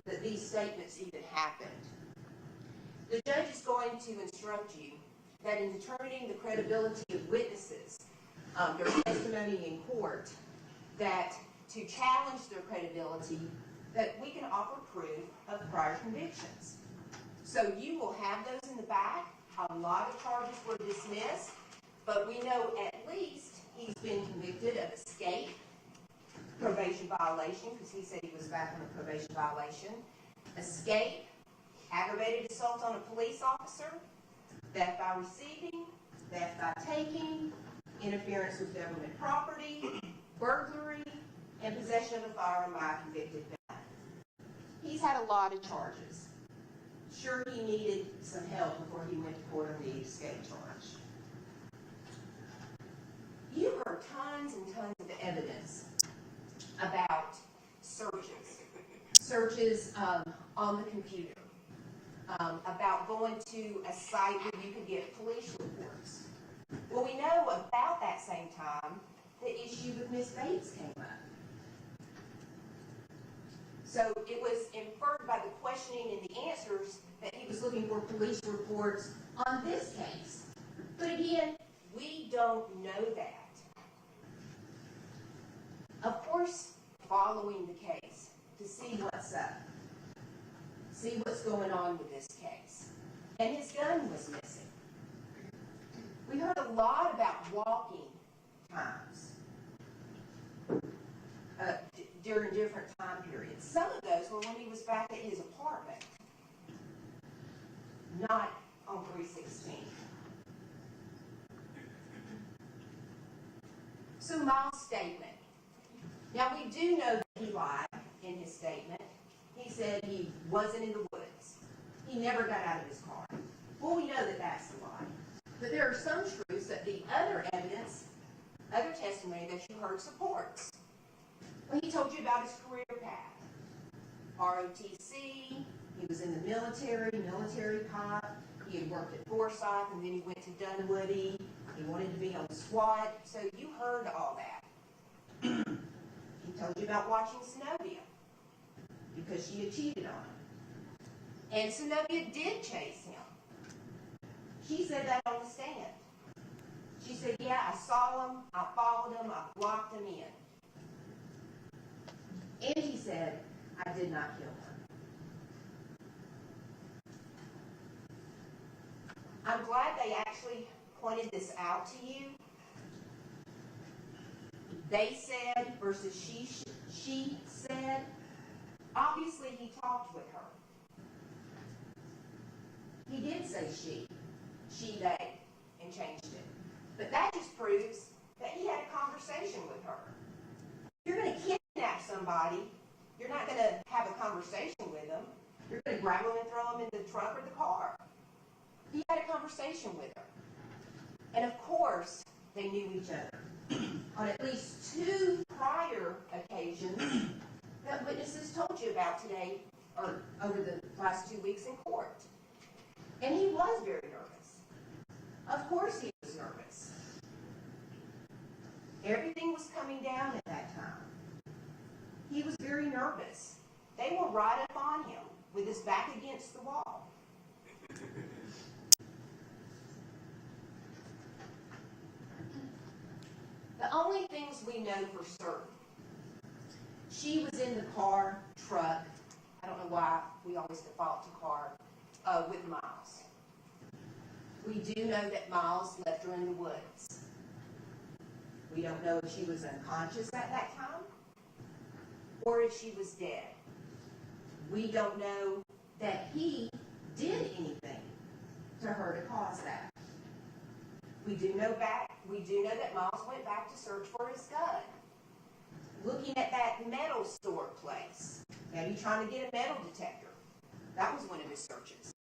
that these statements even happened. The judge is going to instruct you that in determining the credibility of witnesses, their testimony in court, that to challenge their credibility, that we can offer proof of prior convictions. So you will have those in the back. A lot of charges were dismissed, but we know at least he's been convicted of escape, probation violation, because he said he was back on a probation violation, escape, aggravated assault on a police officer, theft by receiving, theft by taking, interference with government property, burglary, and possession of a firearm by a convicted felon. He's had a lot of charges. Sure, he needed some help before he went to court on the escape charge. You heard tons and tons of evidence about searches on the computer, about going to a site where you could get police reports. Well, we know about that same time the issue with Miss Bates came up. So it was inferred by the questioning and the answers that he was looking for police reports on this case. But again, we don't know that. Of course, following the case to see what's up, see what's going on with this case. And his gun was missing. We heard a lot about walking times during different time periods. Some of those were when he was back at his apartment, not on 316. So Miles' statement. Now we do know that he lied in his statement. He said he wasn't in the woods. He never got out of his car. Well, we know that that's a lie. But there are some truths that the other evidence, other testimony that you heard supports. Well, he told you about his career path. ROTC, he was in the military cop. He had worked at Forsyth, and then he went to Dunwoody. He wanted to be on SWAT. So you heard all that. He told you about watching Zenobia because she had cheated on him. And Zenobia did chase him. She said that on the stand. She said, yeah, I saw him, I followed him, I blocked him in. And he said, I did not kill her. I'm glad they actually pointed this out to you. They said versus she said. Obviously, he talked with her. He did say she, they, and changed it. But that just proves that he had a conversation with her. If you're going to kidnap somebody, you're not going to have a conversation with them. You're going to grab them and throw them in the trunk or the car. He had a conversation with her. And of course, they knew each other. On at least 2 prior occasions that witnesses told you about today, or over the last 2 weeks in court. And he was very nervous. Of course he was nervous. Everything was coming down at that time. He was very nervous. They were right up on him with his back against the wall. The only things we know for certain, she was in the car, truck, I don't know why we always default to car, with Miles. We do know that Miles left her in the woods. We don't know if she was unconscious at that time or if she was dead. We don't know that he did anything to her to cause that. We do know that Miles went back to search for his gun. Looking at that metal store place, maybe trying to get a metal detector. That was one of his searches.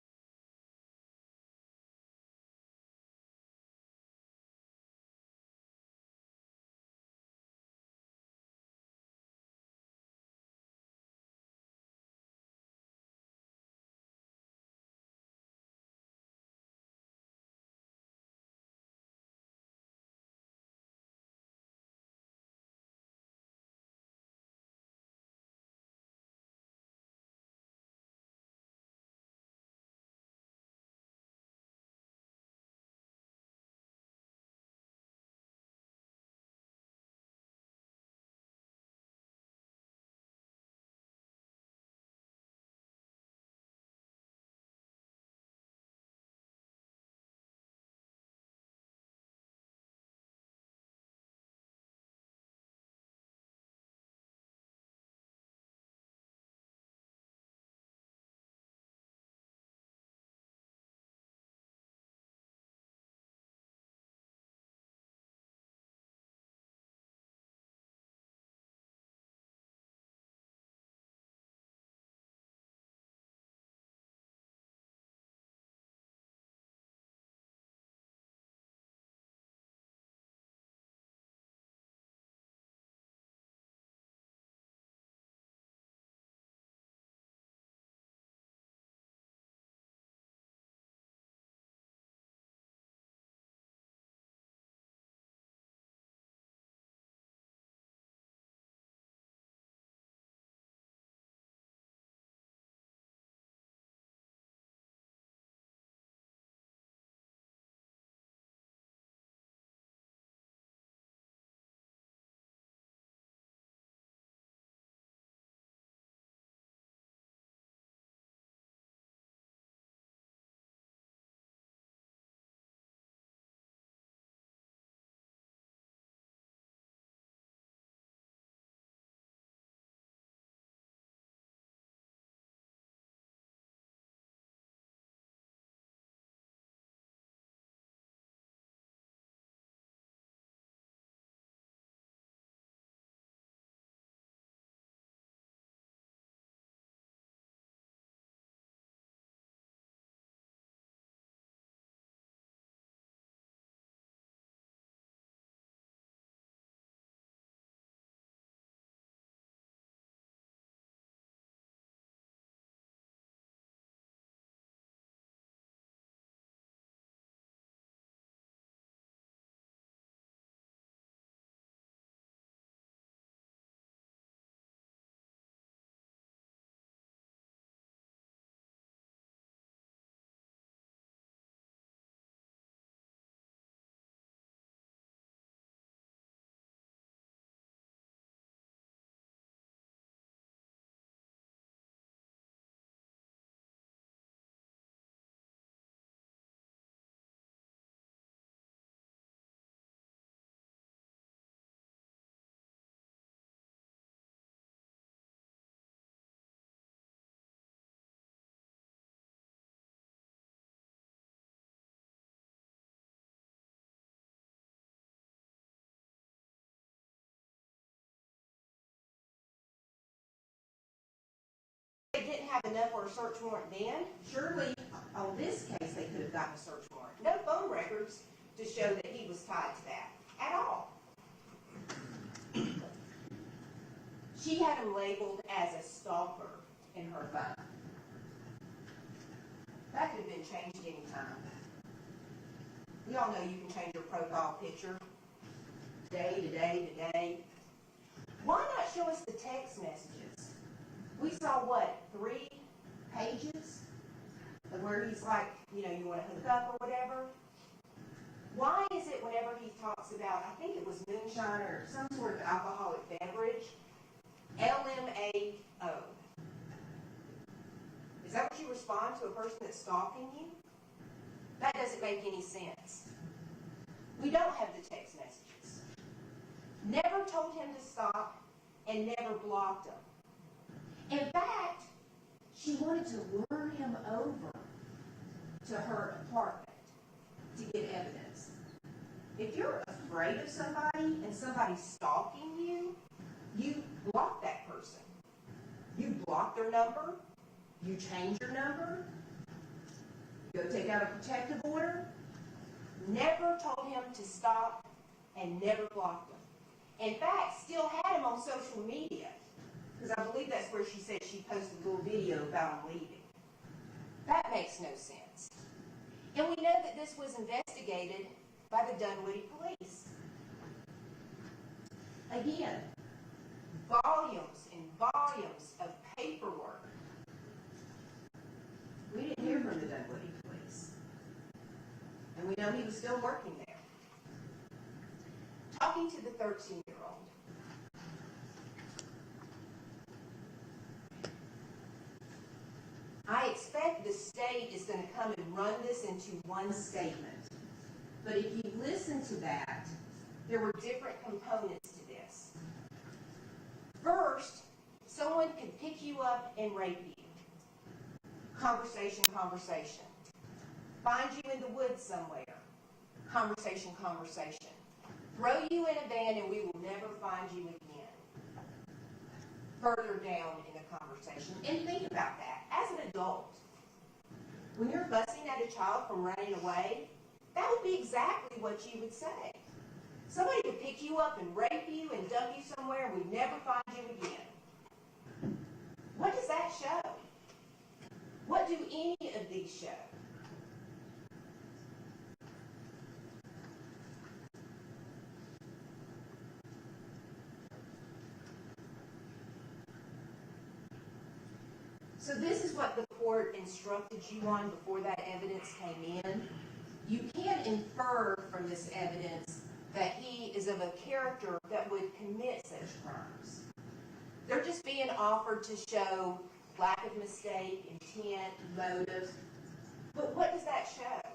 enough for a search warrant then, surely on this case they could have gotten a search warrant. No phone records to show that he was tied to that at all. She had him labeled as a stalker in her phone. That could have been changed any time. We all know you can change your profile picture day to day to day. Why not show us the text messages? We saw, what, 3 pages of where he's like, you know, you want to hook up or whatever? Why is it whenever he talks about, I think it was moonshine or some sort of alcoholic beverage, LMAO? Is that what you respond to a person that's stalking you? That doesn't make any sense. We don't have the text messages. Never told him to stop and never blocked him. In fact, she wanted to lure him over to her apartment to get evidence. If you're afraid of somebody and somebody's stalking you, you block that person. You block their number. You change your number. You go take out a protective order. Never told him to stop and never blocked him. In fact, still had him on social media. Because I believe that's where she said she posted a little video about him leaving. That makes no sense. And we know that this was investigated by the Dunwoody police. Again, volumes and volumes of paperwork. We didn't hear from the Dunwoody police. And we know he was still working there. Talking to the 13-year-old. I expect the state is going to come and run this into one statement. But if you listen to that, there were different components to this. First, someone could pick you up and rape you. Conversation, conversation. Find you in the woods somewhere. Conversation, conversation. Throw you in a van and we will never find you again. Further down in the conversation. And think about that. As an adult, when you're fussing at a child from running away, that would be exactly what you would say. Somebody could pick you up and rape you and dump you somewhere and we'd never find you again. What does that show? What do any of these show? So this is what the court instructed you on before that evidence came in. You can't infer from this evidence that he is of a character that would commit such crimes. They're just being offered to show lack of mistake, intent, motive. But what does that show?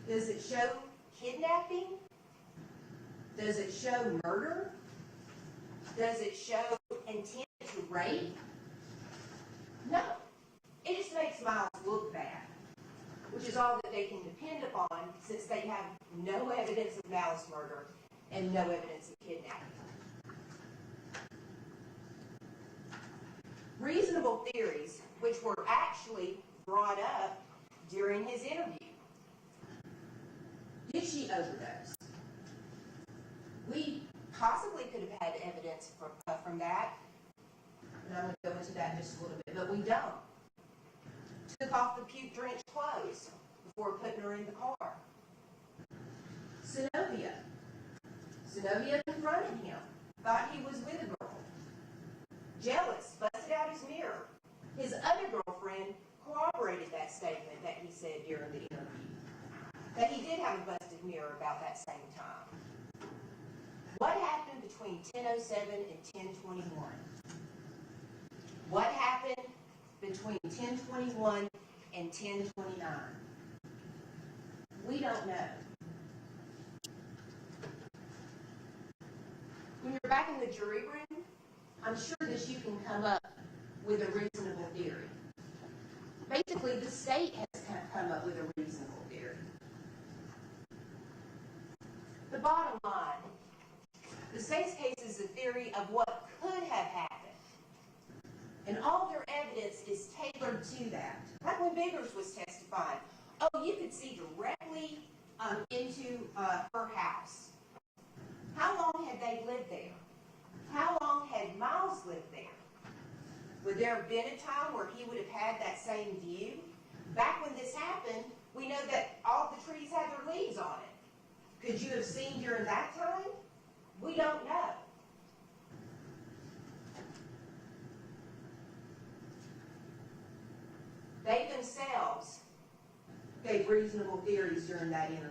Does it show kidnapping? Does it show murder? Does it show intent to rape? No. It just makes Miles look bad, which is all that they can depend upon since they have no evidence of malice murder and no evidence of kidnapping. Reasonable theories, which were actually brought up during his interview. Did she overdose? We possibly could have had evidence from that, and I'm going to go into that in just a little bit, but we don't. Took off the puke-drenched clothes before putting her in the car. Zenobia confronted him, thought he was with a girl. Jealous, busted out his mirror. His other girlfriend corroborated that statement that he said during the interview, that he did have a busted mirror about that same time. What happened between 10:07 and 10:21? What happened between 10:21 and 10:29? We don't know. When you're back in the jury room, I'm sure that you can come up with a reasonable theory. Basically, the state has come up with a reasonable theory. The bottom line, the state's case is a theory of what could have happened. And all their evidence is tailored to that. Like when Biggers was testifying, oh, you could see directly into her house. How long had they lived there? How long had Miles lived there? Would there have been a time where he would have had that same view? Back when this happened, we know that all the trees had their leaves on it. Could you have seen during that time? We don't know. They themselves gave reasonable theories during that interview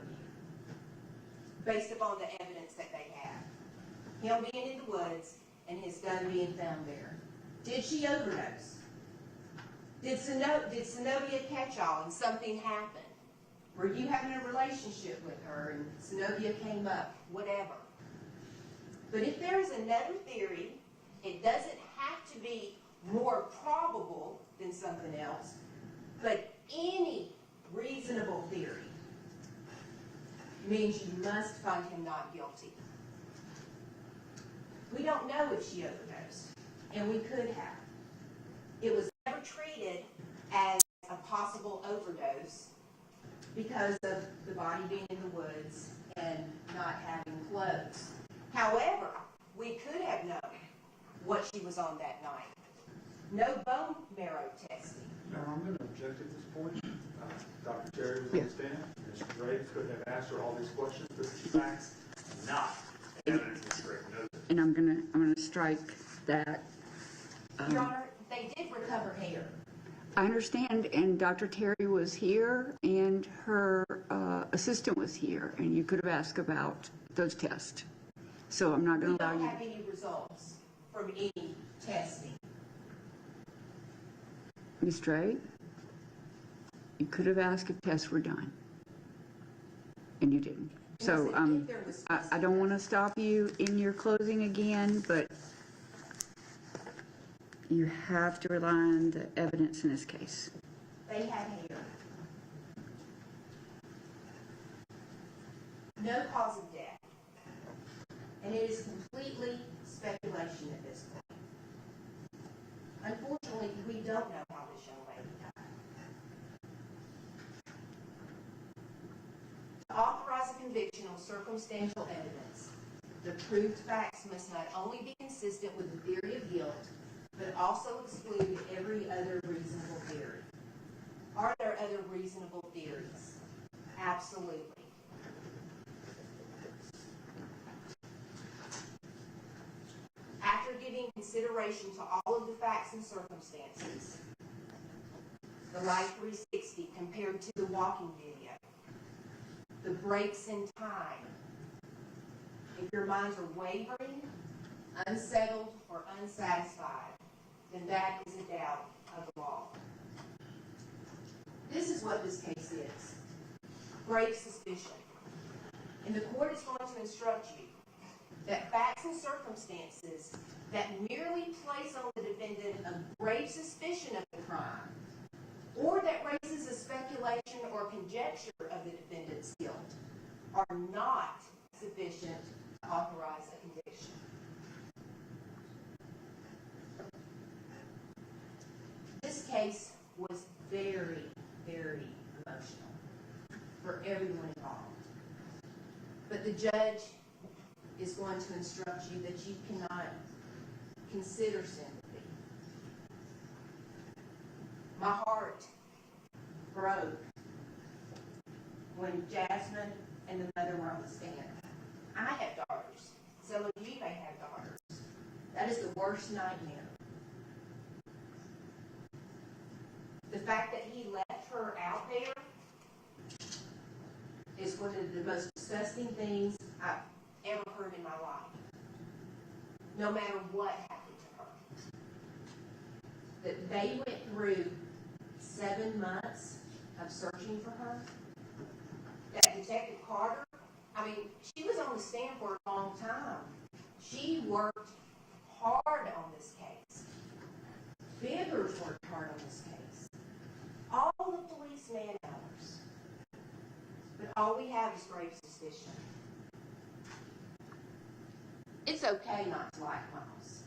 based upon the evidence that they had. Him being in the woods and his gun being found there. Did she overdose? Did Zenobia catch all and something happened? Were you having a relationship with her and Zenobia came up? Whatever. But if there is another theory, it doesn't have to be more probable than something else, but any reasonable theory means you must find him not guilty. We don't know if she overdosed, and we could have. It was never treated as a possible overdose because of the body being in the woods and not having clothes. However, we could have known what she was on that night. No bone marrow testing. No, I'm going to object at this point. Dr. Terry was on the stand. Ms. Gray could have asked her all these questions, but the facts, not evidence Ms. Gray knows it. And I'm gonna strike that. Your Honor, they did recover hair. I understand, and Dr. Terry was here, and her assistant was here, and you could have asked about those tests. So I'm not going to allow you. We don't have any results from any testing. Ms. Strait, you could have asked if tests were done, and you didn't. So I don't want to stop you in your closing again, but you have to rely on the evidence in this case. They had hair. No cause of death. And it is completely speculation at this point. Unfortunately, we don't know how this young lady died. To authorize a conviction on circumstantial evidence, the proved facts must not only be consistent with the theory of guilt, but also exclude every other reasonable theory. Are there other reasonable theories? Absolutely. After giving consideration to all of the facts and circumstances, the Life 360 compared to the walking video, the breaks in time, if your minds are wavering, unsettled, or unsatisfied, then that is a doubt of the law. This is what this case is. Grave suspicion. And the court is going to instruct you that facts and circumstances that merely place on the defendant a grave suspicion of the crime, or that raises a speculation or conjecture of the defendant's guilt, are not sufficient to authorize a conviction. This case was very, very emotional for everyone involved. But the judge is going to instruct you that you cannot consider sympathy. My heart broke when Jasmine and the mother were on the stand. I have daughters. Some of you may have daughters. That is the worst nightmare. The fact that he left her out there is one of the most disgusting things I've ever heard in my life. No matter what happened to her. That they went through 7 months of searching for her. That Detective Carter, she was on the stand for a long time. She worked hard on this case. Biggers worked hard on this case. All the police man-hours. But all we have is grave suspicion. It's okay not to like Miles.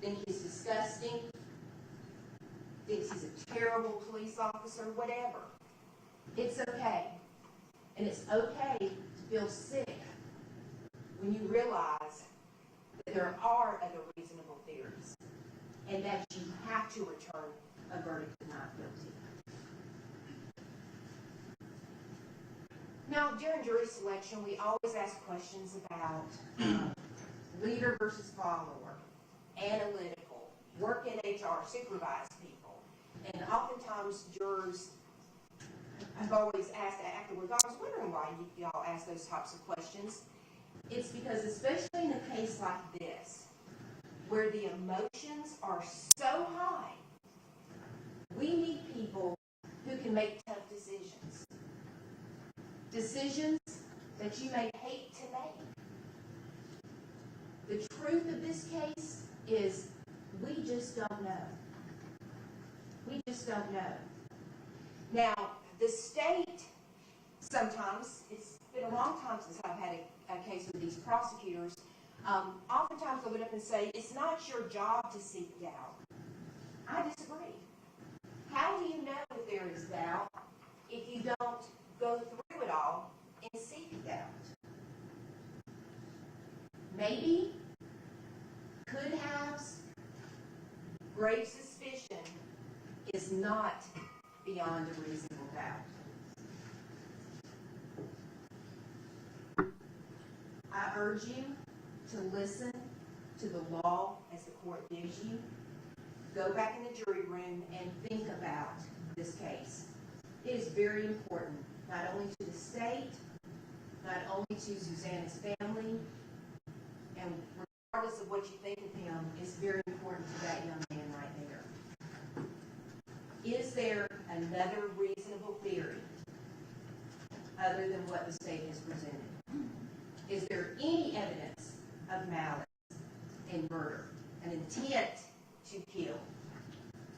Think he's disgusting. thinks he's a terrible police officer, whatever. It's okay. And it's okay to feel sick when you realize that there are other reasonable theories and that you have to return a verdict of not guilty. Now, during jury selection, we always ask questions about leader versus follower, analytical, work in HR, supervise people. And oftentimes jurors have always asked afterwards, I was wondering why y'all ask those types of questions. It's because, especially in a case like this, where the emotions are so high, we need people who can make tough decisions. Decisions that you may hate to make. The truth of this case is we just don't know. We just don't know. Now, the state, sometimes, it's been a long time since I've had a case with these prosecutors, oftentimes they'll get up and say, it's not your job to seek doubt. I disagree. How do you know if there is doubt if you don't go through it all and seek doubt? Maybe, could haves, grave suspicion is not beyond a reasonable doubt. I urge you to listen to the law as the court gives you. Go back in the jury room and think about this case. It is very important, not only to the state, not only to Susana's family, and regardless of what you think of him, it's very important to that young man right there. Is there another reasonable theory other than what the state has presented? Is there any evidence of malice in murder, an intent to kill?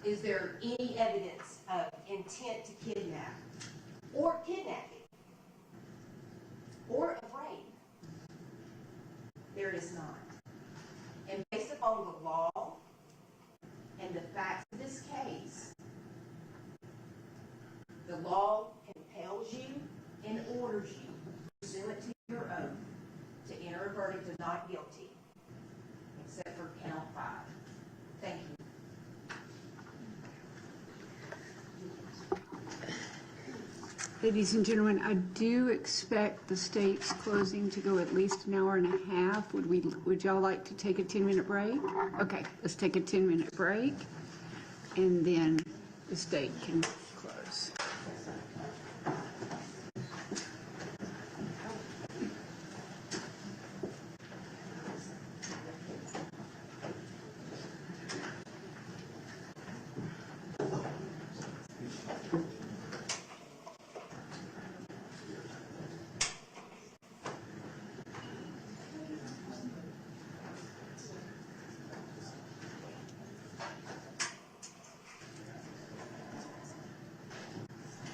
Is there any evidence of intent to kidnap, or kidnapping, or of rape? There is not. And based upon the law and the facts of this case, the law compels you and orders you, pursuant to your oath, to enter a verdict of not guilty, except for count 5. Thank you. Ladies and gentlemen, I do expect the state's closing to go at least an hour and a half. Would y'all like to take a 10-minute break? Okay, let's take a 10-minute break, and then the state can close.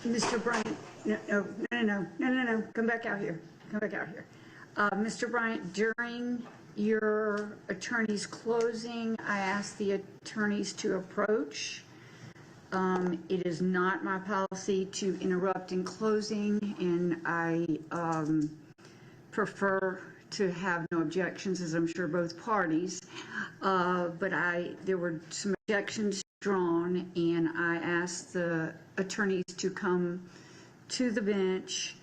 Mr. Bryant, no, come back out here. Mr. Bryant, during your attorney's closing, I asked the attorneys to approach. It is not my policy to interrupt in closing, and I prefer to have no objections, as I'm sure both parties. But there were some objections drawn, and I asked the attorneys to come to the bench,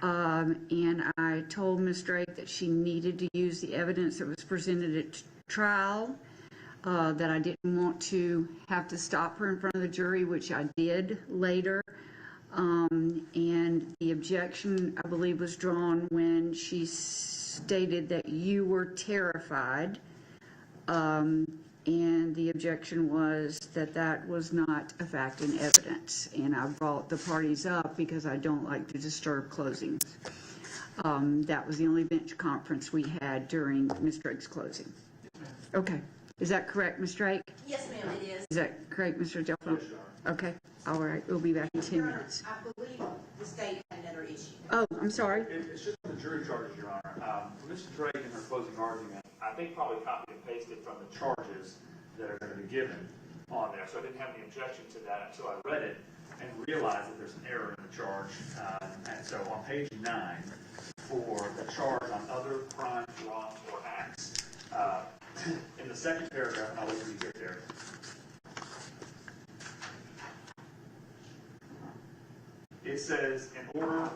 and I told Ms. Drake that she needed to use the evidence that was presented at trial, that I didn't want to have to stop her in front of the jury, which I did later. And the objection, I believe, was drawn when she stated that you were terrified. And the objection was that that was not a fact in evidence. And I brought the parties up because I don't like to disturb closings. That was the only bench conference we had during Ms. Drake's closing. Okay. Is that correct, Ms. Drake? Yes, ma'am, it is. Is that correct, Mr. Delphine? Okay. All right. We'll be back in 10 minutes. I believe the state had another issue. Oh, I'm sorry. It's just the jury charges, Your Honor. Mr. Drake, in her closing argument, I think probably copied and pasted from the charges that are going to be given. on there, so I didn't have any objection to that until I read it and realized that there's an error in the charge. And so on page 9, for the charge on other crimes, wrongs, or acts, in the second paragraph, and I'll wait till you get there. It says, in order,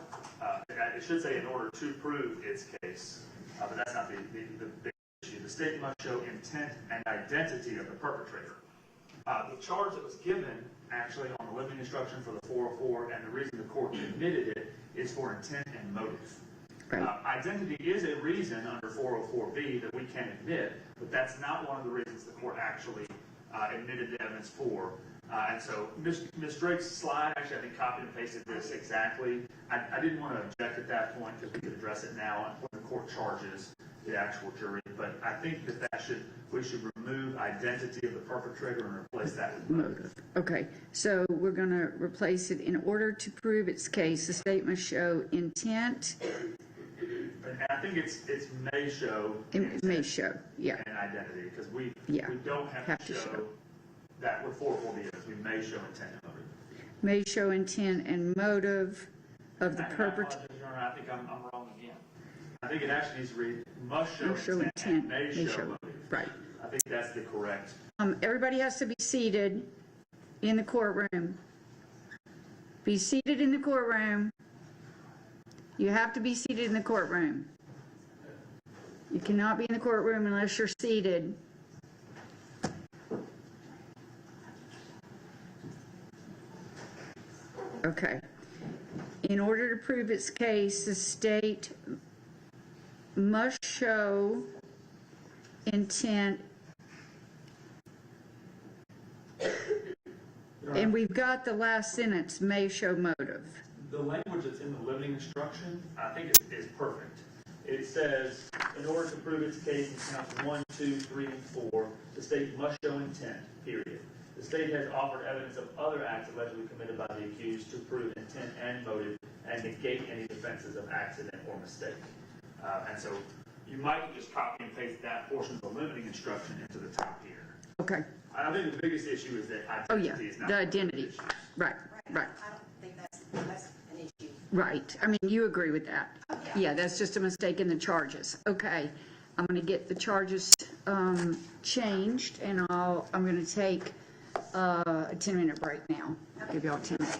it should say in order to prove its case, but that's not the big issue. The state must show intent and identity of the perpetrator. The charge that was given, actually, on the limiting instruction for the 404, and the reason the court admitted it, is for intent and motive. Right. Identity is a reason under 404B that we can admit, but that's not one of the reasons the court actually admitted the evidence for. And so Ms. Drake's slide, actually, I think copied and pasted this exactly. I didn't want to object at that point because we could address it now when the court charges the actual jury. But I think we should remove identity of the perpetrator and replace that with motive. Okay, so we're going to replace it. In order to prove its case, the state must show intent. And I think it's may show. It may show, yeah. And identity, because we don't have to show that with 404B evidence. We may show intent and motive. May show intent and motive of the perpetrator. I think I'm wrong again. I think it actually needs to read must show intent and may show motive. Right. I think that's the correct. Everybody has to be seated in the courtroom. Be seated in the courtroom. You have to be seated in the courtroom. You cannot be in the courtroom unless you're seated. Okay. In order to prove its case, the state must show intent. And we've got the last sentence, may show motive. The language that's in the limiting instruction, I think is perfect. It says, in order to prove its case in counts 1, 2, 3, and 4, the state must show intent, period. The state has offered evidence of other acts allegedly committed by the accused to prove intent and motive and negate any defenses of accident or mistake. And so you might just copy and paste that portion of the limiting instruction into the top here. Okay. I think the biggest issue is that identity is not the identity. Right. I don't think that's an issue. Right. I mean, you agree with that. Yeah, that's just a mistake in the charges. Okay. I'm going to get the charges changed, and I'm going to take a 10-minute break now. I'll give y'all 10 minutes.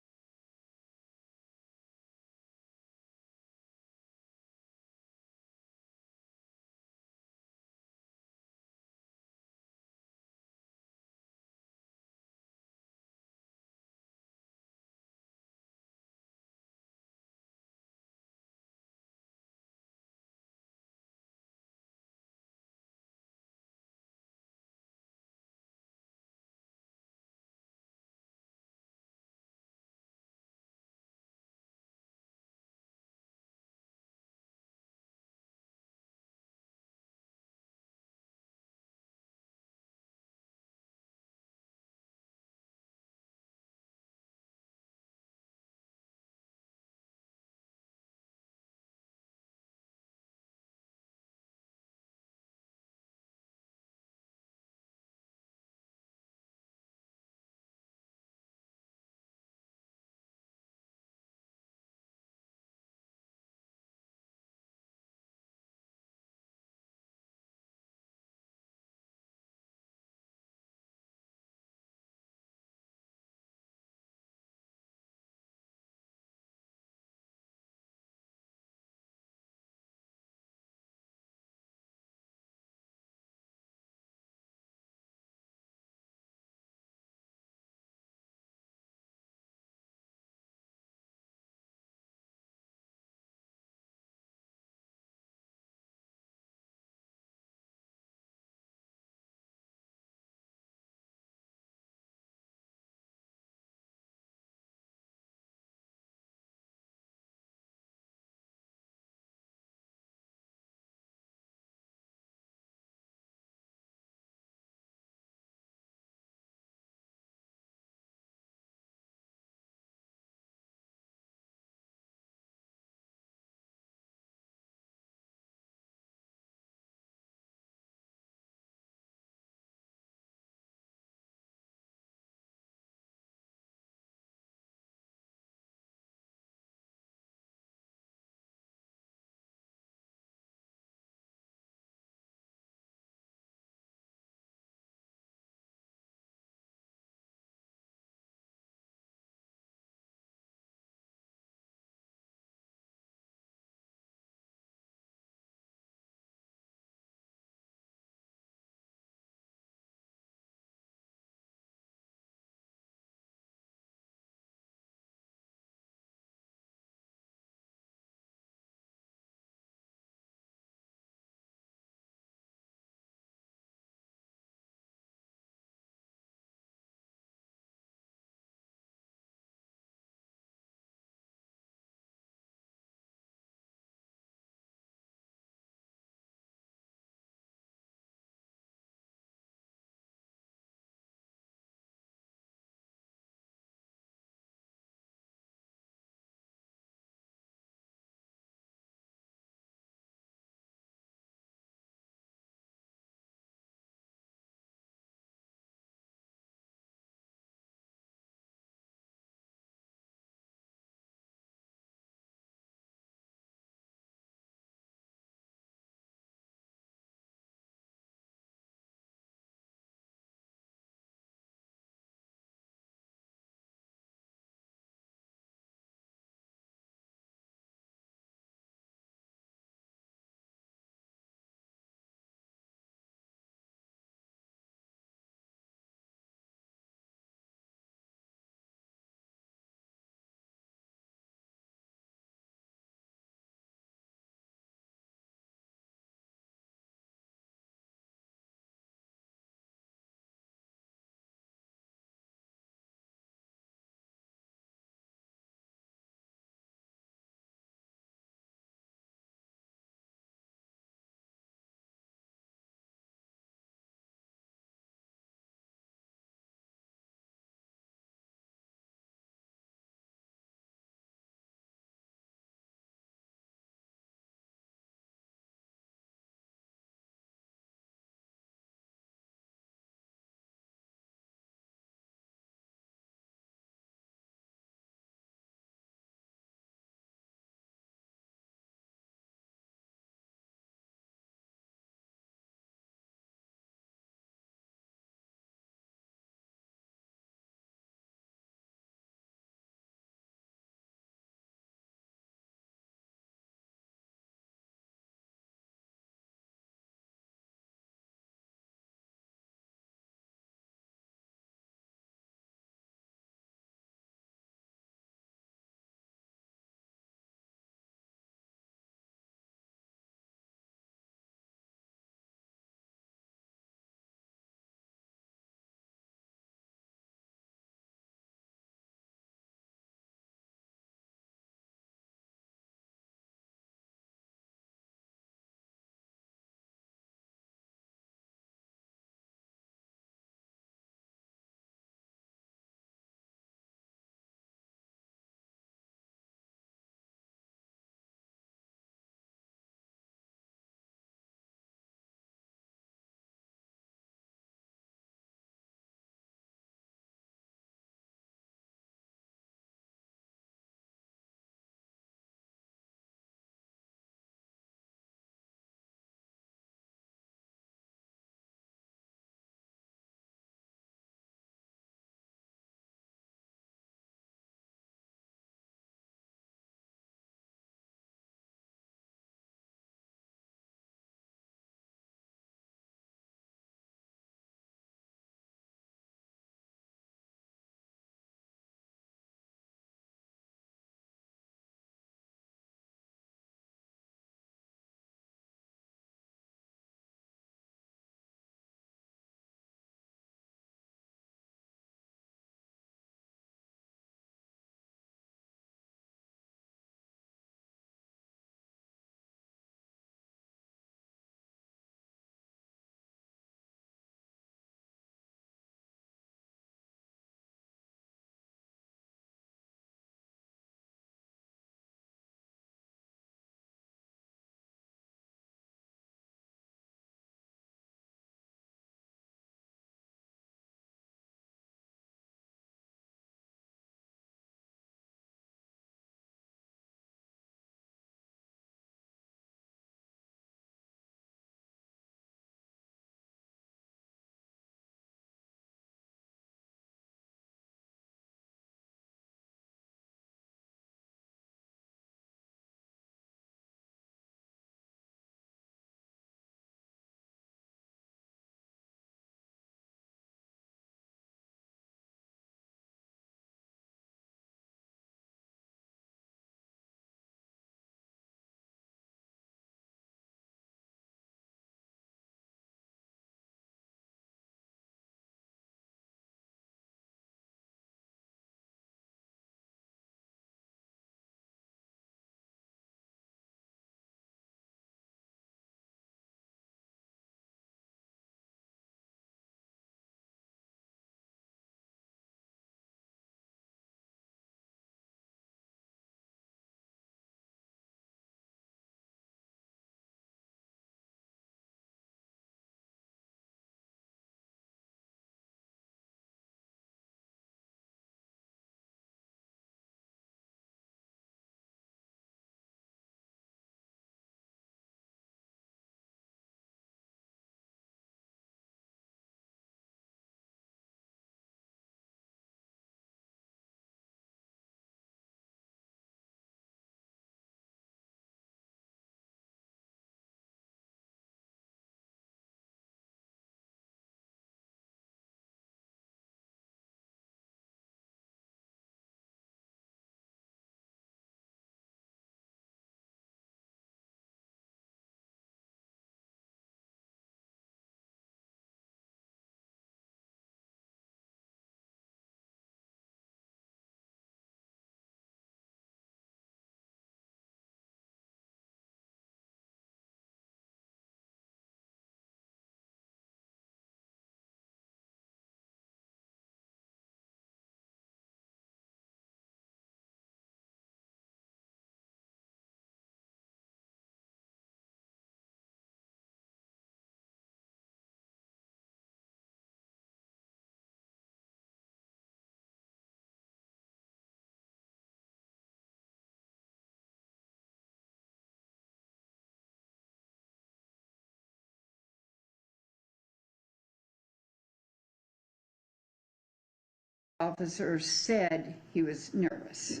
officer said he was nervous,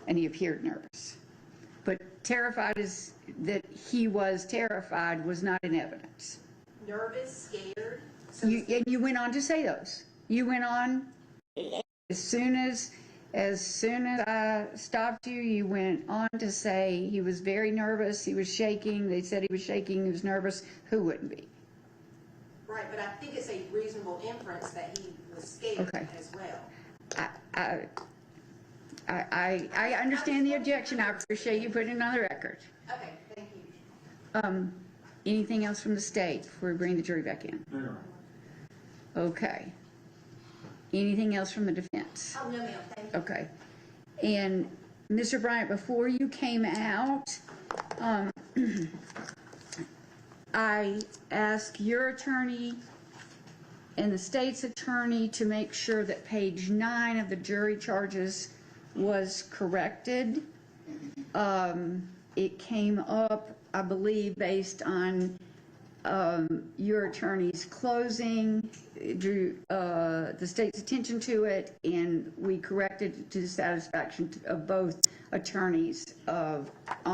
and he appeared nervous. But terrified is that he was terrified was not in evidence. Nervous, scared. And you went on to say those. You went on as soon as I stopped you. You went on to say he was very nervous. He was shaking. They said he was shaking. He was nervous. Who wouldn't be? Right, but I think it's a reasonable inference that he was scared as well. I understand the objection. I appreciate you putting it on the record. Okay, thank you. Anything else from the state before we bring the jury back in? No. Okay. Anything else from the defense? Oh, no, ma'am, thank you. Okay. And Mr. Bryant, before you came out, I asked your attorney and the state's attorney to make sure that page 9 of the jury charges was corrected. It came up, I believe, based on your attorney's closing, drew the state's attention to it, and we corrected it to the satisfaction of both attorneys on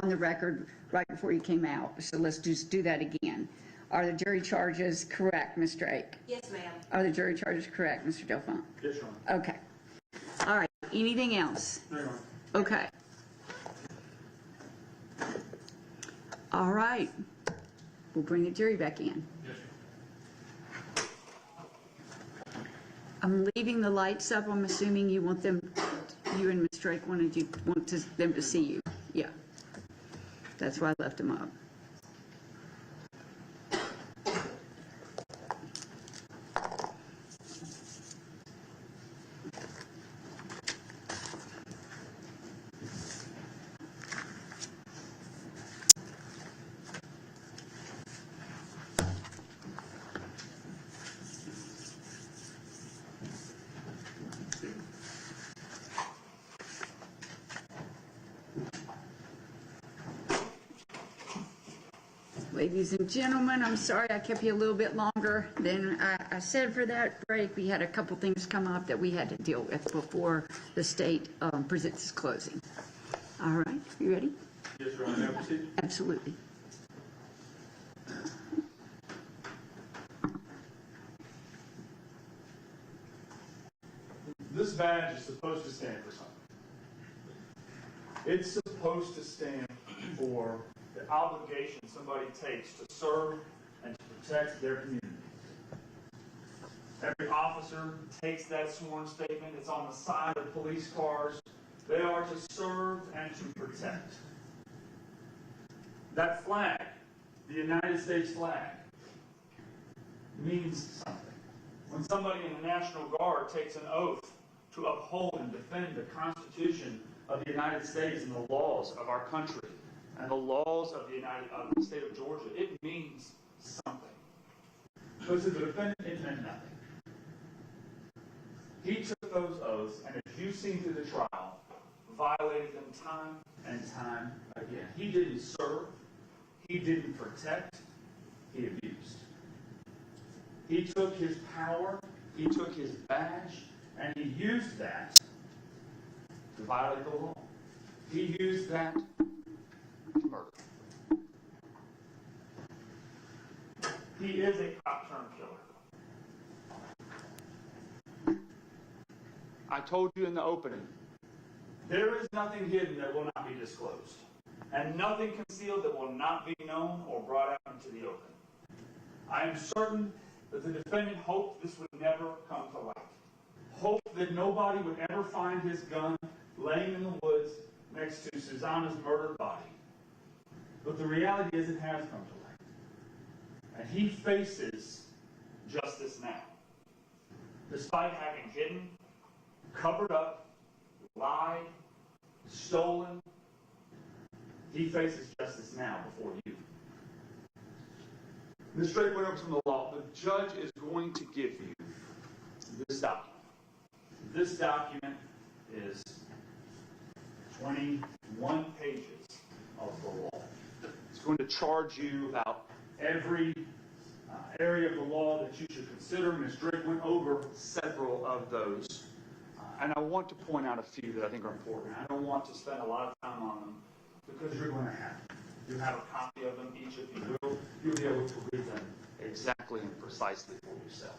the record right before you came out. So let's just do that again. Are the jury charges correct, Ms. Drake? Yes, ma'am. Are the jury charges correct, Mr. Delphine? Yes, Your Honor. Okay. All right. Anything else? No, Your Honor. Okay. All right. We'll bring the jury back in. Yes, Your Honor. I'm leaving the lights up. I'm assuming you want them, you and Ms. Drake them to see you. Yeah. That's why I left them up. Ladies and gentlemen, I'm sorry I kept you a little bit longer than I said for that break. We had a couple things come up that we had to deal with before the state presents its closing. All right, you ready? Yes, Your Honor. May I proceed? Absolutely. This badge is supposed to stand for something. It's supposed to stand for the obligation somebody takes to serve and to protect their community. Every officer takes that sworn statement. It's on the side of police cars. They are to serve and to protect. That flag, the United States flag, means something. When somebody in the National Guard takes an oath to uphold and defend the Constitution of the United States and the laws of our country and the laws of the state of Georgia, it means something. But to the defendant, it meant nothing. He took those oaths, and as you've seen through the trial, violated them time and time again. He didn't serve. He didn't protect. He abused. He took his power, he took his badge, and he used that to violate the law. He used that to murder. He is a cop-turned killer. I told you in the opening, there is nothing hidden that will not be disclosed, and nothing concealed that will not be known or brought out into the open. I am certain that the defendant hoped this would never come to light. Hoped that nobody would ever find his gun laying in the woods next to Susana's murdered body. But the reality is it has come to light. And he faces justice now. Despite having hidden, covered up, lied, stolen, he faces justice now before you. Ms. Drake went over from the law. The judge is going to give you this document. This document is 21 pages of the law. It's going to charge you about every area of the law that you should consider. Ms. Drake went over several of those And I want to point out a few that I think are important. I don't want to spend a lot of time on them because you're going to have them. You have a copy of them, each of you will. You'll be able to read them exactly and precisely for yourself.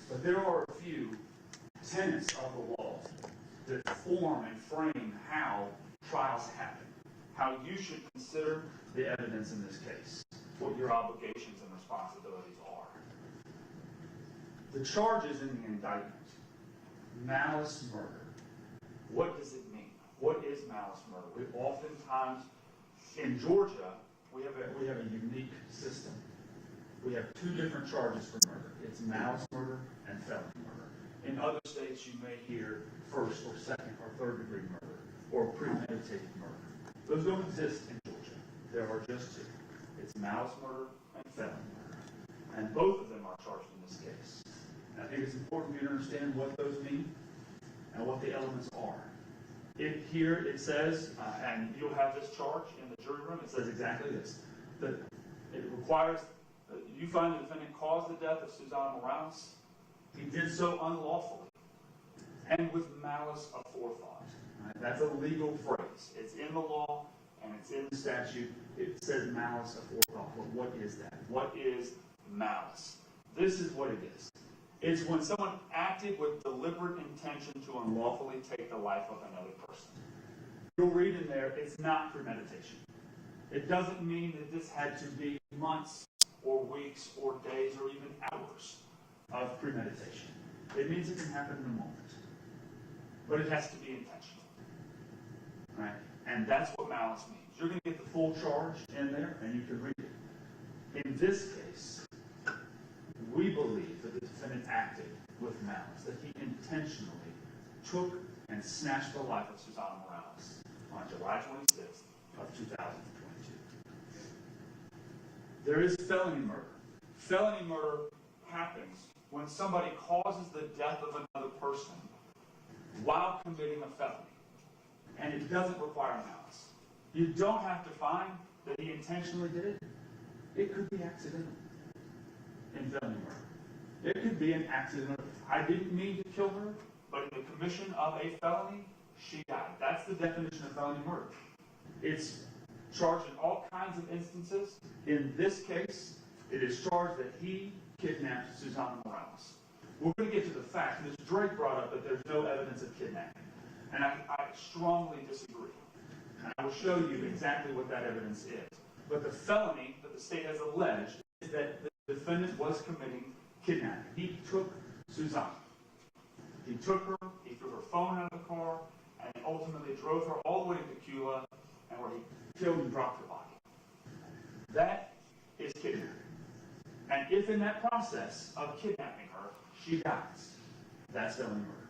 But there are a few tenets of the law that form and frame how trials happen, how you should consider the evidence in this case, what your obligations and responsibilities are. The charges in the indictment, malice murder. What does it mean? What is malice murder? We oftentimes, in Georgia, we have a unique system. We have two different charges for murder. It's malice murder and felony murder. In other states, you may hear first or second or third degree murder or premeditated murder. Those don't exist in Georgia. There are just two. It's malice murder and felony murder. And both of them are charged in this case. And I think it's important for you to understand what those mean and what the elements are. Here it says, and you'll have this charge in the jury room, it says exactly this, that it requires, you find the defendant caused the death of Susana Morales. He did so unlawfully and with malice aforethought. Right? That's a legal phrase. It's in the law and it's in the statute. It says malice aforethought. But what is that? What is malice? This is what it is. It's when someone acted with deliberate intention to unlawfully take the life of another person. You'll read in there, it's not premeditation. It doesn't mean that this had to be months or weeks or days or even hours of premeditation. It means it can happen in a moment. But it has to be intentional. Right? And that's what malice means. You're going to get the full charge in there, and you can read it. In this case, we believe that the defendant acted with malice, that he intentionally took and snatched the life of Susana Morales on July 26th of 2022. There is felony murder. Felony murder happens when somebody causes the death of another person while committing a felony. And it doesn't require malice. You don't have to find that he intentionally did it. It could be accidental in felony murder. It could be an accident. I didn't mean to kill her, but in the commission of a felony, she died. That's the definition of felony murder. It's charged in all kinds of instances. In this case, it is charged that he kidnapped Susana Morales. We're going to get to the fact, Mr. Drake brought up that there's no evidence of kidnapping. And I strongly disagree. And I will show you exactly what that evidence is. But the felony that the state has alleged is that the defendant was committing kidnapping. He took Susana. He took her, he threw her phone out of the car, and ultimately drove her all the way to Tequila, and where he killed and dropped her body. That is kidnapping. And if in that process of kidnapping her, she dies, that's felony murder.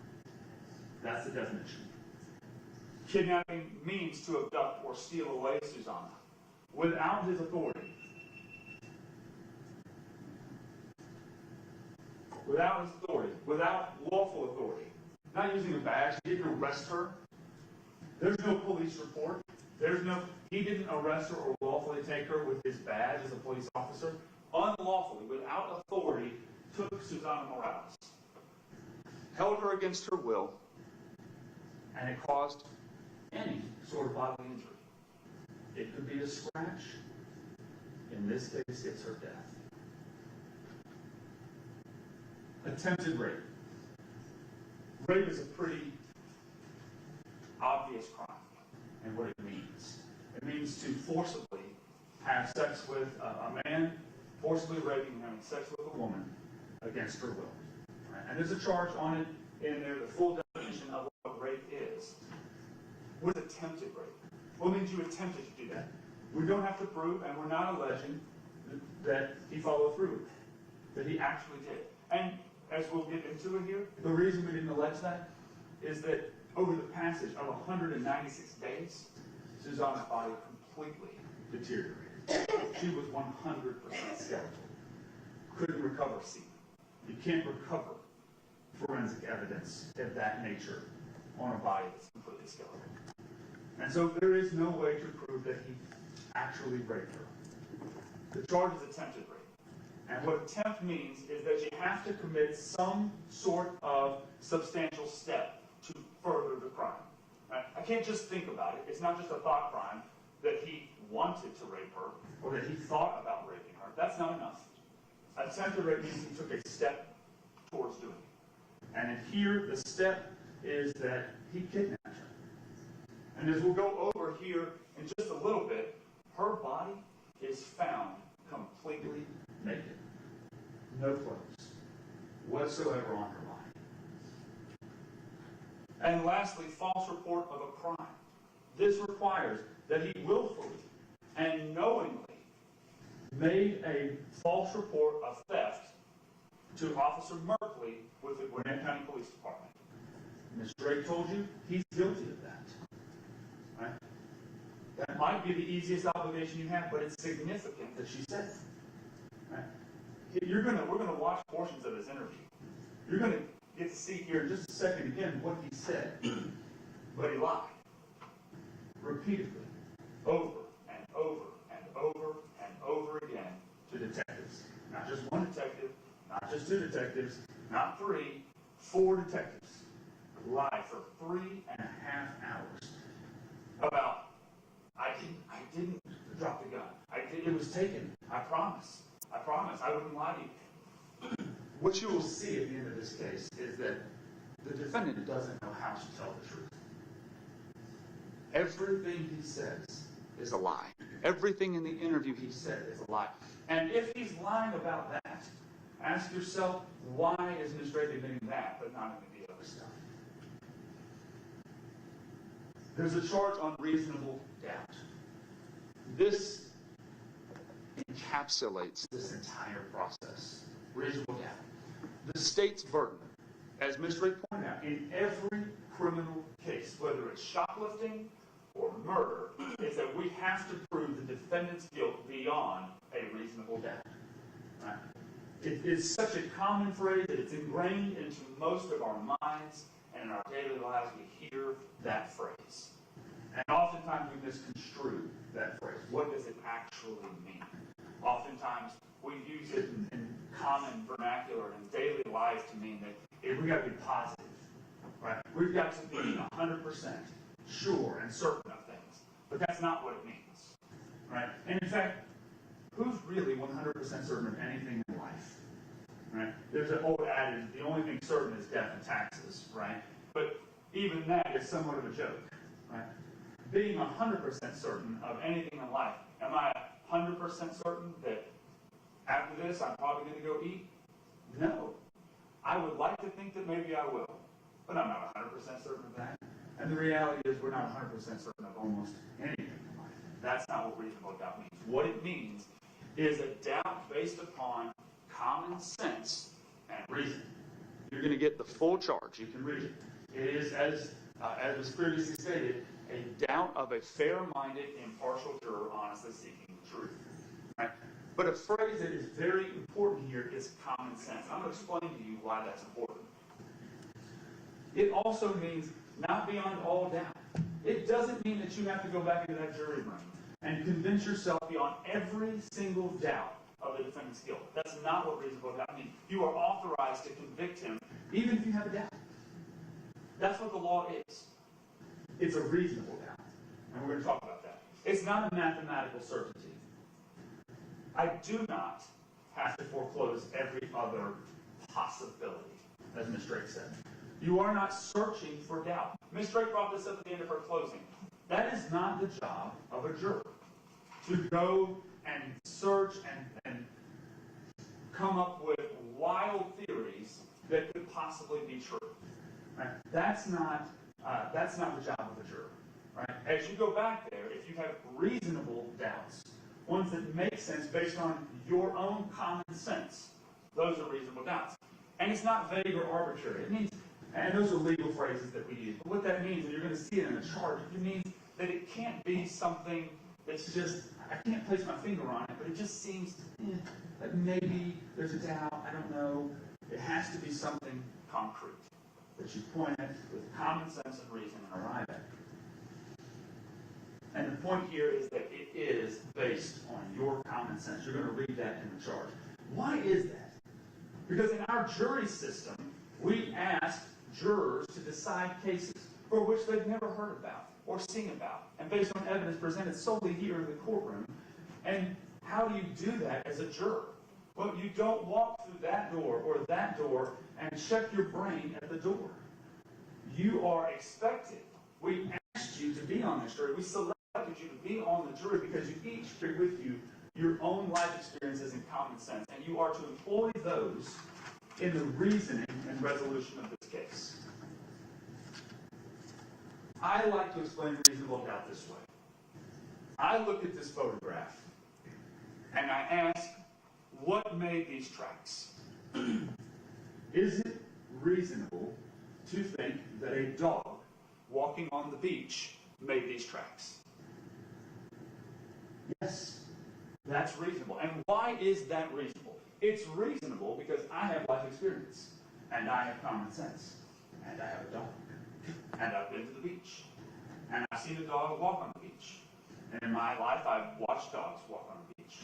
That's the definition. Kidnapping means to abduct or steal away Susana without his authority. Without his authority, without lawful authority. Not using a badge, he didn't arrest her. There's no police report. He didn't arrest her or lawfully take her with his badge as a police officer. Unlawfully, without authority, took Susana Morales, held her against her will, and it caused any sort of bodily injury. It could be a scratch. In this case, it's her death. Attempted rape. Rape is a pretty obvious crime and what it means. It means to forcibly have sex with a man, forcibly raping and having sex with a woman against her will. Right? And there's a charge on it in there, the full definition of what rape is. What is attempted rape? What means you attempted to do that? We don't have to prove, and we're not alleging that he followed through, that he actually did. And as we'll get into it here, the reason we didn't allege that is that over the passage of 196 days, Susana's body completely deteriorated. She was 100% skeletal. Couldn't recover semen. You can't recover forensic evidence of that nature on a body that's completely skeletal. And so there is no way to prove that he actually raped her. The charge is attempted rape. And what attempt means is that you have to commit some sort of substantial step further the crime. Right? I can't just think about it. It's not just a thought crime that he wanted to rape her or that he thought about raping her. That's not enough. Attempted rape means he took a step towards doing it. And in here, the step is that he kidnapped her. And as we'll go over here in just a little bit, her body is found completely naked. No clothes whatsoever on her body. And lastly, false report of a crime. This requires that he willfully and knowingly made a false report of theft to Officer Merkley with the Gwinnett County Police Department. Ms. Drake told you he's guilty of that. Right? That might be the easiest obligation you have, but it's significant that she said it. Right? We're gonna watch portions of his interview. You're gonna get to see here in just a second again what he said. But he lied. Repeatedly. Over and over and over and over again to detectives. Not just one detective, not just two detectives, not three, 4 detectives. Lied for 3.5 hours about, I didn't drop the gun. It was taken. I promise. I wouldn't lie to you. What you will see at the end of this case is that the defendant doesn't know how to tell the truth. Everything he says is a lie. Everything in the interview he said is a lie. And if he's lying about that, ask yourself, why is Ms. Drake admitting that, but not admitting the other stuff? There's a charge on reasonable doubt. This encapsulates this entire process. Reasonable doubt. The state's burden, as Ms. Drake pointed out, in every criminal case, whether it's shoplifting or murder, is that we have to prove the defendant's guilt beyond a reasonable doubt. Right? It is such a common phrase that it's ingrained into most of our minds, and in our daily lives we hear that phrase. And oftentimes we misconstrue that phrase. What does it actually mean? Oftentimes we use it in common vernacular and daily life to mean that we've got to be positive. Right? We've got to be 100% sure and certain of things. But that's not what it means. Right? And in fact, who's really 100% certain of anything in life? Right? There's an old adage, the only thing certain is death and taxes, right? But even that is somewhat of a joke, right? Being 100% certain of anything in life, am I 100% certain that after this I'm probably going to go eat? No. I would like to think that maybe I will, but I'm not 100% certain of that. And the reality is we're not 100% certain of almost anything in life. That's not what reasonable doubt means. What it means is a doubt based upon common sense and reason. You're going to get the full charge. You can read it. It is, as was previously stated, a doubt of a fair-minded, impartial juror honestly seeking the truth. Right? But a phrase that is very important here is common sense. I'm going to explain to you why that's important. It also means not beyond all doubt. It doesn't mean that you have to go back into that jury room and convince yourself beyond every single doubt of the defendant's guilt. That's not what reasonable doubt means. You are authorized to convict him even if you have a doubt. That's what the law is. It's a reasonable doubt. And we're going to talk about that. It's not a mathematical certainty. I do not have to foreclose every other possibility, as Ms. Drake said. You are not searching for doubt. Ms. Drake brought this up at the end of her closing. That is not the job of a juror, to go and search and come up with wild theories that could possibly be true. Right? That's not the job of a juror. Right? As you go back there, if you have reasonable doubts, ones that make sense based on your own common sense, those are reasonable doubts. And it's not vague or arbitrary. It means, and those are legal phrases that we use, but what that means, and you're going to see it in the charge, it means that it can't be something that's just, I can't place my finger on it, but it just seems like maybe there's a doubt, I don't know. It has to be something concrete that you point at with common sense and reason and arrive at. And the point here is that it is based on your common sense. You're going to read that in the charge. Why is that? Because in our jury system, we ask jurors to decide cases. for which they've never heard about or seen about, and based on evidence presented solely here in the courtroom. And how do you do that as a juror? Well, you don't walk through that door or that door and check your brain at the door. You are expected. We asked you to be on this jury. We selected you to be on the jury because you each bring with you your own life experiences and common sense, and you are to employ those in the reasoning and resolution of this case. I like to explain reasonable doubt this way. I look at this photograph and I ask, what made these tracks? Is it reasonable to think that a dog walking on the beach made these tracks? Yes, that's reasonable. And why is that reasonable? It's reasonable because I have life experience, and I have common sense, and I have a dog, and I've been to the beach, and I've seen a dog walk on the beach. And in my life, I've watched dogs walk on the beach,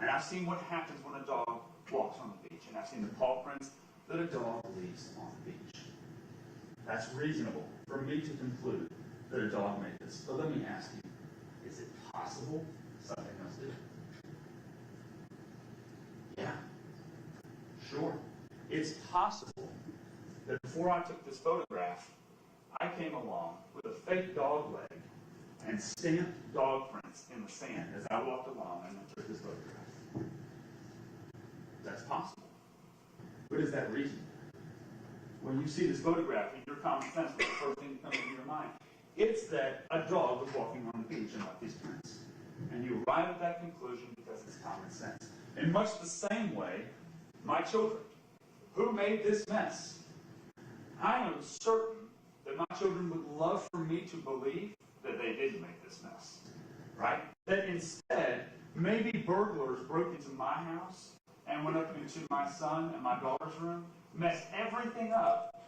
and I've seen what happens when a dog walks on the beach, and I've seen the paw prints that a dog leaves on the beach. That's reasonable for me to conclude that a dog made this. But let me ask you, is it possible something else did? Yeah, sure. It's possible that before I took this photograph, I came along with a fake dog leg and stamped dog prints in the sand as I walked along and then took this photograph. That's possible. But is that reasonable? When you see this photograph in your common sense, what's the first thing that comes into your mind? It's that a dog was walking on the beach and left these prints. And you arrive at that conclusion because it's common sense. In much the same way, my children, who made this mess? I am certain that my children would love for me to believe that they didn't make this mess, right? That instead, maybe burglars broke into my house and went up into my son and my daughter's room, messed everything up,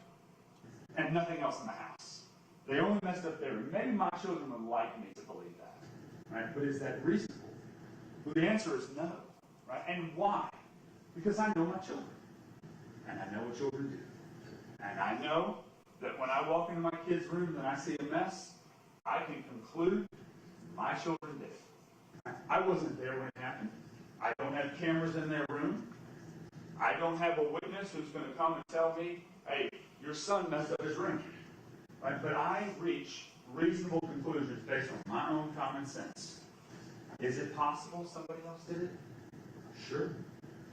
and nothing else in the house. They only messed up there. Maybe my children would like me to believe that, right? But is that reasonable? Well, the answer is no, right? And why? Because I know my children, and I know what children do. And I know that when I walk into my kid's room and I see a mess, I can conclude my children did it. I wasn't there when it happened. I don't have cameras in their room. I don't have a witness who's going to come and tell me, hey, your son messed up his room. Right? But I reach reasonable conclusions based on my own common sense. Is it possible somebody else did it? Sure.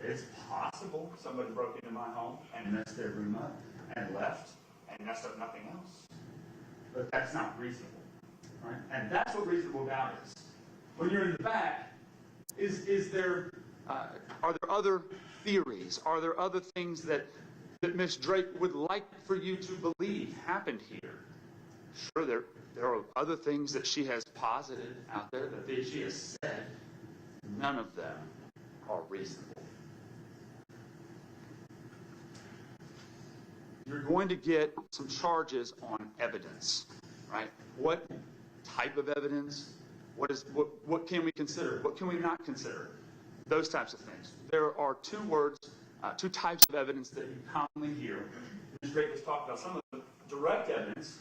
It's possible somebody broke into my home and messed their room up and left and messed up nothing else. But that's not reasonable. Right? And that's what reasonable doubt is. When you're in the back, are there other theories? Are there other things that Miss Drake would like for you to believe happened here? Sure, there are other things that she has posited out there that she has said. None of them are reasonable. You're going to get some charges on evidence, right? What type of evidence? What can we consider? What can we not consider? Those types of things. There are two types of evidence that you commonly hear. Ms. Drake has talked about some of the direct evidence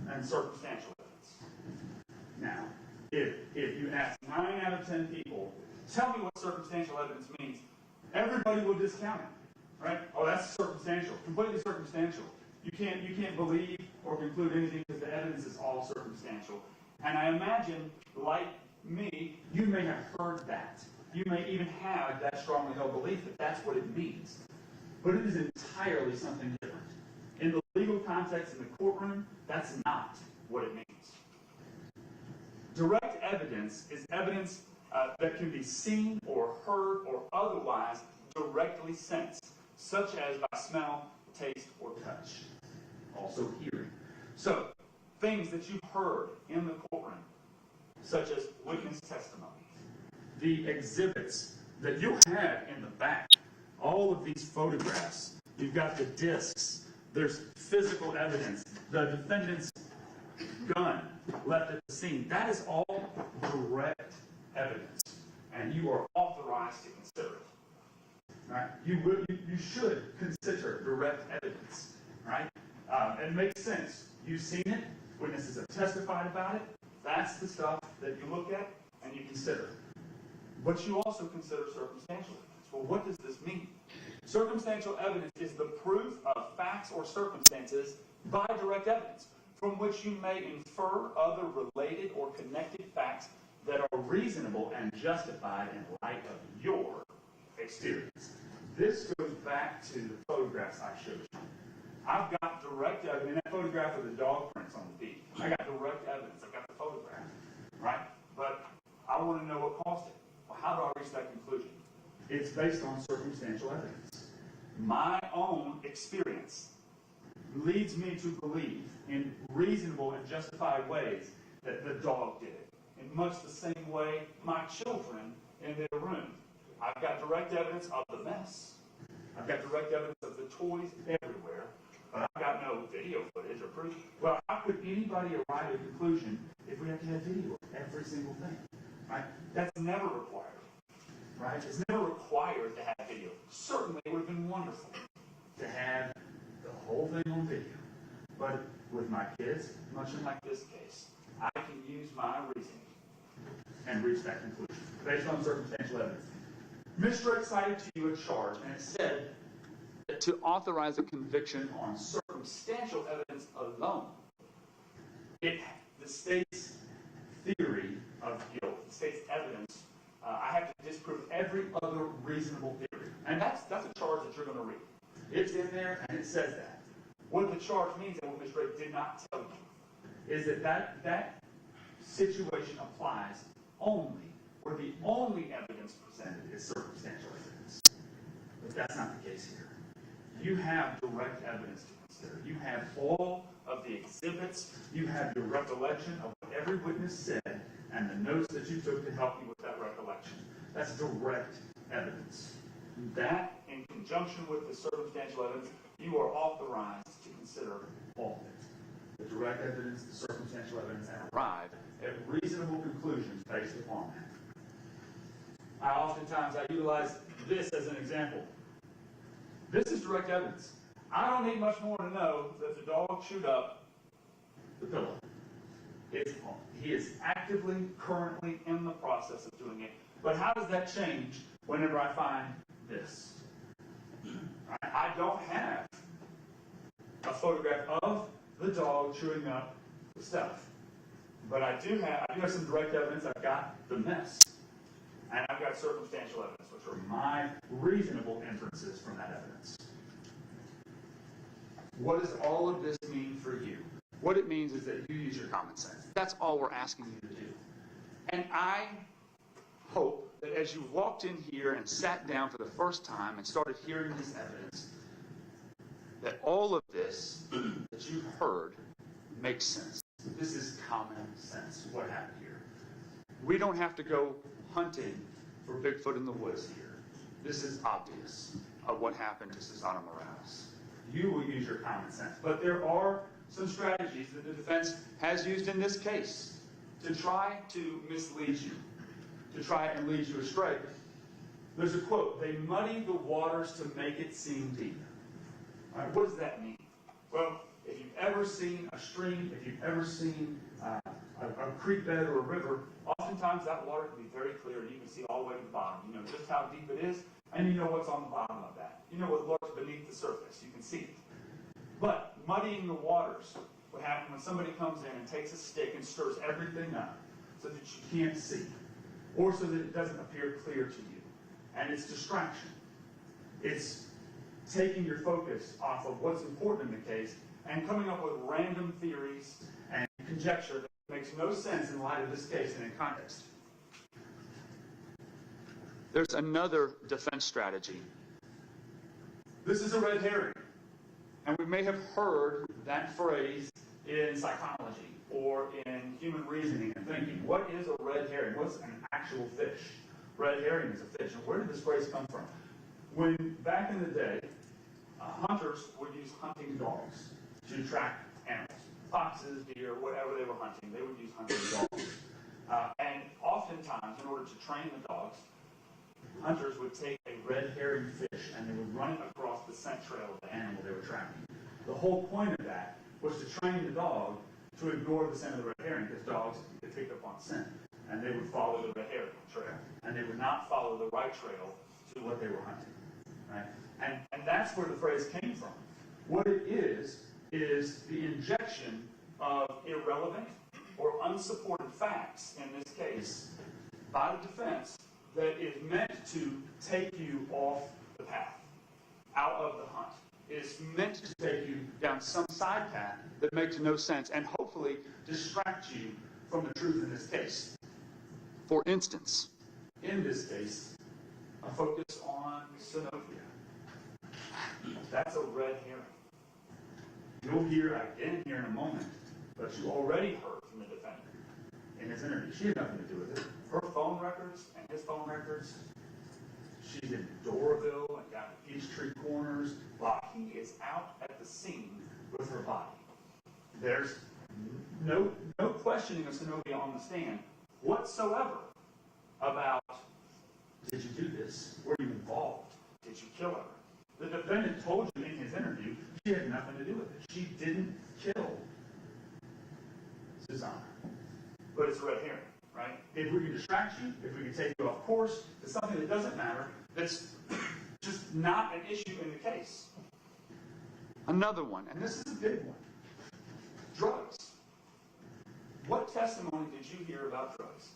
and circumstantial evidence. Now, if you ask 9 out of 10 people, tell me what circumstantial evidence means, everybody will discount it, right? Oh, that's circumstantial, completely circumstantial. You can't believe or conclude anything because the evidence is all circumstantial. And I imagine, like me, you may have heard that. You may even have that strongly held belief that that's what it means. But it is entirely something different. In the legal context in the courtroom, that's not what it means. Direct evidence is evidence that can be seen or heard or otherwise directly sensed, such as by smell, taste, or touch. Also hearing. So, things that you've heard in the courtroom, such as witness testimony, the exhibits that you have in the back, all of these photographs, you've got the discs, there's physical evidence, the defendant's gun left at the scene. That is all direct evidence, and you are authorized to consider it. Right? You should consider direct evidence. Right? It makes sense You've seen it. Witnesses have testified about it. That's the stuff that you look at and you consider. But you also consider circumstantial evidence. Well, what does this mean? Circumstantial evidence is the proof of facts or circumstances by direct evidence, from which you may infer other related or connected facts that are reasonable and justified in light of your experience. This goes back to the photographs I showed you. I've got direct evidence. That photograph of the dog prints on the beach. I got direct evidence. I've got the photograph, right? But I want to know what caused it. Well, how do I reach that conclusion? It's based on circumstantial evidence. My own experience leads me to believe in reasonable and justified ways that the dog did it. In much the same way my children in their room. I've got direct evidence of the mess. I've got direct evidence of the toys everywhere, but I've got no video footage or proof. Well, how could anybody arrive at a conclusion if we have to have video of every single thing? Right? That's never required. Right? It's never required to have video. Certainly, it would have been wonderful to have the whole thing on video. But with my kids, much like this case, I can use my reasoning and reach that conclusion based on circumstantial evidence. Magistrate cited to you a charge, and it said that to authorize a conviction on circumstantial evidence alone, the state's theory of guilt, the state's evidence, I have to disprove every other reasonable theory. And that's a charge that you're going to read. It's in there, and it says that. What the charge means, and what Ms. Drake did not tell you, is that situation applies only where the only evidence presented is circumstantial evidence. But that's not the case here. You have direct evidence to consider. You have all of the exhibits. You have your recollection of what every witness said and the notes that you took to help you with that recollection. That's direct evidence. That, in conjunction with the circumstantial evidence, you are authorized to consider all of it. The direct evidence, the circumstantial evidence, and arrive at reasonable conclusions based upon that. Oftentimes I utilize this as an example. This is direct evidence. I don't need much more to know that the dog chewed up the pillow. He is actively, currently in the process of doing it. But how does that change whenever I find this? I don't have a photograph of the dog chewing up the stuff. But I do have some direct evidence. I've got the mess. And I've got circumstantial evidence, which are my reasonable inferences from that evidence. What does all of this mean for you? What it means is that you use your common sense. That's all we're asking you to do. And I hope that as you walked in here and sat down for the first time and started hearing this evidence, that all of this that you've heard makes sense. This is common sense, what happened here. We don't have to go hunting for Bigfoot in the woods here. This is obvious of what happened to Susana Morales. You will use your common sense. But there are some strategies that the defense has used in this case to try to mislead you, to try and lead you astray. There's a quote, "They muddy the waters to make it seem deep." All right, what does that mean? Well, if you've ever seen a stream, if you've ever seen a creek bed or a river, oftentimes that water can be very clear and you can see all the way to the bottom. You know just how deep it is, and you know what's on the bottom of that. You know what lurks beneath the surface. You can see it. But muddying the waters, what happens when somebody comes in and takes a stick and stirs everything up so that you can't see, or so that it doesn't appear clear to you. And it's distraction. It's taking your focus off of what's important in the case and coming up with random theories and conjecture that makes no sense in light of this case and in context. There's another defense strategy. This is a red herring. And we may have heard that phrase in psychology or in human reasoning and thinking. What is a red herring? What's an actual fish? Red herring is a fish. And where did this phrase come from? When, back in the day, hunters would use hunting dogs to track animals. Foxes, deer, whatever they were hunting, they would use hunting dogs. And oftentimes, in order to train the dogs, hunters would take a red herring fish and they would run it across the scent trail of the animal they were tracking. The whole point of that was to train the dog to ignore the scent of the red herring, because dogs could pick up on scent, and they would follow the red herring trail, and they would not follow the right trail to what they were hunting, right? And that's where the phrase came from. What it is the injection of irrelevant or unsupported facts, in this case, by the defense, that is meant to take you off the path, out of the hunt. It is meant to take you down some side path that makes no sense and hopefully distract you from the truth in this case. For instance, in this case, a focus on Synovia. That's a red herring. You'll hear again here in a moment, but you already heard from the defendant in his interview. She had nothing to do with it. Her phone records and his phone records, she's in Doraville and down at Peachtree Corners while he is out at the scene with her body. There's no questioning of Synovia on the stand whatsoever about, did you do this? Were you involved? Did you kill her? The defendant told you in his interview she had nothing to do with it. She didn't kill Susana. But it's a red herring, right? If we can distract you, if we can take you off course to something that doesn't matter, that's just not an issue in the case. Another one, and this is a big one. Drugs. What testimony did you hear about drugs?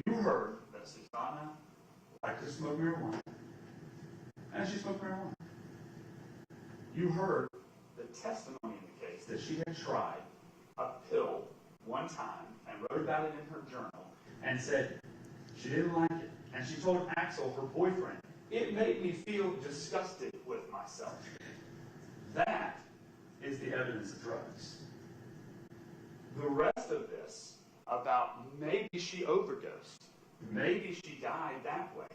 You heard that Susana liked to smoke marijuana. And she smoked marijuana. You heard the testimony in the case that she had tried a pill one time and wrote about it in her journal and said she didn't like it. And she told Axel, her boyfriend, it made me feel disgusted with myself. That is the evidence of drugs. The rest of this about maybe she overdosed, maybe she died that way,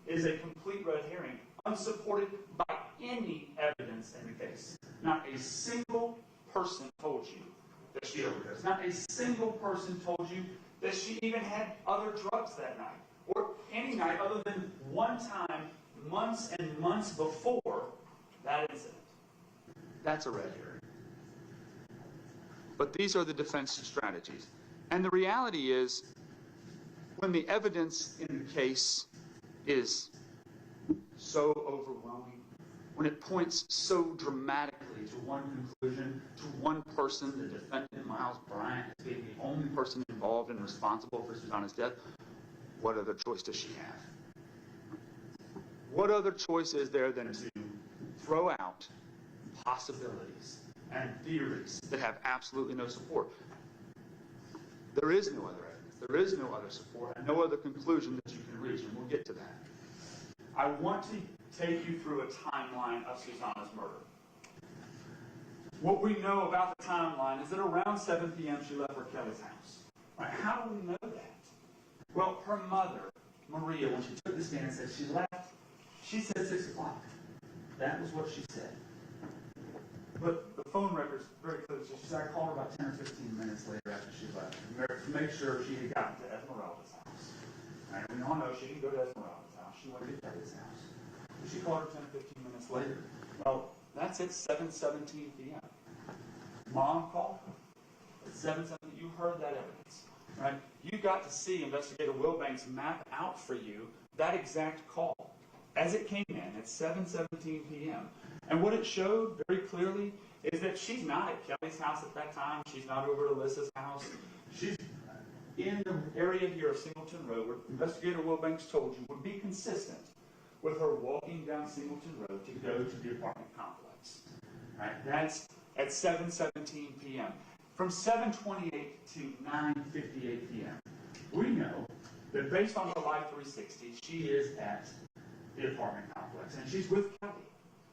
is a complete red herring, unsupported by any evidence in the case. Not a single person told you that she overdosed. Not a single person told you that she even had other drugs that night, or any night other than one time, months and months before that incident. That's a red herring. But these are the defense strategies. And the reality is, when the evidence in the case is so overwhelming, when it points so dramatically to one conclusion, to one person, the defendant, Miles Bryant, as being the only person involved and responsible for Susana's death, what other choice does she have? What other choice is there than to throw out possibilities and theories that have absolutely no support? There is no other evidence. There is no other support and no other conclusion that you can reach, and we'll get to that. I want to take you through a timeline of Susana's murder. What we know about the timeline is that around 7 p.m. she left for Kelly's house. Right, how do we know that? Well, her mother, Maria, when she took the stand and said she left, she said 6 o'clock. That was what she said. But the phone record's very clear. She said, I called her about 10 or 15 minutes later after she left to make sure she had gotten to Esmeralda's house. Right? We all know she didn't go to Esmeralda's house. She went to Kelly's house. But she called her 10 or 15 minutes later. Well, that's at 7:17 p.m. Mom called her. At 7:17, you heard that evidence. Right? You got to see Investigator Wilbanks map out for you that exact call as it came in at 7:17 p.m. And what it showed very clearly is that she's not at Kelly's house at that time. She's not over at Alyssa's house. She's in the area here of Singleton Road, where Investigator Wilbanks told you would be consistent with her walking down Singleton Road to go to the apartment complex. Right? That's at 7:17 p.m. From 7:28 to 9:58 p.m. We know that based on her Life 360, she is at the apartment complex, and she's with Kelly.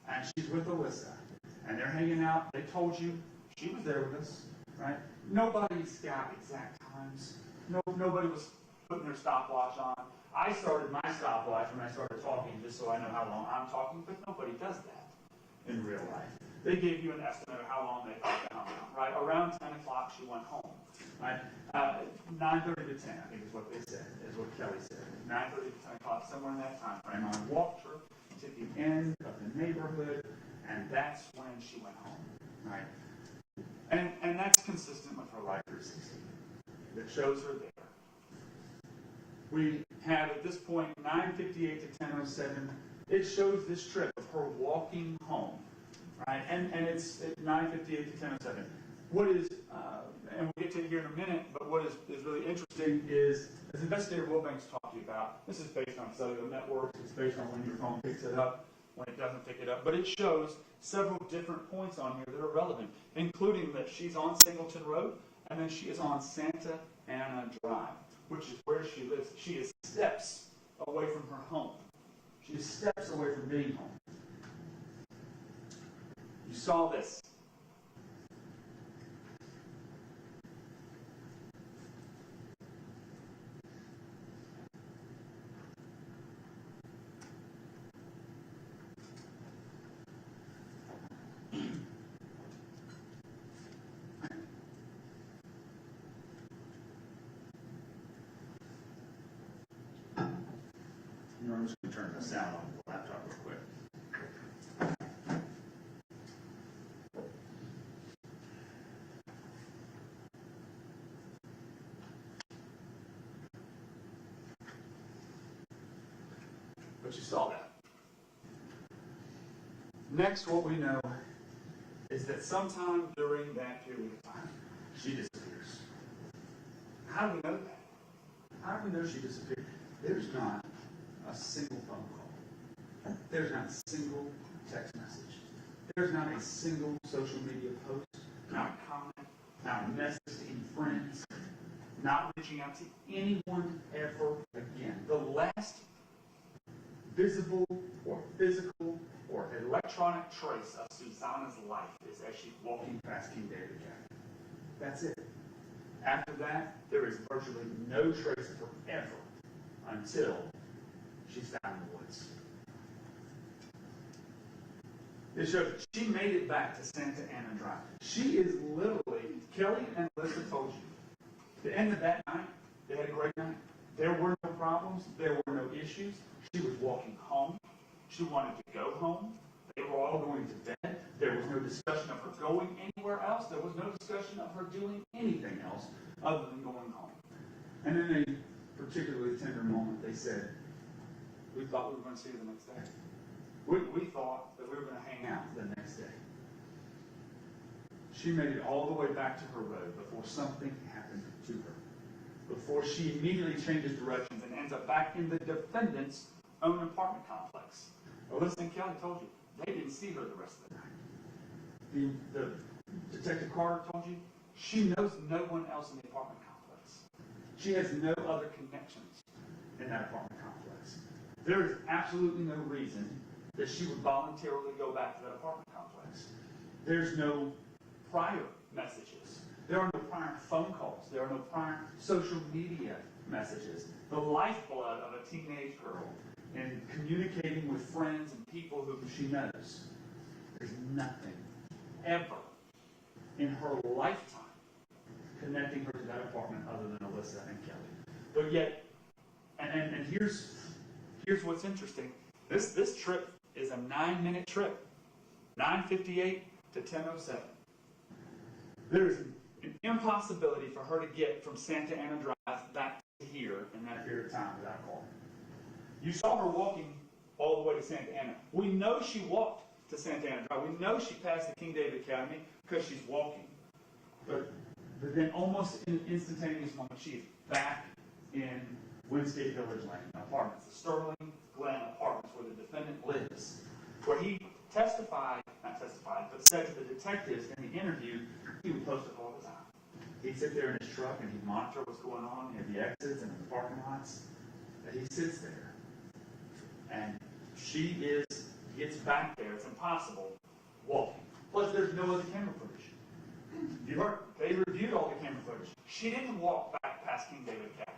And she's with Alyssa, and they're hanging out. They told you she was there with us, right? Nobody's got exact times. Nobody was putting their stopwatch on. I started my stopwatch when I started talking, just so I know how long I'm talking, but nobody does that in real life. They gave you an estimate of how long they thought they hung out, right? Around 10 o'clock, she went home, right? 9:30 to 10, I think is what they said, is what Kelly said. 9:30 to 10 o'clock, somewhere in that time frame. I walked her to the end of the neighborhood, and that's when she went home, right? And that's consistent with her Life 360. That shows her there. We have at this point 9:58 to 10:07. It shows this trip of her walking home, right? And it's at 9:58 to 10:07. What is, and we'll get to it here in a minute, but what is really interesting is, as Investigator Wilbanks talked to you about, this is based on cellular networks, it's based on when your phone picks it up, when it doesn't pick it up, but it shows several different points on here that are relevant, including that she's on Singleton Road, and then she is on Santa Ana Drive, which is where she lives. She is steps away from her home. She is steps away from being home. You saw this. I'm just going to turn the sound on the laptop real quick. But you saw that. Next, what we know is that sometime during that period of time, She disappears. how do we know that? How do we know she disappeared? There's not a single phone call. There's not a single text message. There's not a single social media post, Not a comment, not a message to any friends, not reaching out to anyone ever again. the last Visible or physical or electronic trace of Susana's life is as she's walking. walking past King David County. That's it. After that, there is virtually no trace of her ever until she's found in the woods. It shows she made it back to Santa Ana Drive. She is literally, Kelly and Alyssa told you, the end of that night, they had a great night. There were no problems. There were no issues. She was walking home. She wanted to go home. They were all going to bed. There was no discussion of her going anywhere else. There was no discussion of her doing anything else other than going home. And in a particularly tender moment, they said, We thought we were going to see her the next day. We thought that we were going to hang out the next day. She made it all the way back to her road before something happened to her. before she immediately changes directions and ends up back in the defendant's own apartment complex. Alyssa and Kelly told you, they didn't see her the rest of the night. The Detective Carter told you, she knows no one else in the apartment complex. She has no other connections in that apartment complex. There is absolutely no reason that she would voluntarily go back to that apartment complex. There's no prior messages. There are no prior phone calls. There are no prior social media messages. The lifeblood of a teenage girl in communicating with friends and people who she knows. There's nothing ever in her lifetime connecting her to that apartment other than Alyssa and Kelly. But yet, and here's what's interesting. This trip is a 9-minute trip. 9:58 to 10:07. There is an impossibility for her to get from Santa Ana Drive back to here in that period of time without calling. You saw her walking all the way to Santa Ana. We know she walked to Santa Ana Drive. We know she passed the King David Academy because she's walking. But then almost in an instantaneous moment, she's back in Windstate Village Lane apartments, the Sterling Glen apartments where the defendant lives, where he not testified, but said to the detectives in the interview, he would post up all the time. He'd sit there in his truck and he'd monitor what's going on at the exits and in the parking lots. And he sits there. And she gets back there. It's impossible walking. Plus, there's no other camera footage. You've heard, they reviewed all the camera footage. She didn't walk back past King David Academy.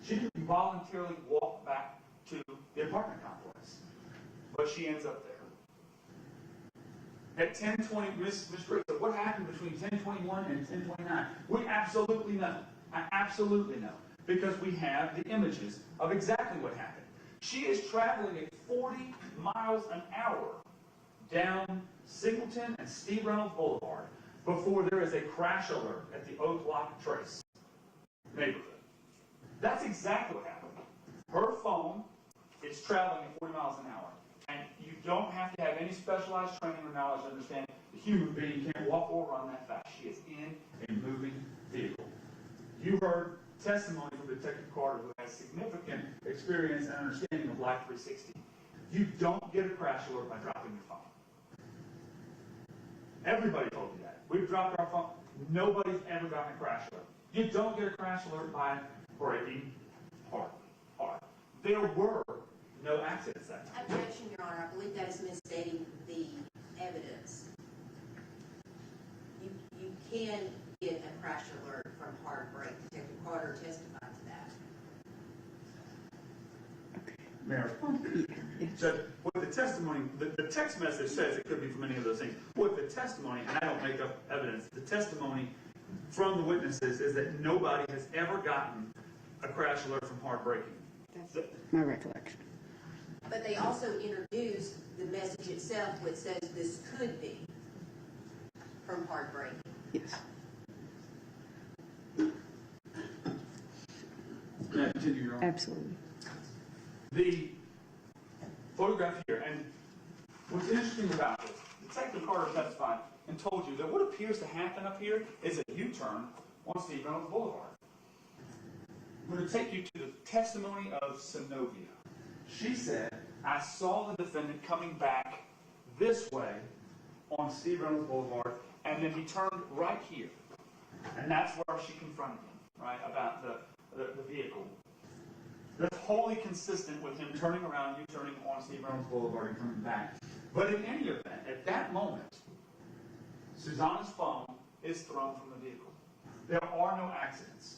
She didn't voluntarily walk back to the apartment complex. But she ends up there. At 10:20, Ms. Briggs said, what happened between 10:21 and 10:29? We absolutely know. I absolutely know. Because we have the images of exactly what happened. She is traveling at 40 miles an hour down Singleton and Steve Reynolds Boulevard before there is a crash alert at the Oak Lock Trace neighborhood. That's exactly what happened. Her phone is traveling at 40 miles an hour. And you don't have to have any specialized training or knowledge to understand the human being can't walk or run that fast. She is in a moving vehicle. You heard testimony from Detective Carter, who has significant experience and understanding of Life 360. You don't get a crash alert by dropping your phone. Everybody told you that. We've dropped our phone. Nobody's ever gotten a crash alert. You don't get a crash alert by braking hard. There were no accidents that time. Objection, Your Honor. I believe that is misstating the evidence. You can get a crash alert from hard brake. Detective Carter testified to that. Mayor, Judge, what the testimony, the text message says it could be from any of those things. What the testimony, and I don't make up evidence, the testimony from the witnesses is that nobody has ever gotten a crash alert from hard braking. That's my recollection. But they also introduced the message itself, which says this could be from hard braking. Yes. May I continue, Your Honor? Absolutely. The photograph here, and what's interesting about this, Detective Carter testified and told you that what appears to happen up here is a U-turn on Steve Reynolds Boulevard. I'm going to take you to the testimony of Synovia. She said, I saw the defendant coming back this way on Steve Reynolds Boulevard, and then he turned right here. And that's where she confronted him, right, about the vehicle. That's wholly consistent with him turning around, U-turning on Steve Reynolds Boulevard and coming back. But in any event, at that moment, Susana's phone is thrown from the vehicle. There are no accidents.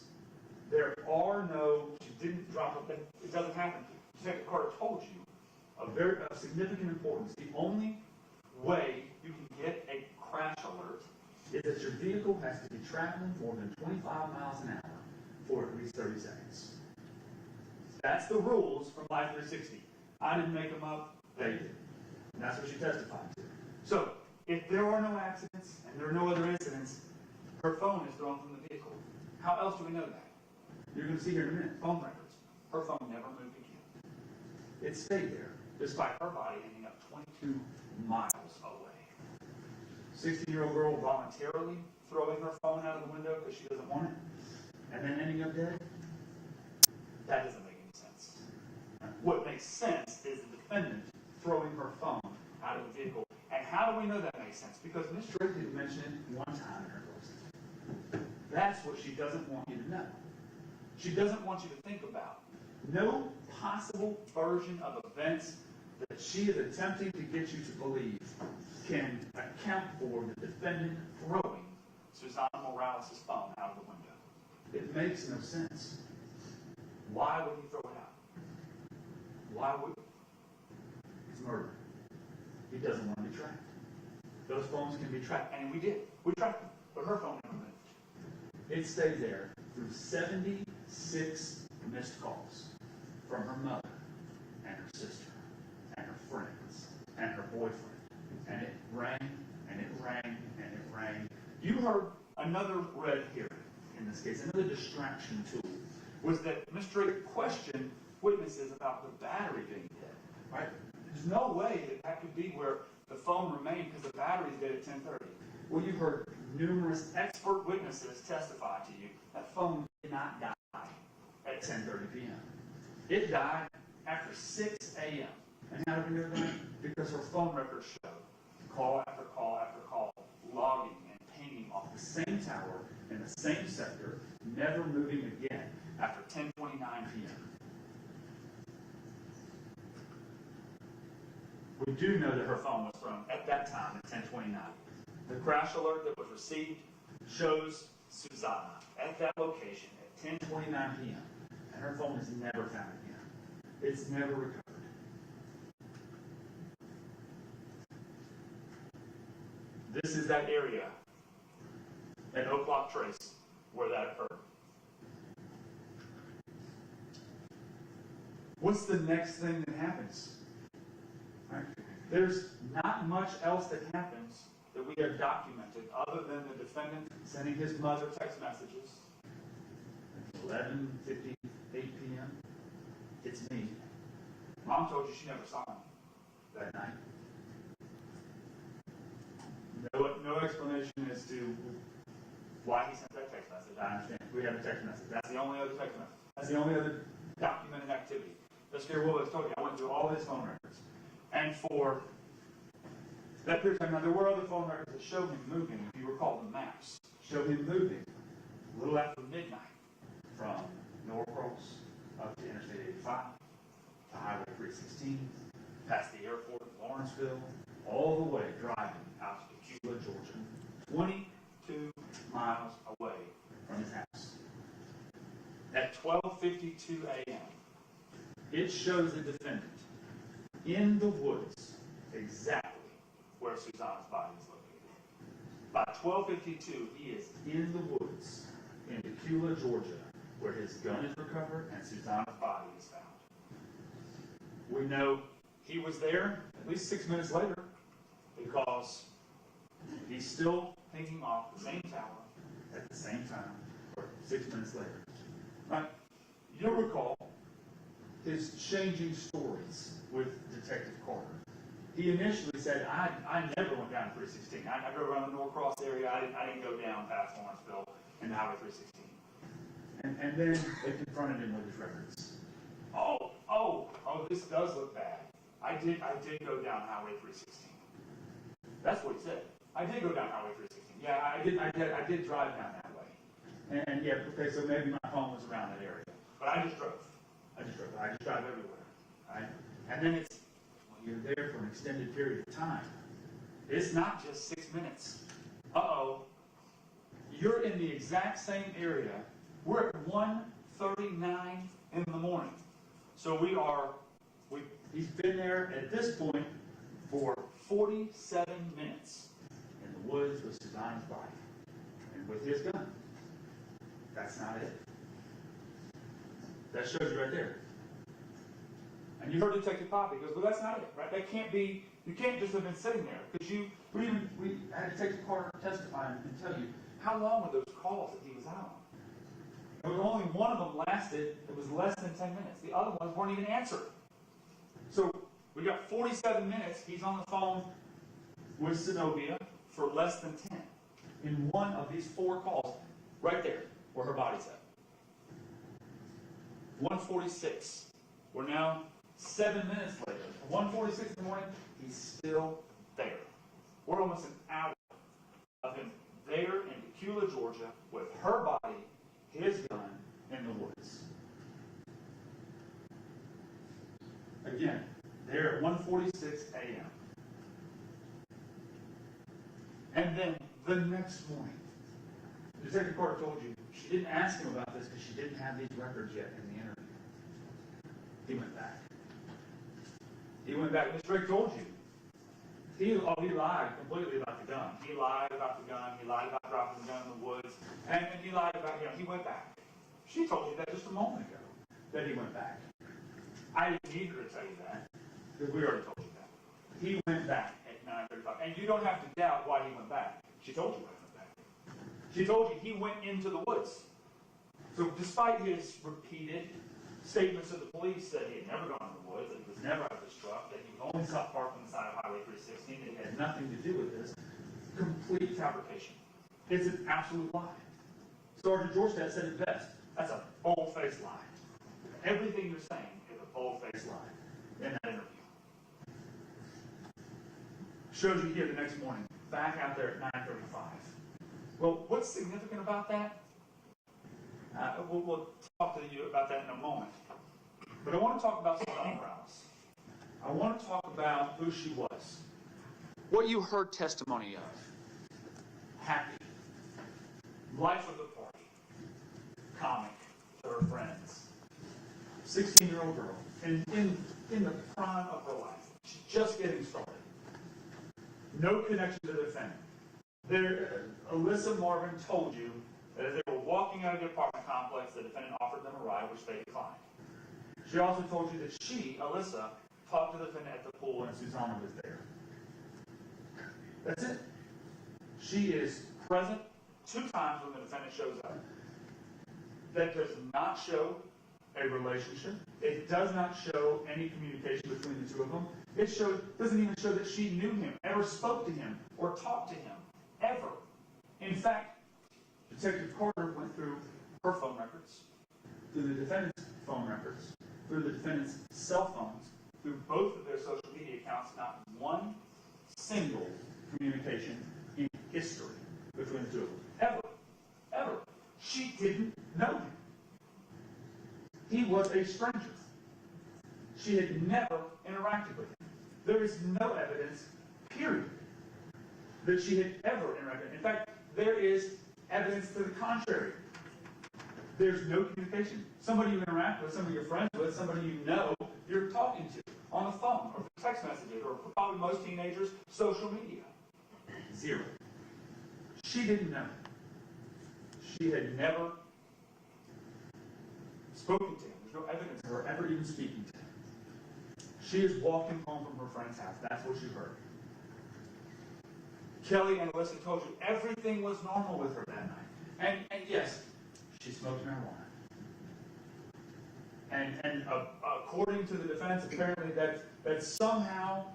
There are no, she didn't drop it, it doesn't happen. Detective Carter told you of significant importance. The only way you can get a crash alert is that your vehicle has to be traveling more than 25 miles an hour for at least 30 seconds. That's the rules from Life 360. I didn't make them up, they did. And that's what she testified to. So, if there are no accidents and there are no other incidents, her phone is thrown from the vehicle. How else do we know that? You're going to see here in a minute, phone records. Her phone never moved again. It stayed there, despite her body ending up 22 miles away. 16-year-old girl voluntarily throwing her phone out of the window because she doesn't want it, and then ending up dead? That doesn't make any sense. What makes sense is the defendant throwing her phone out of the vehicle. And how do we know that makes sense? Because Ms. Drake didn't mention it one time in her closing. That's what she doesn't want you to know. She doesn't want you to think about no possible version of events that she is attempting to get you to believe can account for the defendant throwing Susana Morales' phone out of the window. It makes no sense. Why would he throw it out? Why would he? It's murder. He doesn't want to be tracked. Those phones can be tracked, and we did. We tracked them, but her phone never moved. It stayed there through 76 missed calls from her mother and her sister and her friends and her boyfriend. And it rang, and it rang, and it rang. You heard another red herring in this case, another distraction tool, was that Ms. Drake questioned witnesses about the battery being dead. Right? There's no way that that could be where the phone remained because the battery's dead at 10:30. Well, you've heard numerous expert witnesses testify to you that phone did not die at 10:30 p.m. It died after 6 a.m. And how did we know that? Because her phone records show call after call after call, logging and pinging off the same tower in the same sector, never moving again after 10:29 p.m. We do know that her phone was thrown at that time at 10:29. The crash alert that was received shows Susana at that location at 10:29 p.m. And her phone is never found again. It's never recovered. This is that area at Oak Lock Trace where that occurred. What's the next thing that happens? Right? There's not much else that happens that we have documented, other than the defendant sending his mother text messages. 11:58 p.m. It's me Mom told you she never saw him. that night. No explanation as to why he sent that text message. I understand. We have a text message. That's the only other text message. That's the only other documented activity. Mr. Willis told you, I went through all his phone records. And for that period of time, now there were other phone records that showed him moving, if you recall the maps. Showed him moving a little after midnight From Norcross up to Interstate 85, to Highway 316, past the airport in Lawrenceville, all the way driving out to Tequila, Georgia, 22 miles away. from his house. At 12:52 a.m. It shows the defendant in the woods, exactly where Susana's body is located. By 12:52, he is in the woods in Tequila, Georgia, where his gun is recovered and Susana's body is found. We know he was there at least 6 minutes later because he's still hanging off the same tower at the same time, or 6 minutes later. Right. You'll recall His changing stories with Detective Carter. He initially said, I never went down 316. I drove around the Norcross area. I didn't go down past Lawrenceville and Highway 316. and then they confronted him with his records. Oh, this does look bad. I did go down Highway 316. That's what he said. I did go down Highway 316. Yeah, I did drive down that way. And yeah, okay, so maybe my home was around that area. But I just drove. I just drive everywhere. Right? And then it's, well, you're there for an extended period of time. It's not just 6 minutes. Uh-oh. You're in the exact same area. We're at 1:39 in the morning. So He's been there at this point for 47 minutes. in the woods with Susana's body and with his gun. That's not it. That shows you right there. And you heard Detective Poppy goes, well, that's not it, right? That can't be, you can't just have been sitting there. Because We had Detective Carter testify and tell you how long were those calls that he was out on? It was only one of them lasted, it was less than 10 minutes. The other ones weren't even answered. So we got 47 minutes, he's on the phone with Zenobia for less than 10. In one of these 4 calls, right there, where her body's at. 1:46. We're now 7 minutes later. 1:46 in the morning, he's still there. We're almost an hour of him there in Tequila, Georgia, with her body, his gun, in the woods. Again, there at 1:46 a.m. And then the next morning, Detective Carter told you she didn't ask him about this because she didn't have these records yet in the interview. He went back. He went back. Mr. Drake told you. He lied completely about the gun. He lied about the gun. He lied about dropping the gun in the woods. And he lied about, he went back. She told you that just a moment ago, that he went back. I didn't need her to tell you that, because we already told you that. He went back at 9:35. And you don't have to doubt why he went back. She told you why he went back. She told you he went into the woods. So despite his repeated statements to the police that he had never gone in the woods, that he was never out of his truck, that he only saw parked on the side of Highway 316, that he had nothing to do with this, complete fabrication. It's an absolute lie. Sergeant Georgetown said it best. That's a bold-faced lie. Everything you're saying is a bold-faced lie in that interview. Shows you here the next morning, back out there at 9:35. Well, what's significant about that? We'll talk to you about that in a moment. But I want to talk about Susana Morales. I want to talk about who she was. What you heard testimony of. Happy. Life of the party. Comic to her friends. 16-year-old girl. And in the prime of her life. She's just getting started. No connection to the defendant. Alyssa Marvin told you that as they were walking out of the apartment complex, the defendant offered them a ride, which they declined. She also told you that she, Alyssa, talked to the defendant at the pool and Susana was there. That's it. She is present 2 times when the defendant shows up. That does not show a relationship. It does not show any communication between the two of them. It doesn't even show that she knew him, ever spoke to him, or talked to him, ever. In fact, Detective Carter went through her phone records, through the defendant's phone records, through the defendant's cell phones, through both of their social media accounts, not one single communication in history between the two of them. Ever. Ever. She didn't know him. He was a stranger. She had never interacted with him. There is no evidence, period, that she had ever interacted. In fact, there is evidence to the contrary. There's no communication. Somebody you interact with, somebody you're friends with, somebody you know you're talking to on the phone, or text messages, or probably most teenagers, social media. 0. She didn't know. She had never spoken to him. There's no evidence of her ever even speaking to him. She is walking home from her friend's house. That's what she heard. Kelly and Alyssa told you everything was normal with her that night. And yes, she smoked marijuana. And according to the defense, apparently that's somehow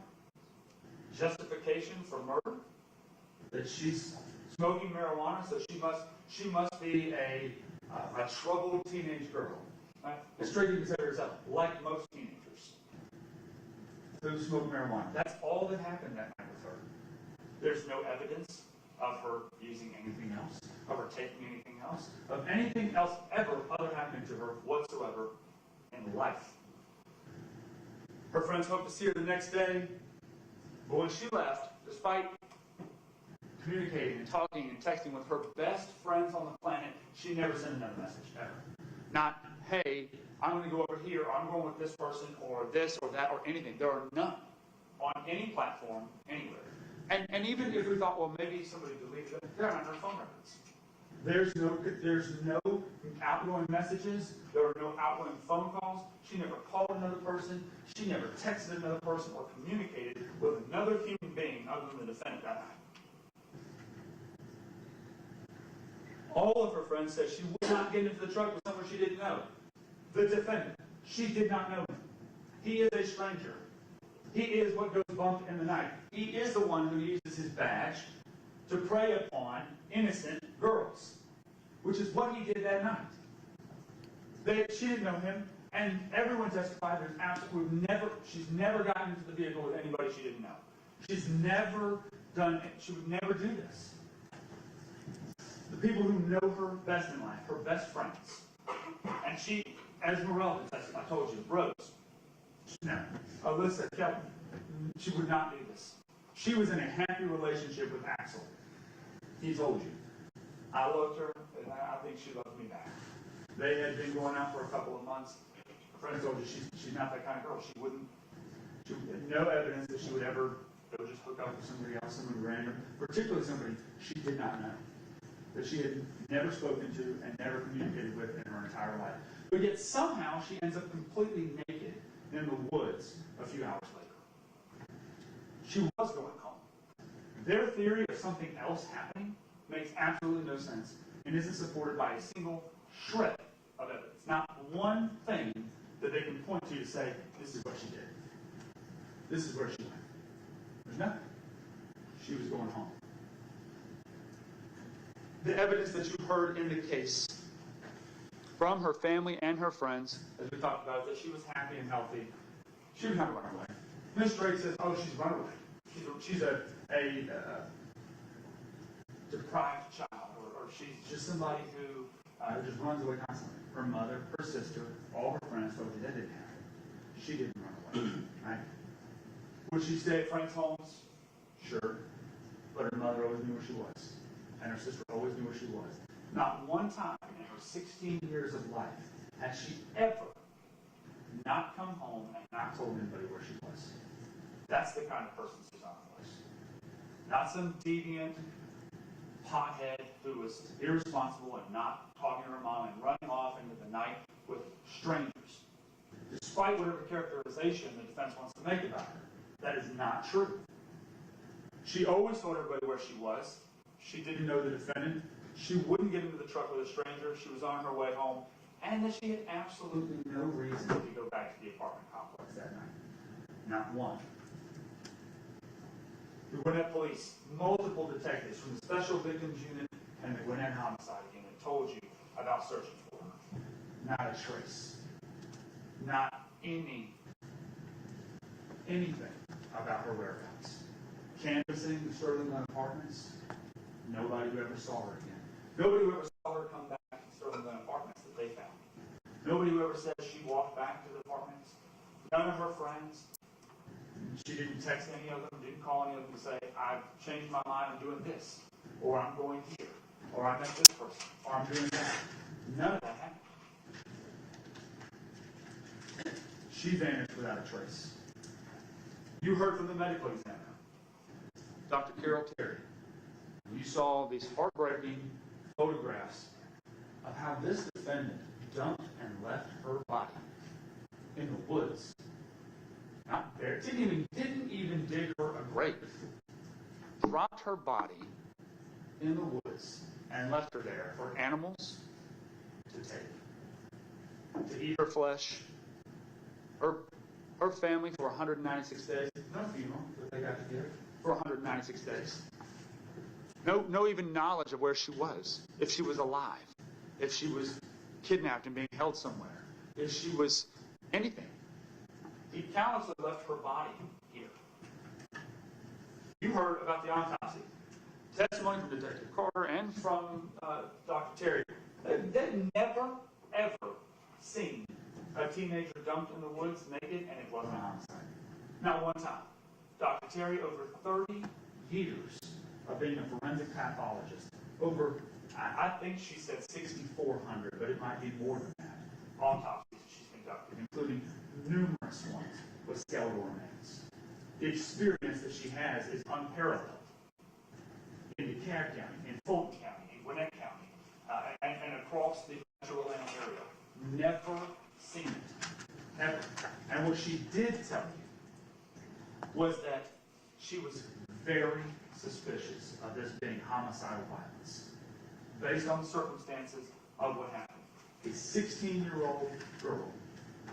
justification for murder. That she's smoking marijuana, so she must be a troubled teenage girl. Right? Straight to consider herself like most teenagers who smoke marijuana. That's all that happened that night with her. There's no evidence of her using anything else, of her taking anything else, of anything else ever other happening to her whatsoever in life. Her friends hoped to see her the next day, but when she left, despite communicating and talking and texting with her best friends on the planet, she never sent another message, ever. Not, hey, I'm going to go over here, or I'm going with this person, or this, or that, or anything. There are none on any platform, anywhere. And even if we thought, well, maybe somebody deleted them, they're on her phone records. There's no outgoing messages. There are no outgoing phone calls. She never called another person. She never texted another person or communicated with another human being other than the defendant that night. All of her friends said she would not get into the truck with someone she didn't know. The defendant, she did not know him. He is a stranger. He is what goes bump in the night. He is the one who uses his badge to prey upon innocent girls, which is what he did that night. She didn't know him, and everyone testified she's never gotten into the vehicle with anybody she didn't know. She's never done it. She would never do this. The people who know her best in life, her best friends, and she, as Morales testified, I told you, Rose, no, Alyssa, Kelly, she would not do this. She was in a happy relationship with Axel. He told you. I loved her, and I think she loved me back. They had been going out for a couple of months. Her friends told you she's not that kind of girl. She had no evidence that she would ever just hook up with somebody else, someone random, particularly somebody she did not know, that she had never spoken to and never communicated with in her entire life. But yet somehow she ends up completely naked in the woods a few hours later. She was going home. Their theory of something else happening makes absolutely no sense and isn't supported by a single shred of evidence. Not one thing that they can point to say, this is what she did. This is where she went. There's nothing. She was going home. The evidence that you heard in the case from her family and her friends, as we talked about, that she was happy and healthy. She would not run away. Ms. Drake says, oh, she's run away. She's a deprived child, or she's just somebody who just runs away constantly. Her mother, her sister, all her friends told her that didn't happen. She didn't run away. Right? Would she stay at friends' homes? Sure. But her mother always knew where she was. And her sister always knew where she was. Not one time in her 16 years of life has she ever not come home and not told anybody where she was. That's the kind of person Susana was. Not some deviant pothead who was irresponsible and not talking to her mom and running off into the night with strangers. Despite whatever characterization the defense wants to make about her, that is not true. She always told everybody where she was. she didn't know the defendant, she wouldn't get into the truck with a stranger, she was on her way home, and that she had absolutely no reason to go back to the apartment complex that night. Not one. The Gwinnett Police, multiple detectives from the Special Victims Unit and the Gwinnett Homicide Unit told you about searching for her. Not a trace. Not anything about her whereabouts. Canvassing the Sterling Glen apartments, nobody who ever saw her again. Nobody who ever saw her come back to Sterling Glen apartments that they found. Nobody who ever said she walked back to the apartments. None of her friends. She didn't text any of them, didn't call any of them to say, I've changed my mind, I'm doing this, or I'm going here, or I met this person, or I'm doing that. None of that happened. She vanished without a trace. You heard from the medical examiner, Dr. Carol Terry. You saw these heartbreaking photographs of how this defendant dumped and left her body in the woods. Not there. Didn't even dig her a grave. Dropped her body in the woods and left her there for animals to take. To eat her flesh. Her family for 196 days. No funeral that they got to give for 196 days. No even knowledge of where she was. If she was alive. If she was kidnapped and being held somewhere. If she was anything. He callously left her body here. You heard about the autopsy. Testimony from Detective Carter and from Dr. Terry. They've never, ever seen a teenager dumped in the woods naked and it wasn't a homicide. Not one time. Dr. Terry, over 30 years of being a forensic pathologist, over, I think she said 6,400, but it might be more than that, autopsies she's conducted, including numerous ones with skeletal remains. The experience that she has is unparalleled in DeKalb County, in Fulton County, in Gwinnett County, and across the metro Atlanta area. Never seen it. Ever. And what she did tell you was that she was very suspicious of this being homicidal violence based on the circumstances of what happened. A 16-year-old girl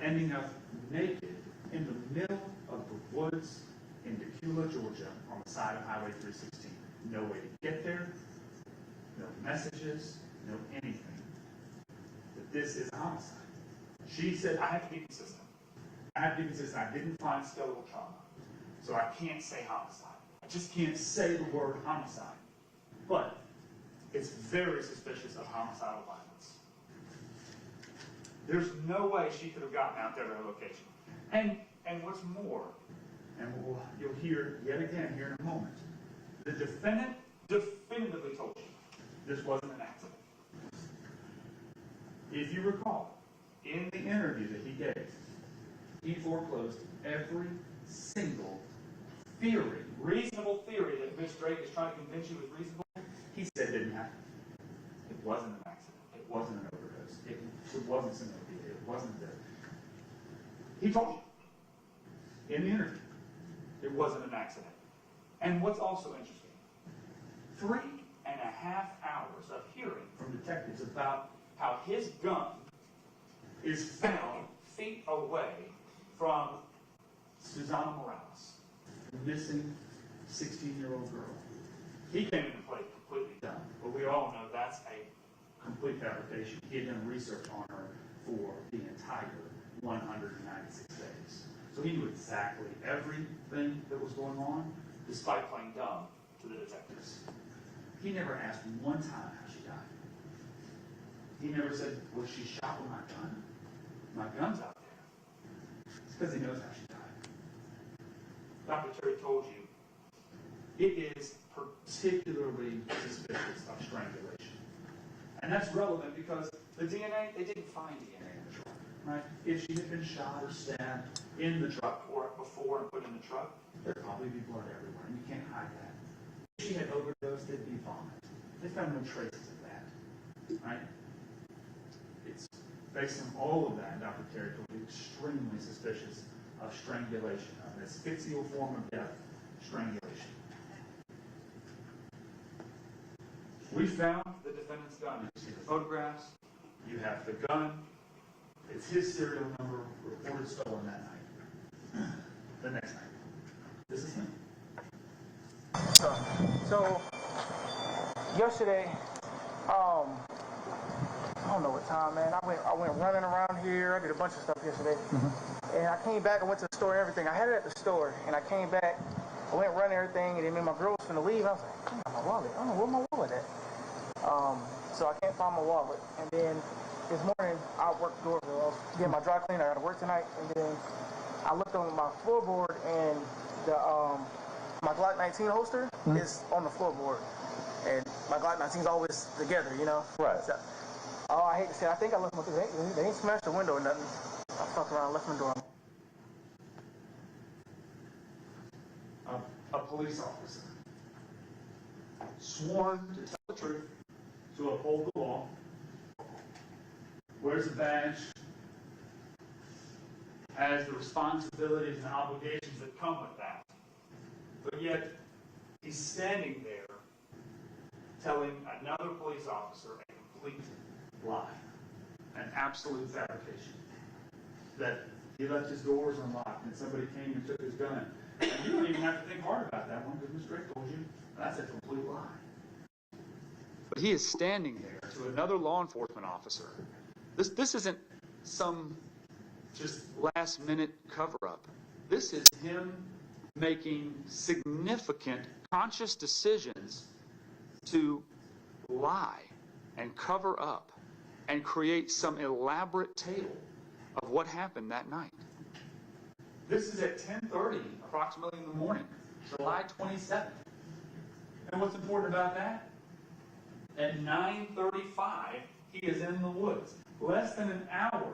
ending up naked in the middle of the woods in Decula, Georgia, on the side of Highway 316. No way to get there, no messages, no anything. But this is a homicide. She said, I have to be consistent. I have to be consistent. I didn't find skeletal trauma, so I can't say homicide. I just can't say the word homicide. But it's very suspicious of homicidal violence. There's no way she could have gotten out there to her location. And what's more, and you'll hear yet again here in a moment, the defendant definitively told you this wasn't an accident. If you recall, in the interview that he gave, he foreclosed every single theory, reasonable theory that Ms. Drake is trying to convince you was reasonable. He said it didn't happen. It wasn't an accident. It wasn't an overdose. It wasn't some opiate. It wasn't that. He told you in the interview it wasn't an accident. And what's also interesting, 3.5 hours of hearing from detectives about how his gun is found feet away from Susana Morales, the missing 16-year-old girl. He came into play completely dumb, but we all know that's a complete fabrication. He had done research on her for the entire 196 days. So he knew exactly everything that was going on, despite playing dumb to the detectives. He never asked one time how she died. He never said, was she shot with my gun? My gun's out there. It's because he knows how she died. Dr. Terry told you, it is particularly suspicious of strangulation. And that's relevant because the DNA, they didn't find DNA in the truck, right? If she had been shot or stabbed in the truck or before and put in the truck, there'd probably be blood everywhere, and you can't hide that. If she had overdosed, there'd be vomit. They found no traces of that, right? It's based on all of that, Dr. Terry told you, extremely suspicious of strangulation, of an asphyxial form of death, strangulation. We found the defendant's gun. You see the photographs. You have the gun. It's his serial number reported stolen that night. The next night. This is him. So yesterday, I don't know what time, man. I went running around here. I did a bunch of stuff yesterday, and I came back. I went to the store and everything. I had it at the store, and I came back. I went running everything, and then my girl was finna leave. I was like, my wallet. I don't know where my wallet at. So I can't find my wallet. And then this morning, I worked Doraville. I was getting my dry cleaner. I got to work tonight, and then I looked on my floorboard, and the my Glock 19 holster is on the floorboard, and my Glock 19 is always together, you know. Right. So, oh, I hate to say it. I think I left my. They ain't smashed the window or nothing. I fucked around, left my door. A police officer sworn to tell the truth, to uphold the law, wears a badge, has the responsibilities and obligations that come with that. But yet, he's standing there telling another police officer a complete lie, an absolute fabrication, that he left his doors unlocked and somebody came and took his gun. And you don't even have to think hard about that one because Ms. Drake told you that's a complete lie. But he is standing there to another law enforcement officer. This isn't some just last-minute cover-up. This is him making significant, conscious decisions to lie and cover up and create some elaborate tale of what happened that night. This is at 10:30, approximately in the morning, July 27th. And what's important about that? At 9:35, he is in the woods. Less than an hour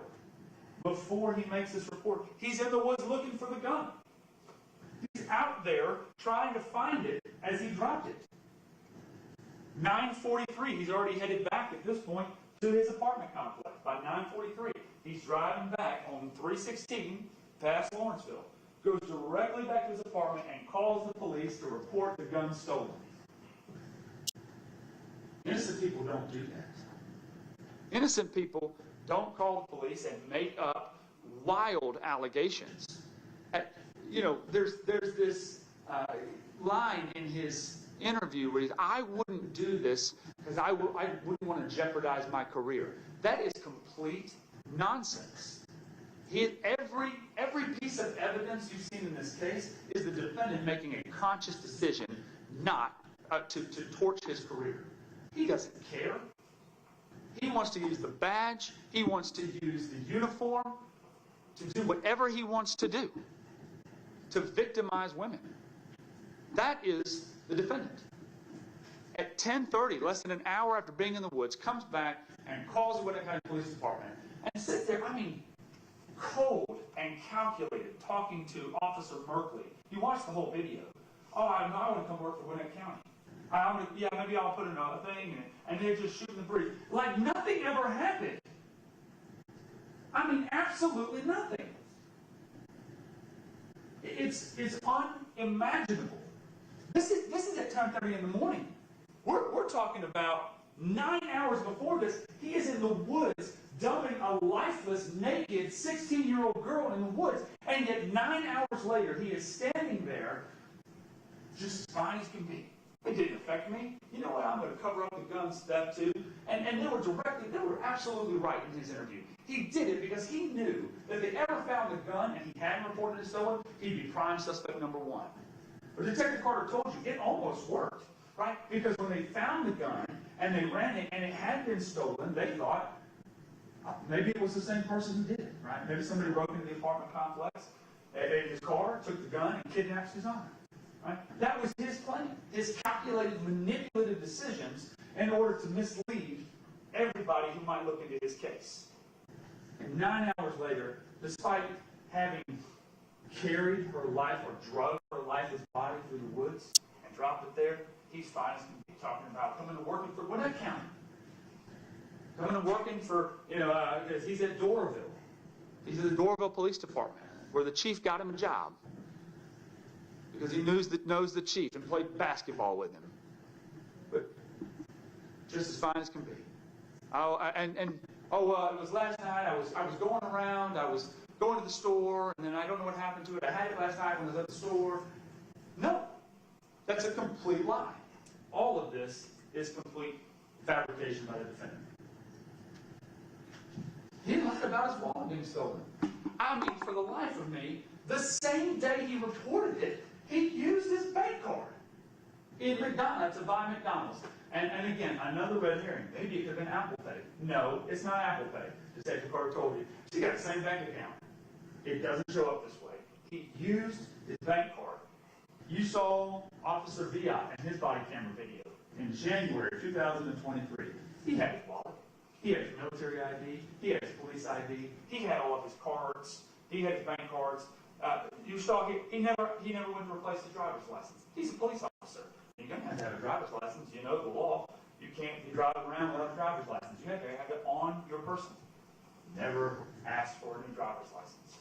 before he makes this report, he's in the woods looking for the gun. He's out there trying to find it as he dropped it. 9:43, he's already headed back at this point to his apartment complex. By 9:43, he's driving back on 316 past Lawrenceville, goes directly back to his apartment and calls the police to report the gun stolen. Innocent people don't do that. Innocent people don't call the police and make up wild allegations. You know, there's this line in his interview where he's, I wouldn't do this because I wouldn't want to jeopardize my career. That is complete nonsense. Every piece of evidence you've seen in this case is the defendant making a conscious decision not to torch his career. He doesn't care. He wants to use the badge. He wants to use the uniform to do whatever he wants to do to victimize women. That is the defendant. At 10:30, less than an hour after being in the woods, comes back and calls the Gwinnett County Police Department and sits there, cold and calculated, talking to Officer Merkley. You watch the whole video. Oh, I want to come work for Gwinnett County. Maybe I'll put in a thing, and they're just shooting the breeze. Like nothing ever happened. Absolutely nothing. It's unimaginable. This is at 10:30 in the morning. We're talking about 9 hours before this. He is in the woods dumping a lifeless, naked 16-year-old girl in the woods, and yet 9 hours later he is standing there just as fine as can be. It didn't affect me. You know what? I'm going to cover up the gun step too. And they were absolutely right in his interview. He did it because he knew that if they ever found the gun and he hadn't reported it stolen, he'd be prime suspect number one. But Detective Carter told you it almost worked, right? Because when they found the gun and they ran it and it had been stolen, they thought maybe it was the same person who did it, right? Maybe somebody broke into the apartment complex in his car, took the gun, and kidnapped Susana. Right? That was his plan, his calculated, manipulative decisions in order to mislead everybody who might look into his case. And 9 hours later, despite having carried her life or drugged her lifeless body through the woods and dropped it there, he's finally talking about coming to working for Gwinnett County. Coming to working for, because he's at Doraville. He's at the Doraville Police Department, where the chief got him a job. Because he knows the chief and played basketball with him. But just as fine as can be. It was last night, I was going around, I was going to the store, and then I don't know what happened to it. I had it last night when I was at the store. No, that's a complete lie. All of this is complete fabrication by the defendant. He lied about his wallet being stolen. I mean, for the life of me, the same day he reported it, he used his bank card in McDonald's to buy McDonald's. And again, another red herring. Maybe it could have been Apple Pay. No, it's not Apple Pay. Detective Carter told you. She got the same bank account. It doesn't show up this way. He used his bank card. You saw Officer Viat in his body camera video in January 2023. He had his wallet. He had his military ID. He had his police ID. He had all of his cards. He had his bank cards. You saw he never went to replace his driver's license. He's a police officer. You're going to have a driver's license. You know the law. You can't be driving around without a driver's license. You have to have it on your person. Never asked for a new driver's license.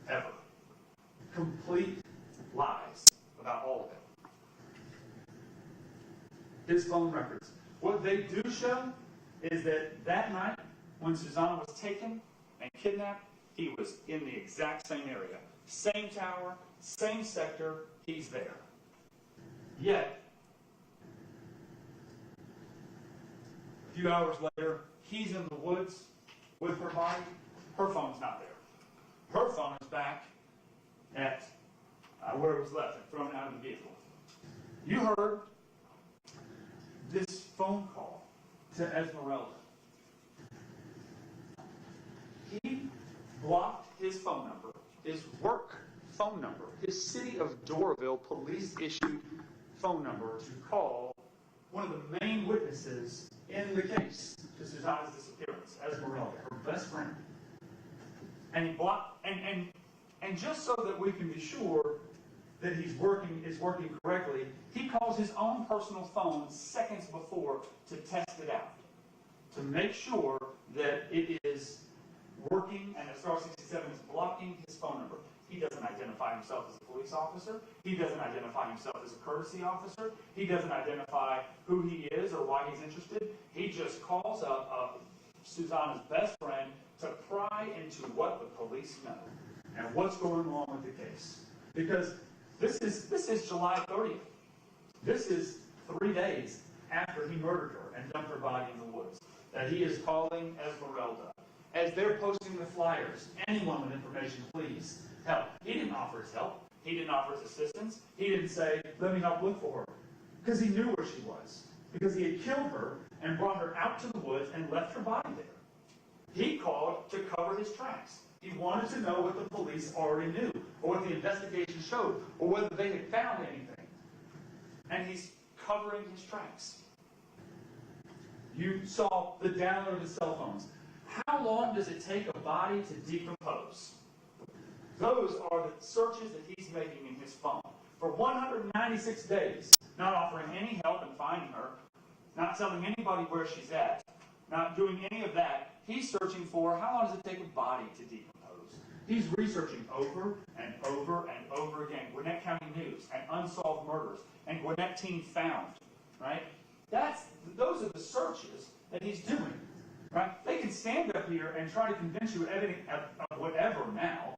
Ever. Complete lies about all of it. His phone records. What they do show is that night when Susana was taken and kidnapped, he was in the exact same area. Same tower, same sector, he's there. Yet, a few hours later, he's in the woods with her body. Her phone's not there. Her phone is back at where it was left and thrown out of the vehicle. You heard this phone call to Esmeralda. He blocked his phone number, his work phone number, his city of Doraville police-issued phone number to call one of the main witnesses in the case to Susana's disappearance, Esmeralda, her best friend. And he blocked, and just so that we can be sure that is working correctly, he calls his own personal phone seconds before to test it out, to make sure that it is working and that Star 67 is blocking his phone number. He doesn't identify himself as a police officer. He doesn't identify himself as a courtesy officer. He doesn't identify who he is or why he's interested. He just calls up Susana's best friend to pry into what the police know and what's going on with the case. Because this is July 30th. This is 3 days after he murdered her and dumped her body in the woods, that he is calling Esmeralda. As they're posting the flyers, anyone with information, please help. He didn't offer his help. He didn't offer his assistance. He didn't say, let me help look for her. Because he knew where she was. Because he had killed her and brought her out to the woods and left her body there. He called to cover his tracks. He wanted to know what the police already knew, or what the investigation showed, or whether they had found anything. And he's covering his tracks. You saw the downloaded cell phones. How long does it take a body to decompose? Those are the searches that he's making in his phone. For 196 days, not offering any help in finding her, not telling anybody where she's at, not doing any of that, he's searching for how long does it take a body to decompose. He's researching over and over and over again. Gwinnett County News and unsolved murders and Gwinnett teen found, right? Those are the searches that he's doing, right? They can stand up here and try to convince you of whatever now,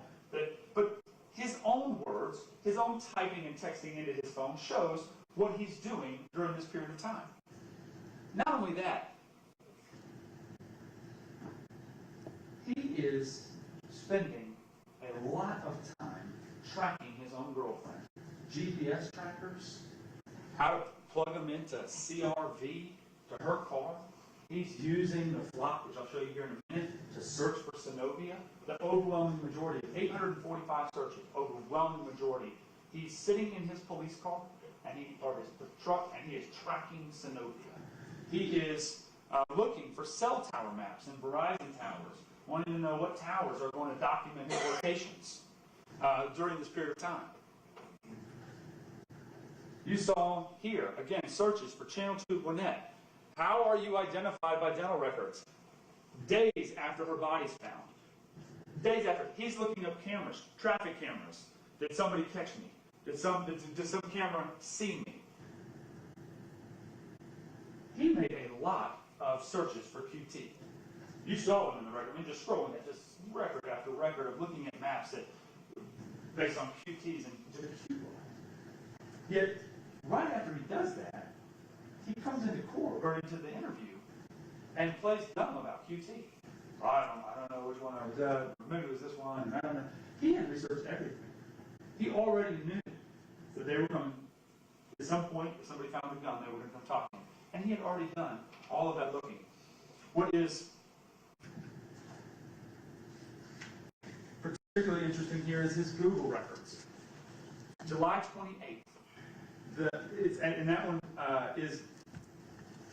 but his own words, his own typing and texting into his phone shows what he's doing during this period of time. Not only that, he is spending a lot of time tracking his own girlfriend. GPS trackers, how to plug them into CRV to her car. He's using the flock, which I'll show you here in a minute, to search for Synovia. The overwhelming majority, 845 searches, overwhelming majority. He's sitting in his police car, or his truck, and he is tracking Synovia. He is looking for cell tower maps and Verizon towers, wanting to know what towers are going to document his locations during this period of time. You saw here, again, searches for Channel 2 Gwinnett. How are you identified by dental records? Days after her body's found. Days after. He's looking up cameras, traffic cameras. Did somebody catch me? Did some camera see me? He made a lot of searches for QT. You saw them in the record. I mean, just scrolling at just record after record of looking at maps that based on QTs and to the Q line. Yet, right after he does that, he comes into court or into the interview and plays dumb about QT. I don't know which one I was at. Maybe it was this one. I don't know. He had researched everything. He already knew that they were going, at some point, if somebody found a gun, they were going to come talk to him. And he had already done all of that looking. What is particularly interesting here is his Google records. July 28th. And that one is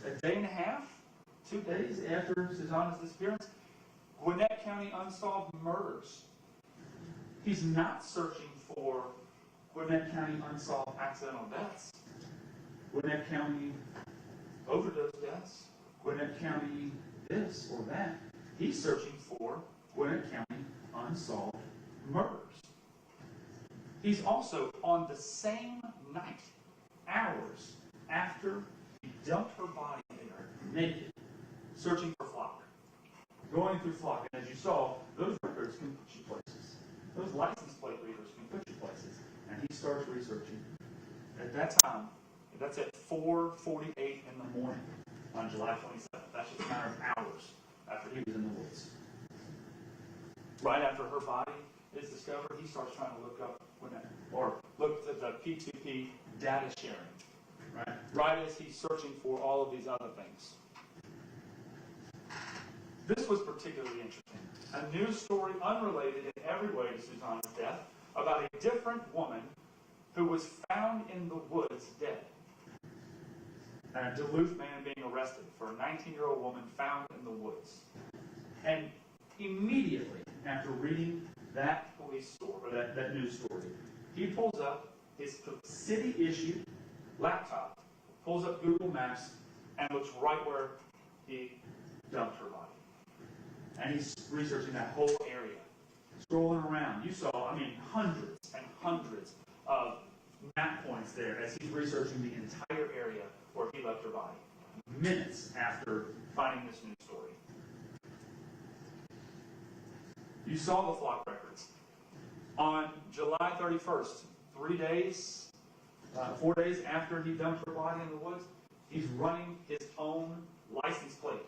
a day and a half, 2 days after Susana's disappearance. Gwinnett County unsolved murders. He's not searching for Gwinnett County unsolved accidental deaths, Gwinnett County overdose deaths, Gwinnett County this or that. He's searching for Gwinnett County unsolved murders. He's also, on the same night, hours after he dumped her body there, naked, searching for Flock. Going through Flock, and as you saw, those records can put you places. Those license plate readers can put you places. And he starts researching. At that time, that's at 4:48 in the morning on July 27th. That's just a matter of hours after he was in the woods. Right after her body is discovered, he starts trying to look up or look at the P2P data sharing. Right as he's searching for all of these other things. This was particularly interesting. A news story unrelated in every way to Susana's death about a different woman who was found in the woods dead. A Duluth man being arrested for a 19-year-old woman found in the woods. And immediately after reading that police story, or that news story, he pulls up his city-issued laptop, pulls up Google Maps, and looks right where he dumped her body. And he's researching that whole area. Scrolling around. You saw, hundreds and hundreds of map points there as he's researching the entire area where he left her body. Minutes after finding this news story. You saw the Flock records. On July 31st, 4 days after he dumped her body in the woods, he's running his own license plate.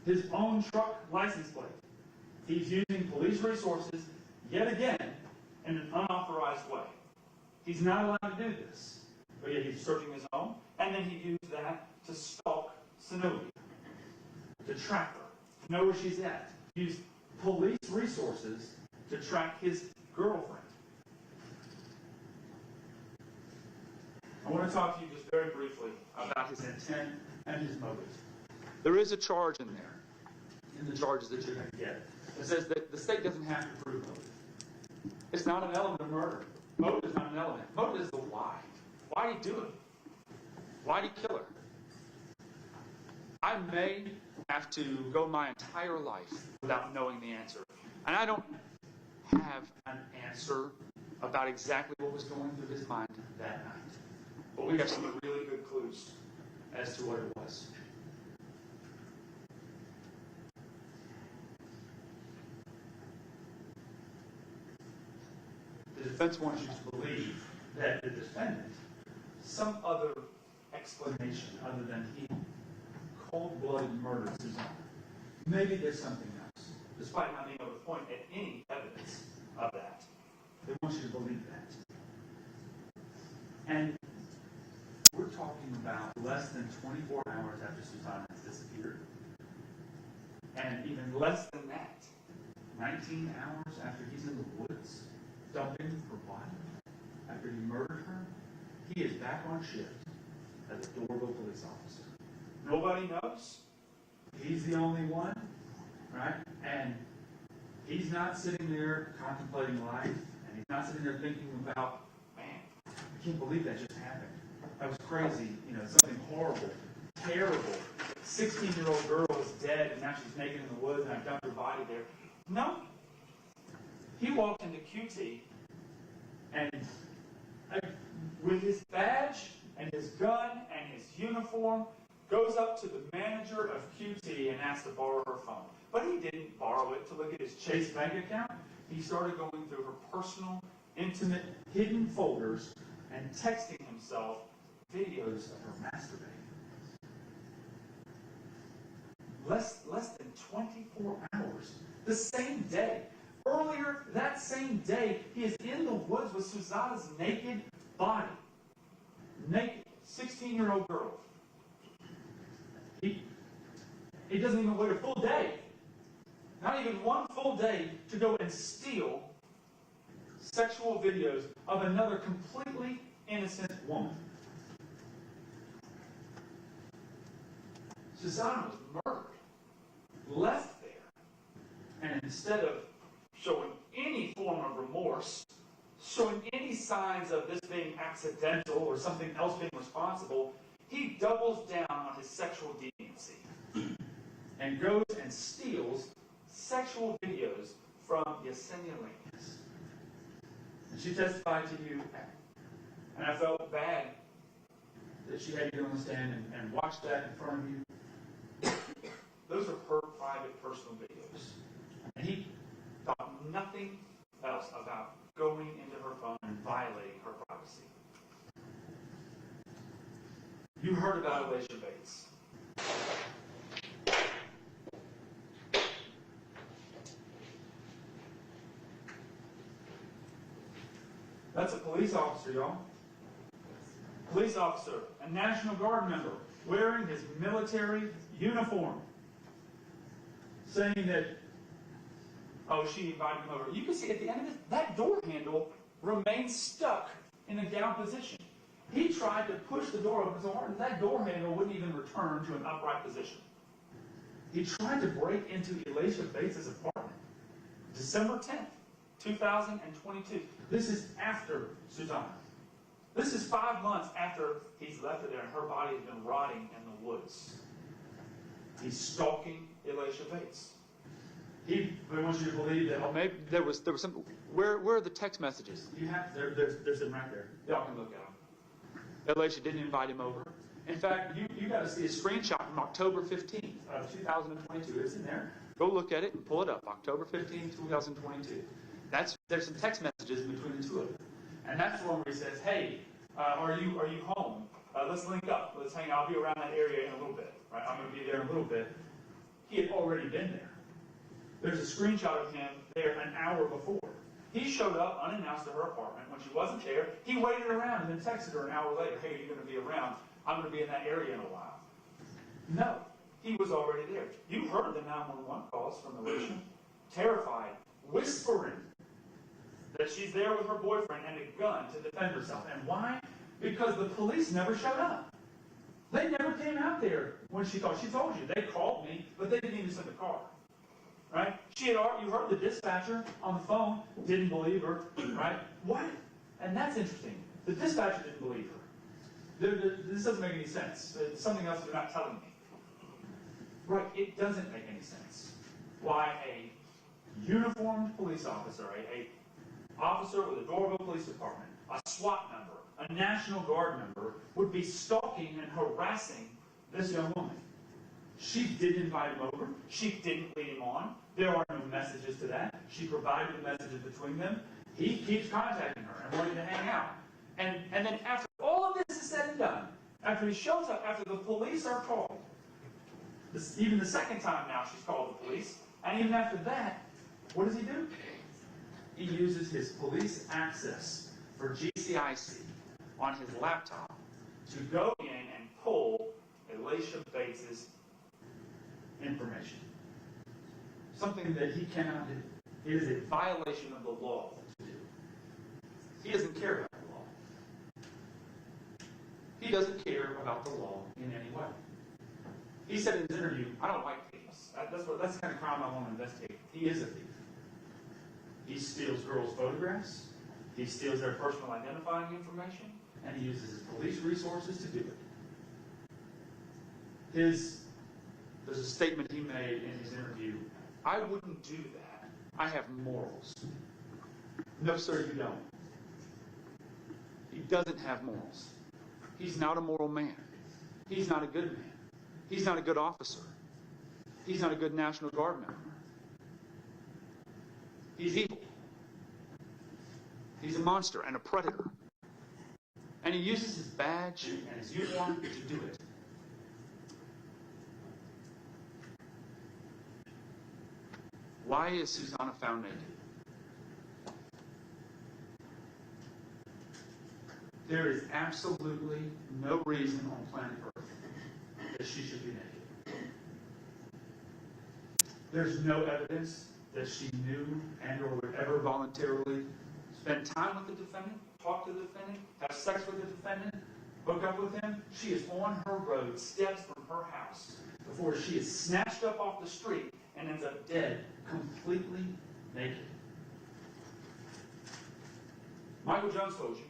His own truck license plate. He's using police resources, yet again, in an unauthorized way. He's not allowed to do this. But yet he's searching his own, and then he used that to stalk Sanofi, to track her, to know where she's at. He used police resources to track his girlfriend. I want to talk to you just very briefly about his intent and his motive. There is a charge in there, in the charges that you're going to get. It says that the state doesn't have to prove motive. It's not an element of murder. Motive is not an element. Motive is the why. Why did he do it? Why did he kill her? I may have to go my entire life without knowing the answer. And I don't have an answer about exactly what was going through his mind that night. But we have some really good clues as to what it was. The defense wants you to believe that the defendant, some other explanation other than he cold-blooded murdered Susana. Maybe there's something else, despite not being able to point at any evidence of that. They want you to believe that. And we're talking about less than 24 hours after Susana has disappeared. And even less than that, 19 hours after he's in the woods, dumping her body, after he murdered her, he is back on shift as a Doraville police officer. Nobody knows. He's the only one, right? And he's not sitting there contemplating life, and he's not sitting there thinking about, man, I can't believe that just happened. That was crazy, something horrible, terrible. 16-year-old girl is dead, and now she's naked in the woods, and I dumped her body there. No. He walked into QT, and with his badge and his gun and his uniform, goes up to the manager of QT and asks to borrow her phone. But he didn't borrow it to look at his Chase bank account. He started going through her personal, intimate, hidden folders and texting himself videos of her masturbating. Less than 24 hours. The same day. Earlier that same day, he is in the woods with Susana's naked body. Naked. 16-year-old girl. He doesn't even wait a full day. Not even one full day to go and steal sexual videos of another completely innocent woman. Susana was murdered, left there, and instead of showing any form of remorse, showing any signs of this being accidental or something else being responsible, he doubles down on his sexual deviancy and goes and steals sexual videos from Yesenia Lanes. And she testified to you, and I felt bad that she had to go on the stand and watch that in front of you. Those are her private, personal videos. And he thought nothing else about going into her phone and violating her privacy. You heard about Alicia Bates. That's a police officer, y'all. Police officer, a National Guard member, wearing his military uniform, saying that, oh, she invited him over. You can see at the end of this, that door handle remains stuck in a down position. He tried to push the door open so hard, and that door handle wouldn't even return to an upright position. He tried to break into Alicia Bates' apartment, December 10th, 2022. This is after Susana. This is 5 months after he's left her there and her body has been rotting in the woods. He's stalking Alicia Bates. He wants you to believe that. Well, maybe there was some. Where are the text messages? You have to. There's them right there. Y'all can look at them. Alicia didn't invite him over. In fact, you got to see a screenshot from October 15th of 2022. It's in there. Go look at it and pull it up. October 15th, 2022. There's some text messages between the two of them. And that's the one where he says, "Hey, are you home? Let's link up. Let's hang out. I'll be around that area in a little bit. Right? I'm going to be there in a little bit." He had already been there. There's a screenshot of him there an hour before. He showed up unannounced to her apartment. When she wasn't there, he waited around and then texted her an hour later, "Hey, are you going to be around? I'm going to be in that area in a while." No, he was already there. You heard the 911 calls from Alicia, terrified, whispering that she's there with her boyfriend and a gun to defend herself. And why? Because the police never showed up. They never came out there when she called. She told you, they called me, but they didn't even send a car. Right? You heard the dispatcher on the phone, didn't believe her. Right? What? And that's interesting. The dispatcher didn't believe her. This doesn't make any sense. It's something else they're not telling me. Right? It doesn't make any sense. Why a uniformed police officer, a officer with the Doraville Police Department, a SWAT member, a National Guard member, would be stalking and harassing this young woman. She didn't invite him over. She didn't lead him on. There are no messages to that. She provided the messages between them. He keeps contacting her and wanting to hang out. And then after all of this is said and done, after he shows up, after the police are called, even the second time now she's called the police, and even after that, what does he do? He uses his police access for GCIC on his laptop to go in and pull Alicia Bates' information. Something that he cannot do. It is a violation of the law to do. He doesn't care about the law. He doesn't care about the law in any way. He said in his interview, "I don't like thieves. That's the kind of crime I want to investigate." He is a thief. He steals girls' photographs. He steals their personal identifying information, and he uses his police resources to do it. There's a statement he made in his interview, "I wouldn't do that. I have morals." No, sir, you don't. He doesn't have morals. He's not a moral man. He's not a good man. He's not a good officer. He's not a good National Guard member. He's evil. He's a monster and a predator. And he uses his badge and his uniform to do it. Why is Susana found naked? There is absolutely no reason on planet Earth that she should be naked. There's no evidence that she knew and or would ever voluntarily spend time with the defendant, talk to the defendant, have sex with the defendant, hook up with him. She is on her road, steps from her house, before she is snatched up off the street and ends up dead, completely naked. Michael Jones told you.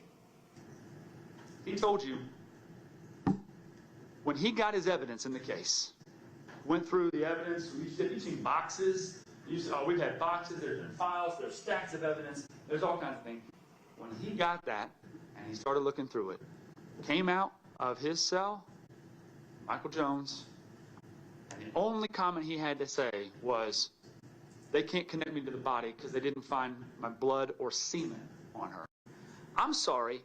He told you when he got his evidence in the case, went through the evidence, you've seen boxes, we've had boxes, there's been files, there's stacks of evidence, there's all kinds of things. When he got that, and he started looking through it, came out of his cell, Michael Jones, and the only comment he had to say was, they can't connect me to the body because they didn't find my blood or semen on her. I'm sorry,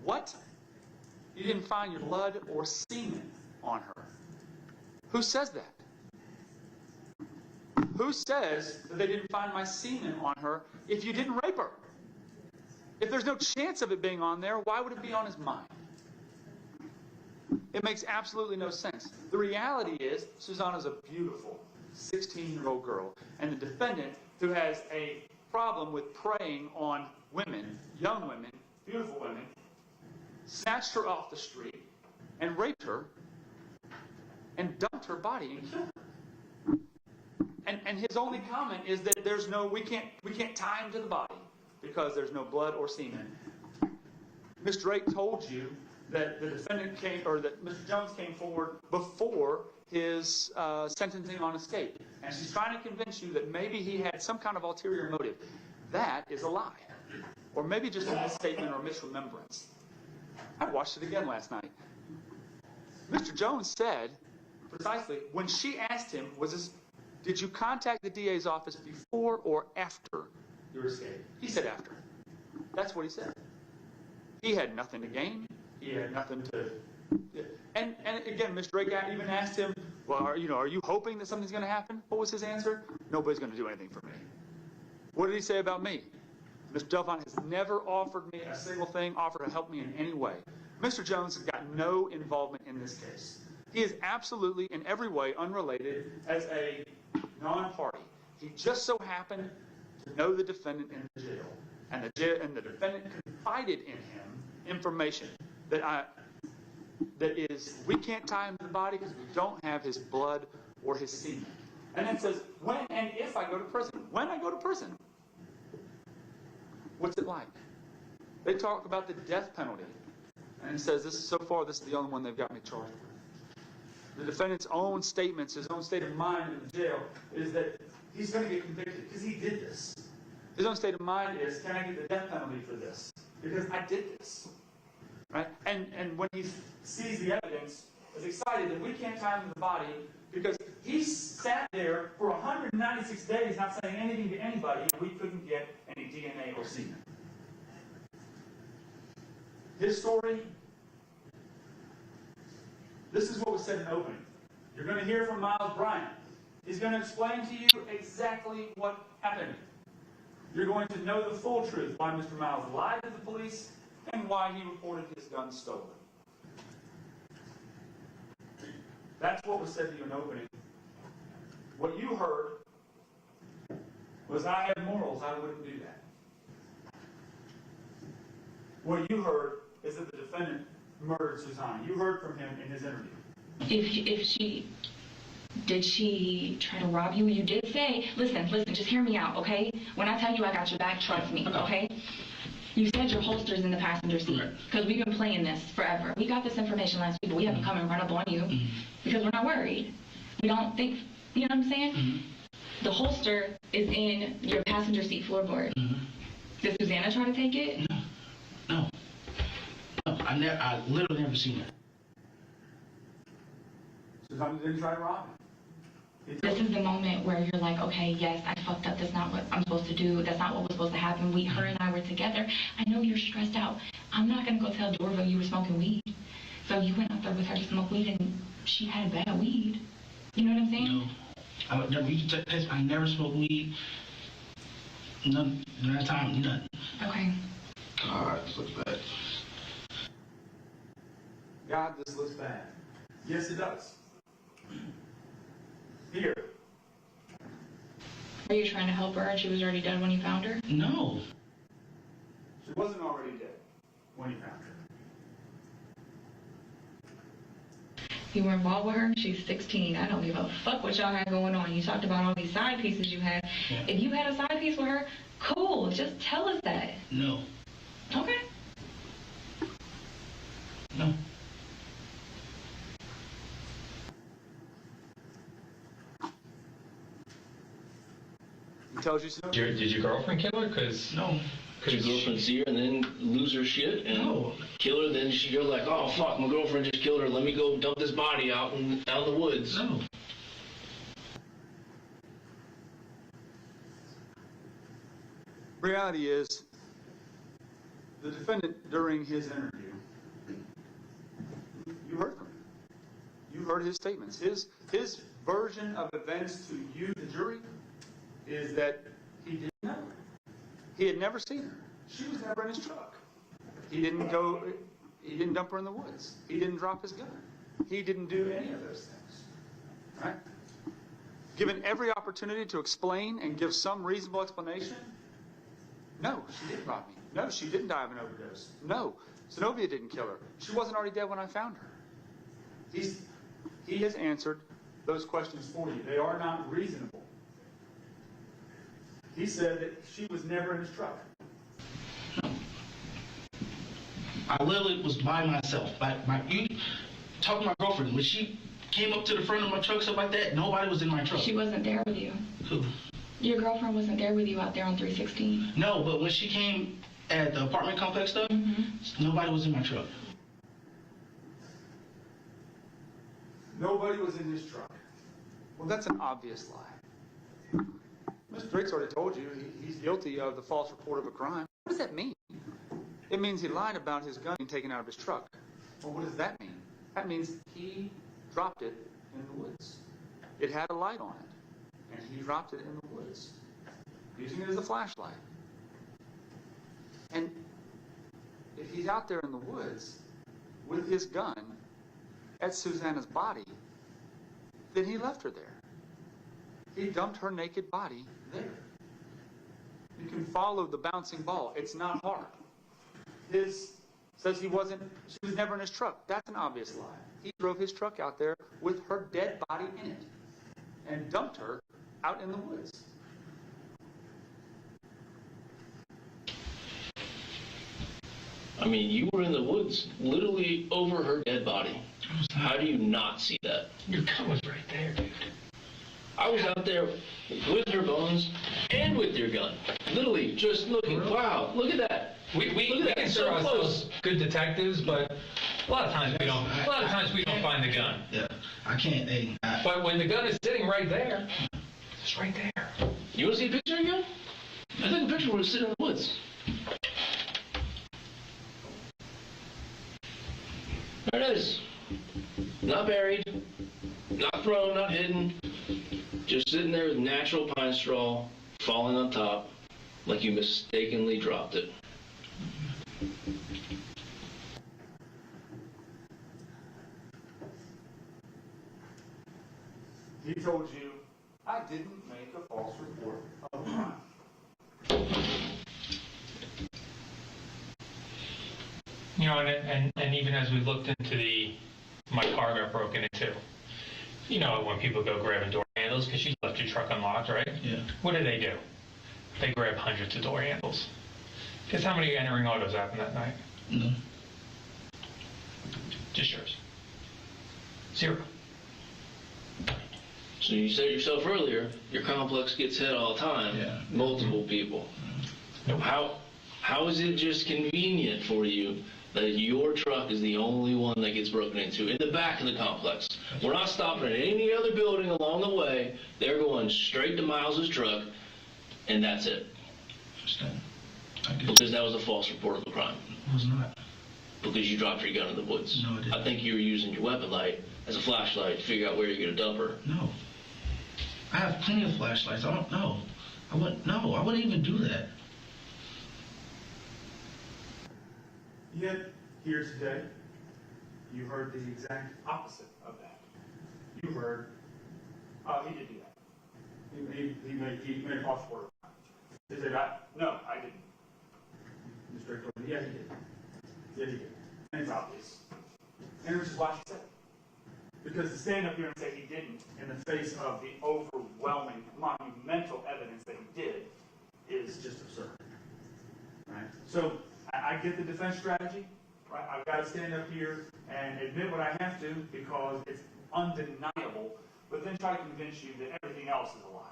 what? You didn't find your blood or semen on her? Who says that? Who says that they didn't find my semen on her if you didn't rape her? If there's no chance of it being on there, why would it be on his mind? It makes absolutely no sense. The reality is, Susana's a beautiful 16-year-old girl, and the defendant, who has a problem with preying on women, young women, beautiful women, snatched her off the street and raped her and dumped her body and killed her. And his only comment is that there's no, we can't tie him to the body because there's no blood or semen. Ms. Drake told you that the defendant came, or that Mr. Jones came forward before his sentencing on escape. And she's trying to convince you that maybe he had some kind of ulterior motive. That is a lie. Or maybe just a misstatement or misremembrance. I watched it again last night. Mr. Jones said, precisely, when she asked him, did you contact the DA's office before or after your escape? He said after. That's what he said. He had nothing to gain. He had nothing to... And again, Ms. Drake even asked him, well, are you hoping that something's going to happen? What was his answer? Nobody's going to do anything for me. What did he say about me? Mr. Delphine has never offered me a single thing, offered to help me in any way. Mr. Jones has got no involvement in this case. He is absolutely, in every way, unrelated as a non-party. He just so happened to know the defendant in the jail, and the defendant confided in him information that is, we can't tie him to the body because we don't have his blood or his semen. And then says, when and if I go to prison. When I go to prison. What's it like? They talk about the death penalty. And he says, so far, this is the only one they've got me charged with. The defendant's own statements, his own state of mind in the jail, is that he's going to get convicted because he did this. His own state of mind is, can I get the death penalty for this? Because I did this. Right? And when he sees the evidence, is excited that we can't tie him to the body because he sat there for 196 days not saying anything to anybody, and we couldn't get any DNA or semen. His story, this is what was said in the opening. You're going to hear from Miles Bryant. He's going to explain to you exactly what happened. You're going to know the full truth, why Mr. Miles lied to the police and why he reported his gun stolen. That's what was said to you in opening. What you heard was, I have morals, I wouldn't do that. What you heard is that the defendant murdered Susana. You heard from him in his interview. Did she try to rob you? You did say, listen, just hear me out, okay? When I tell you I got your back, trust me, okay? You said your holster's in the passenger seat, because we've been playing this forever. We got this information last week, but we haven't come and run up on you, because we're not worried. We don't think, you know what I'm saying? The holster is in your passenger seat floorboard. Did Susana try to take it? No, I literally never seen it. Susana didn't try to rob him. This is the moment where you're like, okay, yes, I fucked up. That's not what I'm supposed to do. That's not what was supposed to happen. Her and I were together. I know you're stressed out. I'm not going to go tell Doraville you were smoking weed. So you went out there with her to smoke weed and she had bad weed. You know what I'm saying? No. I never smoked weed. None. That time, none. Okay. God, this looks bad. God, this looks bad. Yes, it does. Here. Are you trying to help her and she was already dead when you found her? No. She wasn't already dead when you found her. You were involved with her? She's 16. I don't give a fuck what y'all had going on. You talked about all these side pieces you had. Yeah. If you had a side piece with her, cool. Just tell us that. No. Okay. No. He tells you so? Did your girlfriend kill her? No. Did your girlfriend see her and then lose her shit and kill her? Then you're like, oh fuck, my girlfriend just killed her. Let me go dump this body out in the woods. No. Reality is, the defendant during his interview, you heard them. You heard his statements. His version of events to you, the jury, is that he didn't know her. He had never seen her. She was never in his truck. He didn't dump her in the woods. He didn't drop his gun. He didn't do any of those things. Right? Given every opportunity to explain and give some reasonable explanation, no, she didn't rob me. No, she didn't die of an overdose. No, Zenobia didn't kill her. She wasn't already dead when I found her. He has answered those questions for you. They are not reasonable. He said that she was never in his truck. No. I literally was by myself. You talk to my girlfriend. When she came up to the front of my truck, stuff like that, nobody was in my truck. She wasn't there with you. Who? Your girlfriend wasn't there with you out there on 316. No, but when she came at the apartment complex stuff, nobody was in my truck. Nobody was in his truck. Well, that's an obvious lie. Mr. Drake's already told you he's guilty of the false report of a crime. What does that mean? It means he lied about his gun being taken out of his truck. Well, what does that mean? That means he dropped it in the woods. It had a light on it, and he dropped it in the woods, using it as a flashlight. And if he's out there in the woods with his gun at Susana's body, then he left her there. He dumped her naked body there. You can follow the bouncing ball. It's not hard. His says she was never in his truck. That's an obvious lie. He drove his truck out there with her dead body in it and dumped her out in the woods. I mean, you were in the woods, literally over her dead body. How do you not see that? Your gun was right there, dude. I was out there with her bones and with your gun. Literally, just looking, wow, look at that. We consider ourselves good detectives, but a lot of times we don't. A lot of times we don't find the gun. Yeah, I can't. But when the gun is sitting right there, it's right there. You want to see a picture again? I took a picture where it's sitting in the woods. There it is. Not buried, not thrown, not hidden. Just sitting there with natural pine straw falling on top like you mistakenly dropped it. He told you, I didn't make a false report of a crime. You know, and even as we looked into my car got broken into. You know, when people go grabbing door handles because you left your truck unlocked, right? Yeah. What do? They grab hundreds of door handles. Guess how many entering autos happened that night? No. Just yours. 0. So you said yourself earlier, your complex gets hit all the time. Yeah. Multiple people. Nope. How is it just convenient for you that your truck is the only one that gets broken into in the back of the complex. We're not stopping at any other building along the way. They're going straight to Miles's truck, and that's it. Understand. I get Because that was a false report of a crime. It was not. Because you dropped your gun in the woods. No, I didn't. I think you were using your weapon light as a flashlight to figure out where you're going to dump her. No. I have plenty of flashlights. I don't know. I wouldn't even do that. Yet, here today, you heard the exact opposite of that. You heard, oh, he did do that. He made a false report. Is it right? No, I didn't. Mr. Drake told me, yeah, he did. Yeah, he did. And it's obvious. And which is why she said it. Because to stand up here and say he didn't in the face of the overwhelming, monumental evidence that he did is just absurd. Right? So I get the defense strategy. Right? I've got to stand up here and admit what I have to because it's undeniable, but then try to convince you that everything else is a lie.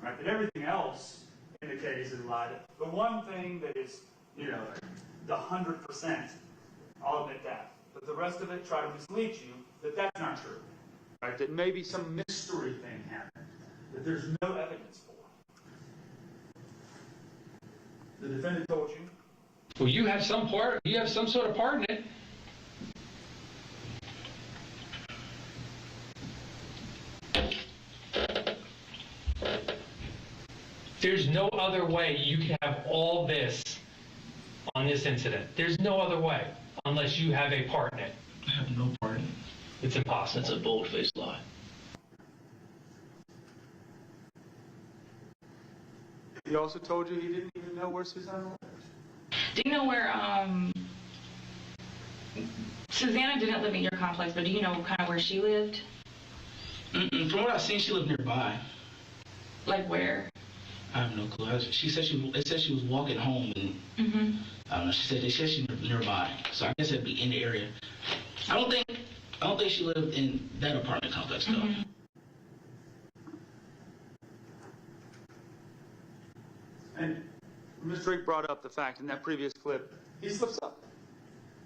Right? That everything else in the case is a lie. The one thing that is, the 100%, I'll admit that. But the rest of it, try to mislead you that that's not true. Right? That maybe some mystery thing happened that there's no evidence for. The defendant told you. Well, you have some sort of part in it. There's no other way you can have all this on this incident. There's no other way unless you have a part in it. I have no part in it. It's impossible. That's a bold-faced lie. He also told you he didn't even know where Susana lived. Do you know where, Susana didn't live in your complex, but do you know kind of where she lived? From what I've seen, she lived nearby. Like where? I have no clue. She said it said she was walking home, and I don't know. She said she lived nearby, so I guess it'd be in the area. I don't think she lived in that apartment complex though. And Ms. Drake brought up the fact in that previous clip, he slips up.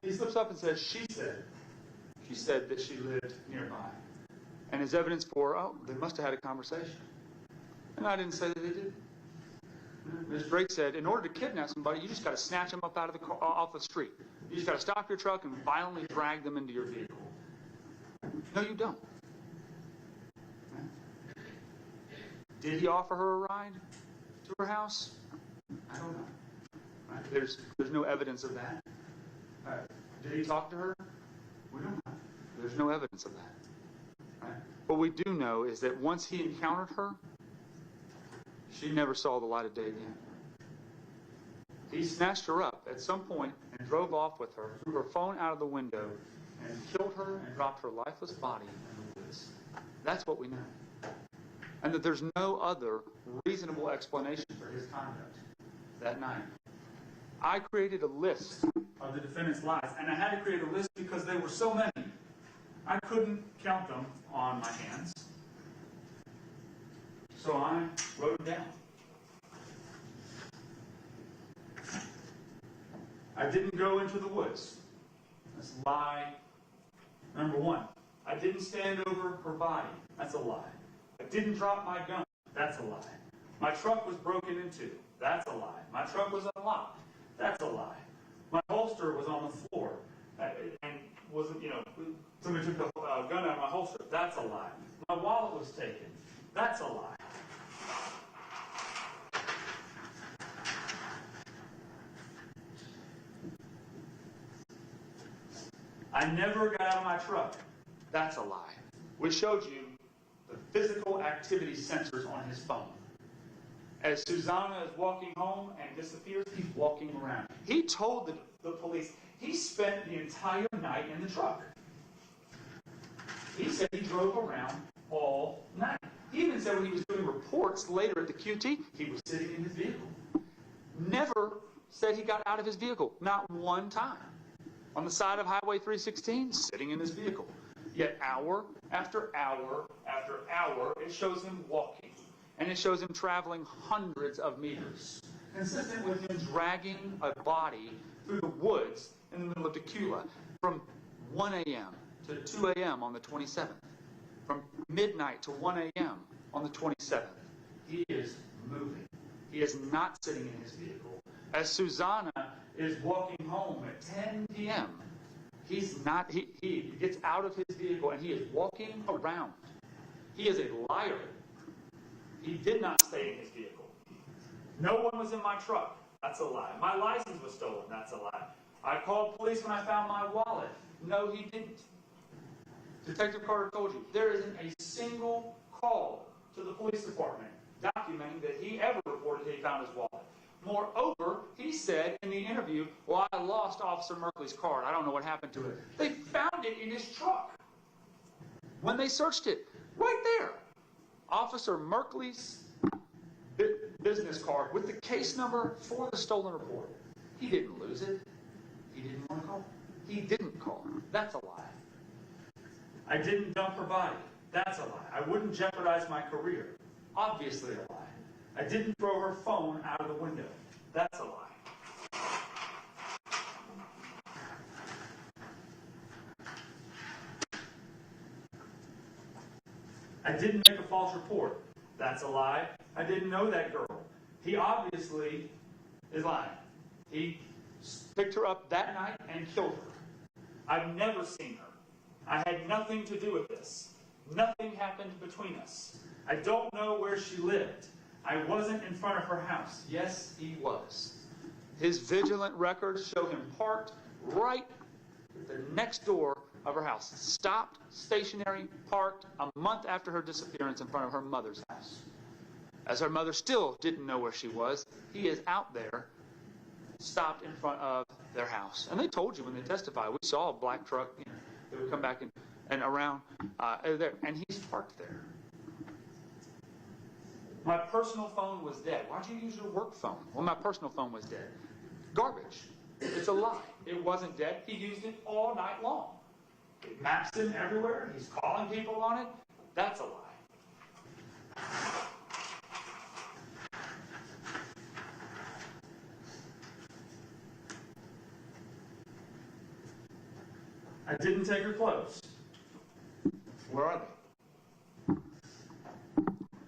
He slips up and says, she said that she lived nearby. And his evidence for, they must have had a conversation. And I didn't say that they did. Ms. Drake said, in order to kidnap somebody, you just got to snatch them up out of the car, off the street. You just got to stop your truck and violently drag them into your vehicle. No, you don't. Did he offer her a ride to her house? I don't know. Right? There's no evidence of that. Did he talk to her? We don't know. There's no evidence of that. Right? What we do know is that once he encountered her, she never saw the light of day again. He snatched her up at some point and drove off with her, threw her phone out of the window, and killed her and dropped her lifeless body in the woods. That's what we know. And that there's no other reasonable explanation for his conduct that night. I created a list of the defendant's lies, and I had to create a list because there were so many. I couldn't count them on my hands. So I wrote them down. I didn't go into the woods. That's lie number one. I didn't stand over her body. That's a lie. I didn't drop my gun. That's a lie. My truck was broken into. That's a lie. My truck was unlocked. That's a lie. My holster was on the floor and wasn't, somebody took the gun out of my holster. That's a lie. My wallet was taken. That's a lie. I never got out of my truck. That's a lie. We showed you the physical activity sensors on his phone. As Susana is walking home and disappears, he's walking around. He told the police he spent the entire night in the truck. He said he drove around all night. He even said when he was doing reports later at the QT, he was sitting in his vehicle. Never said he got out of his vehicle. Not one time. On the side of Highway 316, sitting in his vehicle. Yet hour after hour after hour, it shows him walking. And it shows him traveling hundreds of meters. Consistent with him dragging a body through the woods in the middle of Tequila from 1 a.m. to 2 a.m. on the 27th, from midnight to 1 a.m. on the 27th. He is moving. He is not sitting in his vehicle. As Susana is walking home at 10 p.m., he's not, he gets out of his vehicle and he is walking around. He is a liar. He did not stay in his vehicle. No one was in my truck. That's a lie. My license was stolen. That's a lie. I called police when I found my wallet. No, he didn't. Detective Carter told you, there isn't a single call to the police department documenting that he ever reported he found his wallet. Moreover, he said in the interview, well, I lost Officer Merkley's card. I don't know what happened to it. They found it in his truck. When they searched it, right there, Officer Merkley's business card with the case number for the stolen report. He didn't lose it. He didn't want to call. He didn't call. That's a lie. I didn't dump her body. That's a lie. I wouldn't jeopardize my career. Obviously a lie. I didn't throw her phone out of the window. That's a lie. I didn't make a false report. That's a lie. I didn't know that girl. He obviously is lying. He picked her up that night and killed her. I've never seen her. I had nothing to do with this. Nothing happened between us. I don't know where she lived. I wasn't in front of her house. Yes, he was. His vigilant records show him parked right at the next door of her house. Stopped, stationary, parked a month after her disappearance in front of her mother's house. As her mother still didn't know where she was, he is out there, stopped in front of their house. And they told you when they testified, we saw a black truck, that would come back and around there, and he's parked there. My personal phone was dead. Why'd you use your work phone? Well, my personal phone was dead. Garbage. It's a lie. It wasn't dead. He used it all night long. It maps him everywhere. He's calling people on it. That's a lie. I didn't take her clothes. Where are they?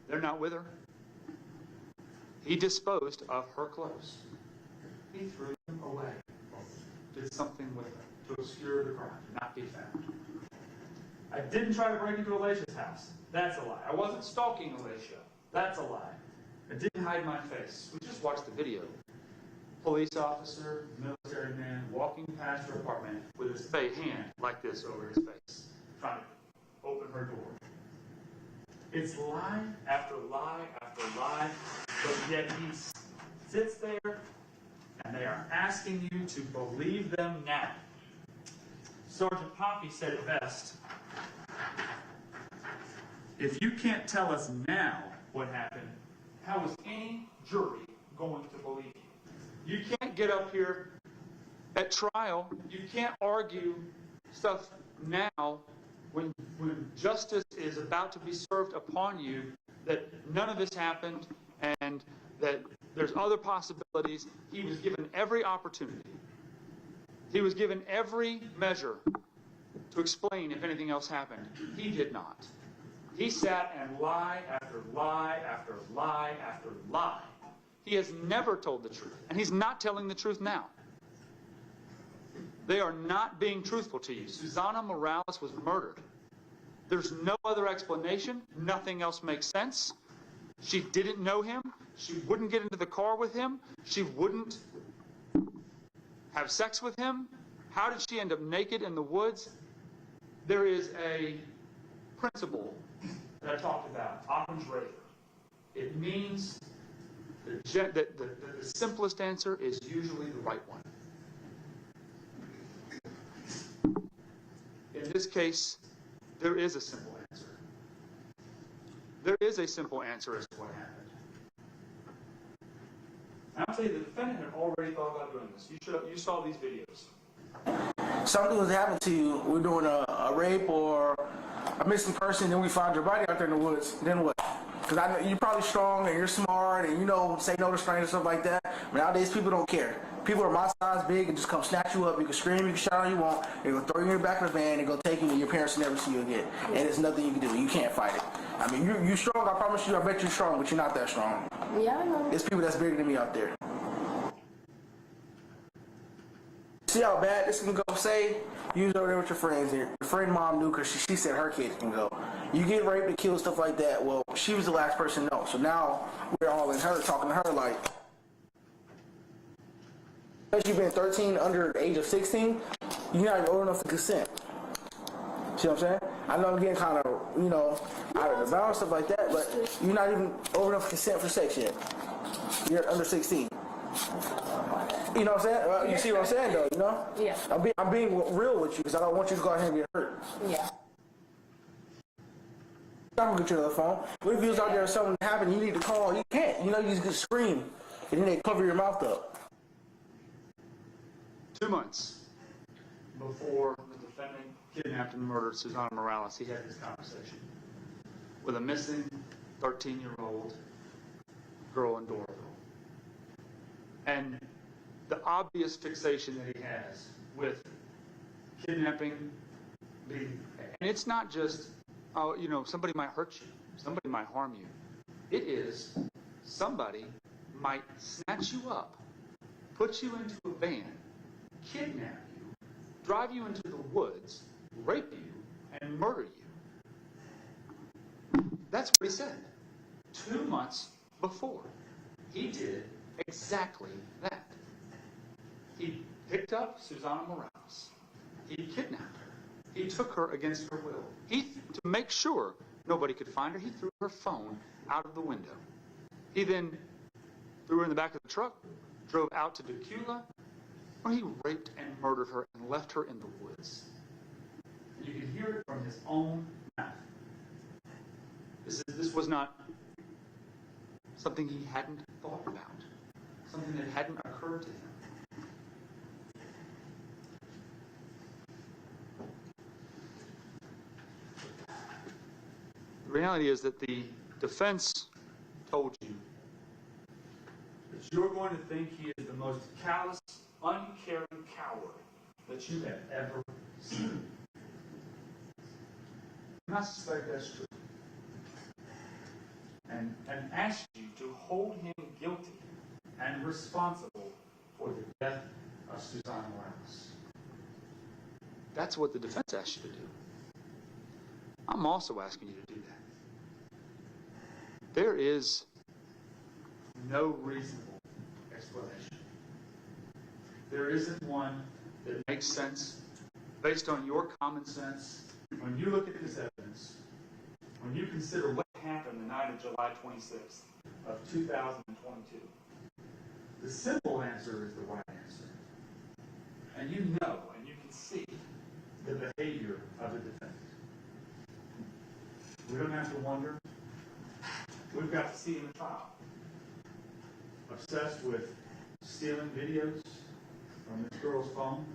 They're not with her. He disposed of her clothes. He threw them away. Did something with them to obscure the crime, not be found. I didn't try to break into Alicia's house. That's a lie. I wasn't stalking Alicia. That's a lie. I didn't hide my face. We just watched the video. Police officer, military man, walking past her apartment with his hand like this over his face, trying to open her door. It's lie after lie after lie, but yet he sits there and they are asking you to believe them now. Sergeant Poppy said it best. If you can't tell us now what happened, how is any jury going to believe you? You can't get up here at trial, you can't argue stuff now when justice is about to be served upon you that none of this happened and that there's other possibilities. He was given every opportunity. He was given every measure to explain if anything else happened. He did not. He sat and lie after lie after lie after lie. He has never told the truth, and he's not telling the truth now. They are not being truthful to you. Susana Morales was murdered. There's no other explanation. Nothing else makes sense. She didn't know him. She wouldn't get into the car with him. She wouldn't have sex with him. How did she end up naked in the woods? There is a principle that I talked about, occam's razor. It means that the simplest answer is usually the right one. In this case, there is a simple answer. There is a simple answer as to what happened. And I'll tell you, the defendant had already thought about doing this. You saw these videos. Something was happening to you. We're doing a rape or a missing person, then we find your body out there in the woods. Then what? Because I know you're probably strong and you're smart and you know say no to strangers and stuff like that. But nowadays people don't care. People are my size, big, and just come snatch you up. You can scream, you can shout all you want. They're gonna throw you in the back of the van and go take you, and your parents will never see you again. And there's nothing you can do. You can't fight it. I mean, you strong. I promise you. I bet you're strong, but you're not that strong. Yeah, I know. There's people that's bigger than me out there. See how bad this can go? Say you was over there with your friends here. Your friend mom knew because she said her kid can go. You get raped and killed, stuff like that. Well, she was the last person to know. So now we're all in her, talking to her like, because you've been 13 under the age of 16, you're not even old enough to consent. See what I'm saying? I know I'm getting kind of, you know, out of the bounds, stuff like that, but you're not even old enough to consent for sex yet. You're under 16. You know what I'm saying? You see what I'm saying, though, you know? Yeah. I'm being real with you because I don't want you to go out here and get hurt. Yeah. I'm going to get you another phone. What if you was out there and something happened, you need to call, you can't. You know, you just scream, and then they cover your mouth up. 2 months before the defendant kidnapped and murdered Susana Morales, he had this conversation with a missing 13-year-old girl in Doraville. And the obvious fixation that he has with kidnapping, and it's not just, oh, you know, somebody might hurt you, somebody might harm you. It is somebody might snatch you up, put you into a van, kidnap you, drive you into the woods, rape you, and murder you. That's what he said. 2 months before, he did exactly that. He picked up Susana Morales. He kidnapped her. He took her against her will. To make sure nobody could find her, he threw her phone out of the window. He then threw her in the back of the truck, drove out to Decula, where he raped and murdered her and left her in the woods. And you can hear it from his own mouth. This was not something he hadn't thought about, something that hadn't occurred to him. The reality is that the defense told you that you're going to think he is the most callous, uncaring coward that you have ever seen. And I suspect that's true. And asked you to hold him guilty and responsible for the death of Susana Morales. That's what the defense asked you to do. I'm also asking you to do that. There is no reasonable explanation. There isn't one that makes sense based on your common sense. When you look at this evidence, when you consider what happened the night of July 26th of 2022, the simple answer is the right answer. And you know, and you can see the behavior of the defendant. We don't have to wonder. We've got to see in the trial. Obsessed with stealing videos from this girl's phone.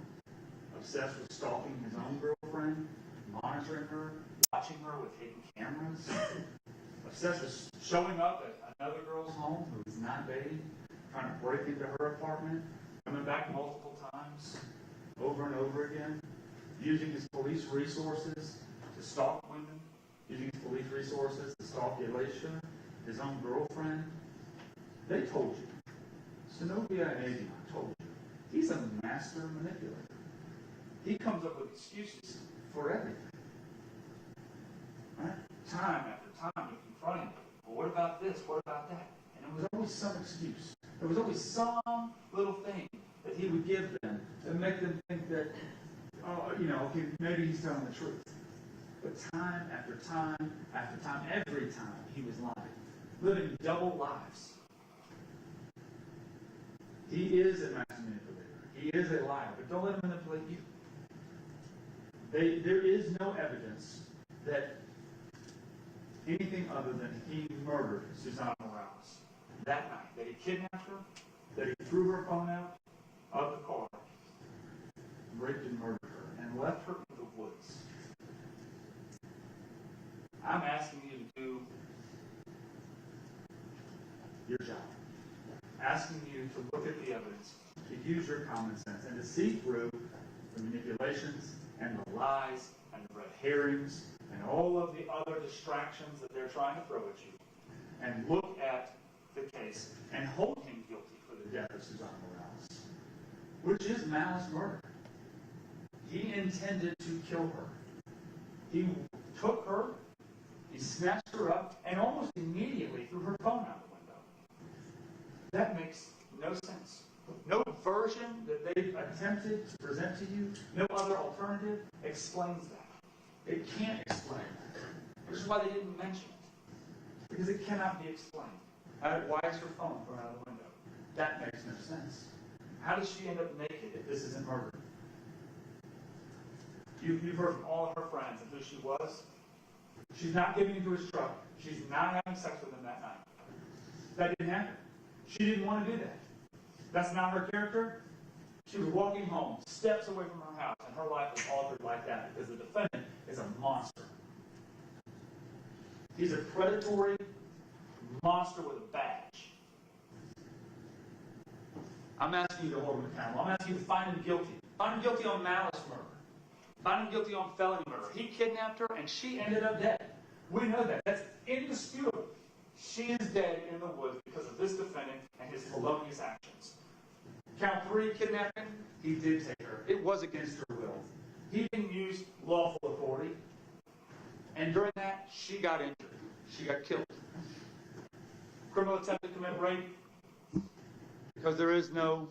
Obsessed with stalking his own girlfriend, monitoring her, watching her with hidden cameras. Obsessed with showing up at another girl's home who is not dating, trying to break into her apartment, coming back multiple times, over and over again, using his police resources to stalk women, using his police resources to stalk Elisha, his own girlfriend. They told you. Zenobia and Avion told you. He's a master manipulator. He comes up with excuses for everything. Right? Time after time you confront him. Well, what about this? What about that? And there was always some excuse. There was always some little thing that he would give them to make them think that, oh, you know, okay, maybe he's telling the truth. But time after time after time, every time he was lying, living double lives. He is a master manipulator. He is a liar, but don't let him manipulate you. There is no evidence that anything other than he murdered Susana Morales that night, that he kidnapped her, that he threw her phone out of the car, raped and murdered her, and left her in the woods. I'm asking you to do your job. Asking you to look at the evidence, to use your common sense, and to see through the manipulations and the lies and the red herrings and all of the other distractions that they're trying to throw at you, and look at the case and hold him guilty for the death of Susana Morales, which is malice murder. He intended to kill her. He took her, he snatched her up, and almost immediately threw her phone out the window. That makes no sense. No version that they attempted to present to you, no other alternative explains that. It can't explain that. Which is why they didn't mention it. Because it cannot be explained. Why is her phone thrown out the window? That makes no sense. How does she end up naked if this isn't murder? You've heard from all of her friends and who she was. She's not giving into his truck. She's not having sex with him that night. That didn't happen. She didn't want to do that. That's not her character. She was walking home, steps away from her house, and her life was altered like that because the defendant is a monster. He's a predatory monster with a badge. I'm asking you to hold him accountable. I'm asking you to find him guilty. Find him guilty on malice murder. Find him guilty on felony murder. He kidnapped her, and she ended up dead. We know that. That's indisputable. She is dead in the woods because of this defendant and his felonious actions. Count 3, kidnapping, he did take her. It was against her will. He didn't use lawful authority. And during that, she got injured. She got killed. Criminal attempt to commit rape, because there is no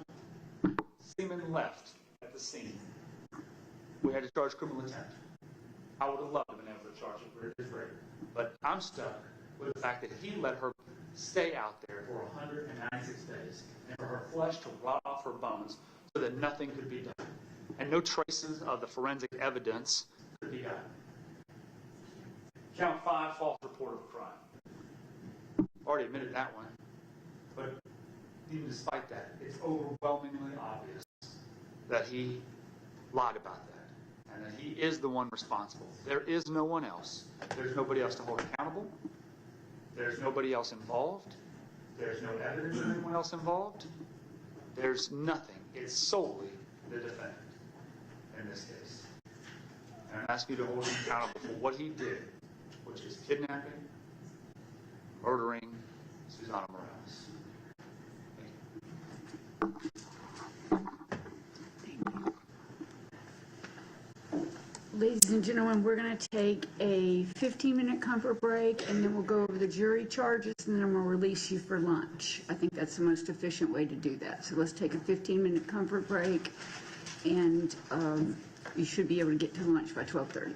semen left at the scene. We had to charge criminal attempt. I would have loved to have been able to charge it for his rape. But I'm stuck with the fact that he let her stay out there for 196 days and for her flesh to rot off her bones so that nothing could be done. And no traces of the forensic evidence could be gotten. Count 5, false report of a crime. Already admitted that one. But even despite that, it's overwhelmingly obvious that he lied about that. And that he is the one responsible. There is no one else. There's nobody else to hold accountable. There's nobody else involved. There's no evidence of anyone else involved. There's nothing. It's solely the defendant in this case. And I ask you to hold him accountable for what he did, which is kidnapping, murdering Susana Morales. Thank you. Ladies and gentlemen, we're going to take a 15-minute comfort break, and then we'll go over the jury charges, and then we'll release you for lunch. I think that's the most efficient way to do that. So let's take a 15-minute comfort break, and you should be able to get to lunch by 12:30.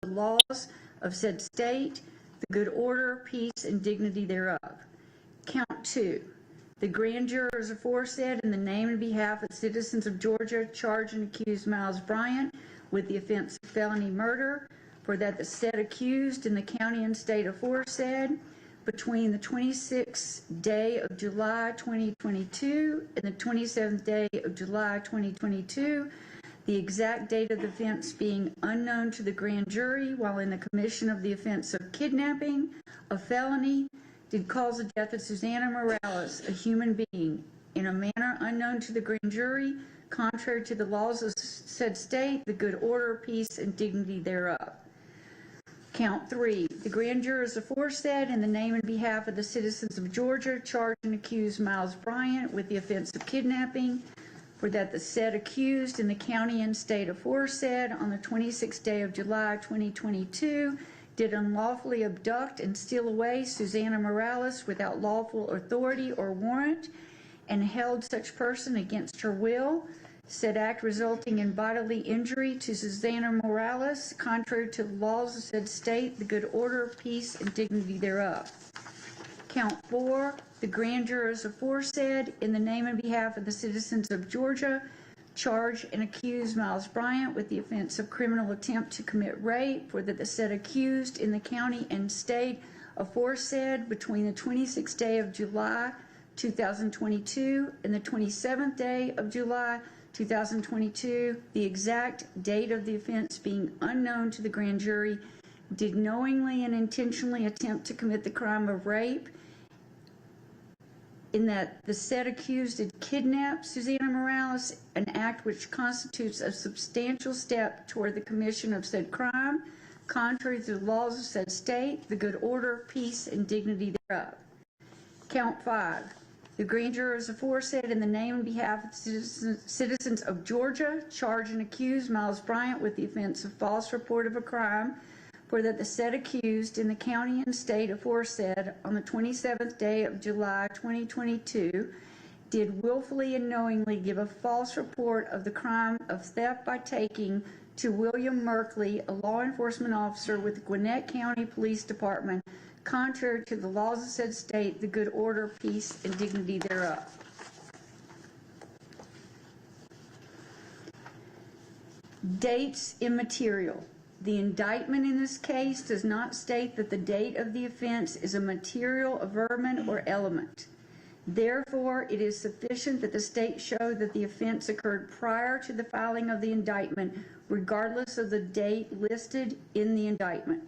the laws of said state, the good order, peace, and dignity thereof. Count 2. The grand jurors aforesaid, in the name and behalf of citizens of Georgia, charge and accuse Miles Bryant with the offense of felony murder, for that the said accused in the county and state aforesaid, between the 26th day of July 2022 and the 27th day of July 2022, the exact date of the offense being unknown to the grand jury while in the commission of the offense of kidnapping, a felony, did cause the death of Susana Morales, a human being, in a manner unknown to the grand jury, contrary to the laws of said state, the good order, peace, and dignity thereof. Count 3. The grand jurors aforesaid, in the name and behalf of the citizens of Georgia, charge and accuse Miles Bryant with the offense of kidnapping, for that the said accused in the county and state aforesaid on the 26th day of July 2022 did unlawfully abduct and steal away Susana Morales without lawful authority or warrant, and held such person against her will, said act resulting in bodily injury to Susana Morales, contrary to the laws of said state, the good order, peace, and dignity thereof. Count 4, the grand jurors aforesaid, in the name and behalf of the citizens of Georgia, charge and accuse Miles Bryant with the offense of criminal attempt to commit rape, for that the said accused in the county and state aforesaid between the 26th day of July 2022 and the 27th day of July 2022, the exact date of the offense being unknown to the grand jury, did knowingly and intentionally attempt to commit the crime of rape, in that the said accused did kidnap Susana Morales, an act which constitutes a substantial step toward the commission of said crime, contrary to the laws of said state, the good order, peace, and dignity thereof. Count 5. The grand jurors aforesaid, in the name and behalf of citizens of Georgia, charge and accuse Miles Bryant with the offense of false report of a crime, for that the said accused in the county and state aforesaid on the 27th day of July 2022 did willfully and knowingly give a false report of the crime of theft by taking to William Merkley, a law enforcement officer with the Gwinnett County Police Department, contrary to the laws of said state, the good order, peace, and dignity thereof. Dates immaterial. The indictment in this case does not state that the date of the offense is a material averment or element. Therefore, it is sufficient that the state show that the offense occurred prior to the filing of the indictment, regardless of the date listed in the indictment.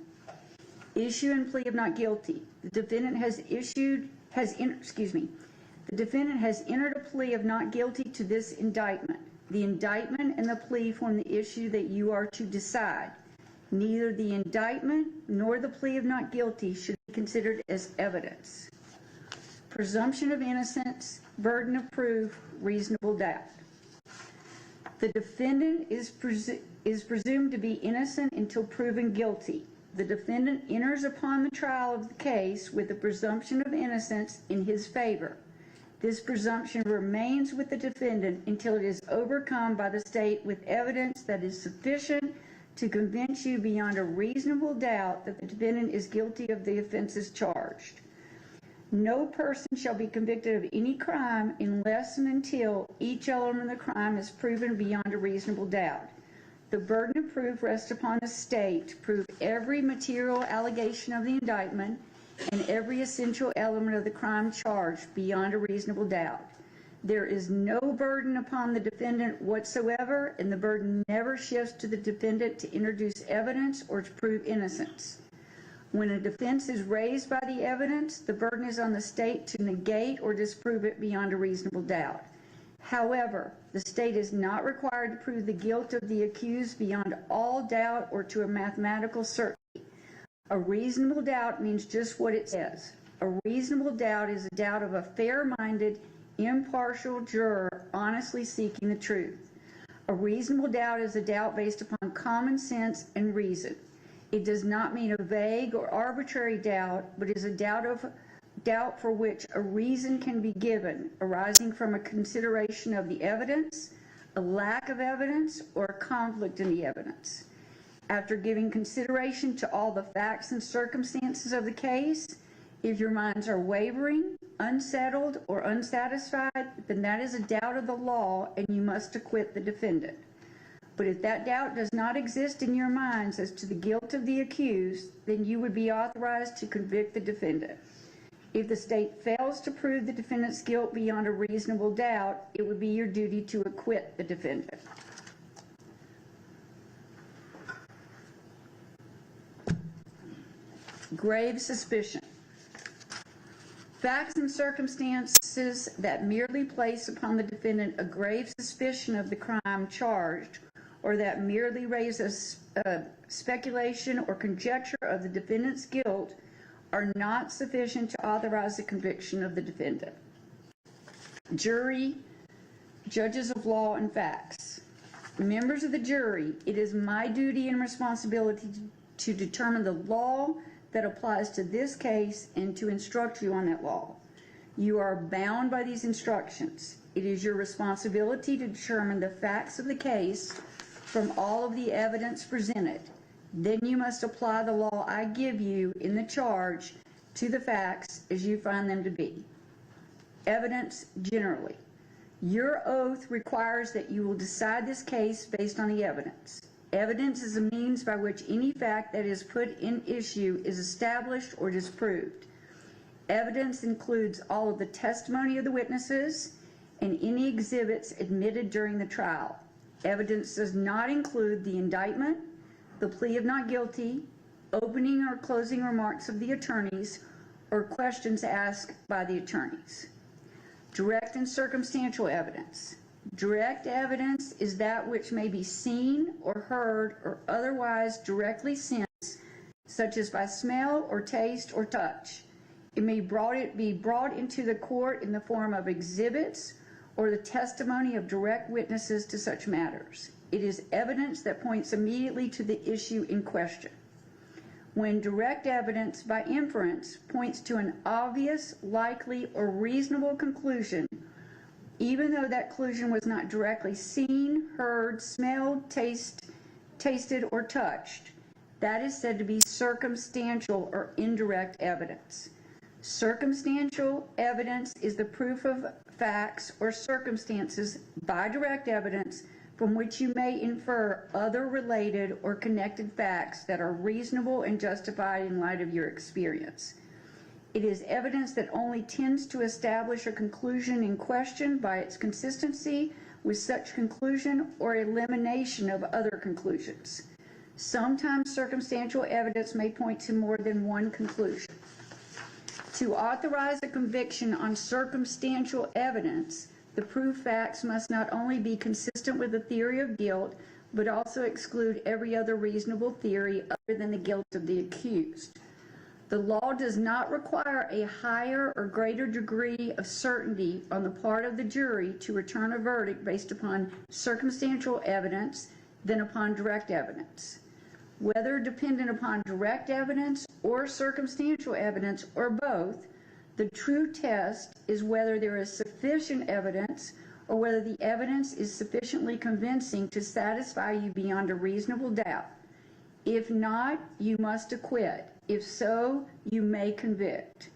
Issue and plea of not guilty. The defendant has entered a plea of not guilty to this indictment. The indictment and the plea form the issue that you are to decide. Neither the indictment nor the plea of not guilty should be considered as evidence. Presumption of innocence, burden of proof, reasonable doubt. The defendant is presumed to be innocent until proven guilty. The defendant enters upon the trial of the case with the presumption of innocence in his favor. This presumption remains with the defendant until it is overcome by the state with evidence that is sufficient to convince you beyond a reasonable doubt that the defendant is guilty of the offenses charged. No person shall be convicted of any crime unless and until each element of the crime is proven beyond a reasonable doubt. The burden of proof rests upon the state to prove every material allegation of the indictment and every essential element of the crime charged beyond a reasonable doubt. There is no burden upon the defendant whatsoever, and the burden never shifts to the defendant to introduce evidence or to prove innocence. When a defense is raised by the evidence, the burden is on the state to negate or disprove it beyond a reasonable doubt. However, the state is not required to prove the guilt of the accused beyond all doubt or to a mathematical certainty. A reasonable doubt means just what it says. A reasonable doubt is a doubt of a fair-minded, impartial juror honestly seeking the truth. A reasonable doubt is a doubt based upon common sense and reason. It does not mean a vague or arbitrary doubt, but is a doubt for which a reason can be given, arising from a consideration of the evidence, a lack of evidence, or a conflict in the evidence. After giving consideration to all the facts and circumstances of the case, if your minds are wavering, unsettled, or unsatisfied, then that is a doubt of the law and you must acquit the defendant. But if that doubt does not exist in your minds as to the guilt of the accused, then you would be authorized to convict the defendant. If the state fails to prove the defendant's guilt beyond a reasonable doubt, it would be your duty to acquit the defendant. Grave suspicion. Facts and circumstances that merely place upon the defendant a grave suspicion of the crime charged, or that merely raises speculation or conjecture of the defendant's guilt, are not sufficient to authorize the conviction of the defendant. Jury, judges of law and facts. Members of the jury, it is my duty and responsibility to determine the law that applies to this case and to instruct you on that law. You are bound by these instructions. It is your responsibility to determine the facts of the case from all of the evidence presented. Then you must apply the law I give you in the charge to the facts as you find them to be. Evidence generally. Your oath requires that you will decide this case based on the evidence. Evidence is a means by which any fact that is put in issue is established or disproved. Evidence includes all of the testimony of the witnesses and any exhibits admitted during the trial. Evidence does not include the indictment, the plea of not guilty, opening or closing remarks of the attorneys, or questions asked by the attorneys. Direct and circumstantial evidence. Direct evidence is that which may be seen or heard or otherwise directly sensed, such as by smell or taste or touch. It may be brought into the court in the form of exhibits or the testimony of direct witnesses to such matters. It is evidence that points immediately to the issue in question. When direct evidence by inference points to an obvious, likely, or reasonable conclusion, even though that conclusion was not directly seen, heard, smelled, tasted, or touched, that is said to be circumstantial or indirect evidence. Circumstantial evidence is the proof of facts or circumstances by direct evidence from which you may infer other related or connected facts that are reasonable and justified in light of your experience. It is evidence that only tends to establish a conclusion in question by its consistency with such conclusion or elimination of other conclusions. Sometimes circumstantial evidence may point to more than one conclusion. To authorize a conviction on circumstantial evidence, the proof facts must not only be consistent with the theory of guilt, but also exclude every other reasonable theory other than the guilt of the accused. The law does not require a higher or greater degree of certainty on the part of the jury to return a verdict based upon circumstantial evidence than upon direct evidence. Whether dependent upon direct evidence or circumstantial evidence or both, the true test is whether there is sufficient evidence or whether the evidence is sufficiently convincing to satisfy you beyond a reasonable doubt. If not, you must acquit. If so, you may convict.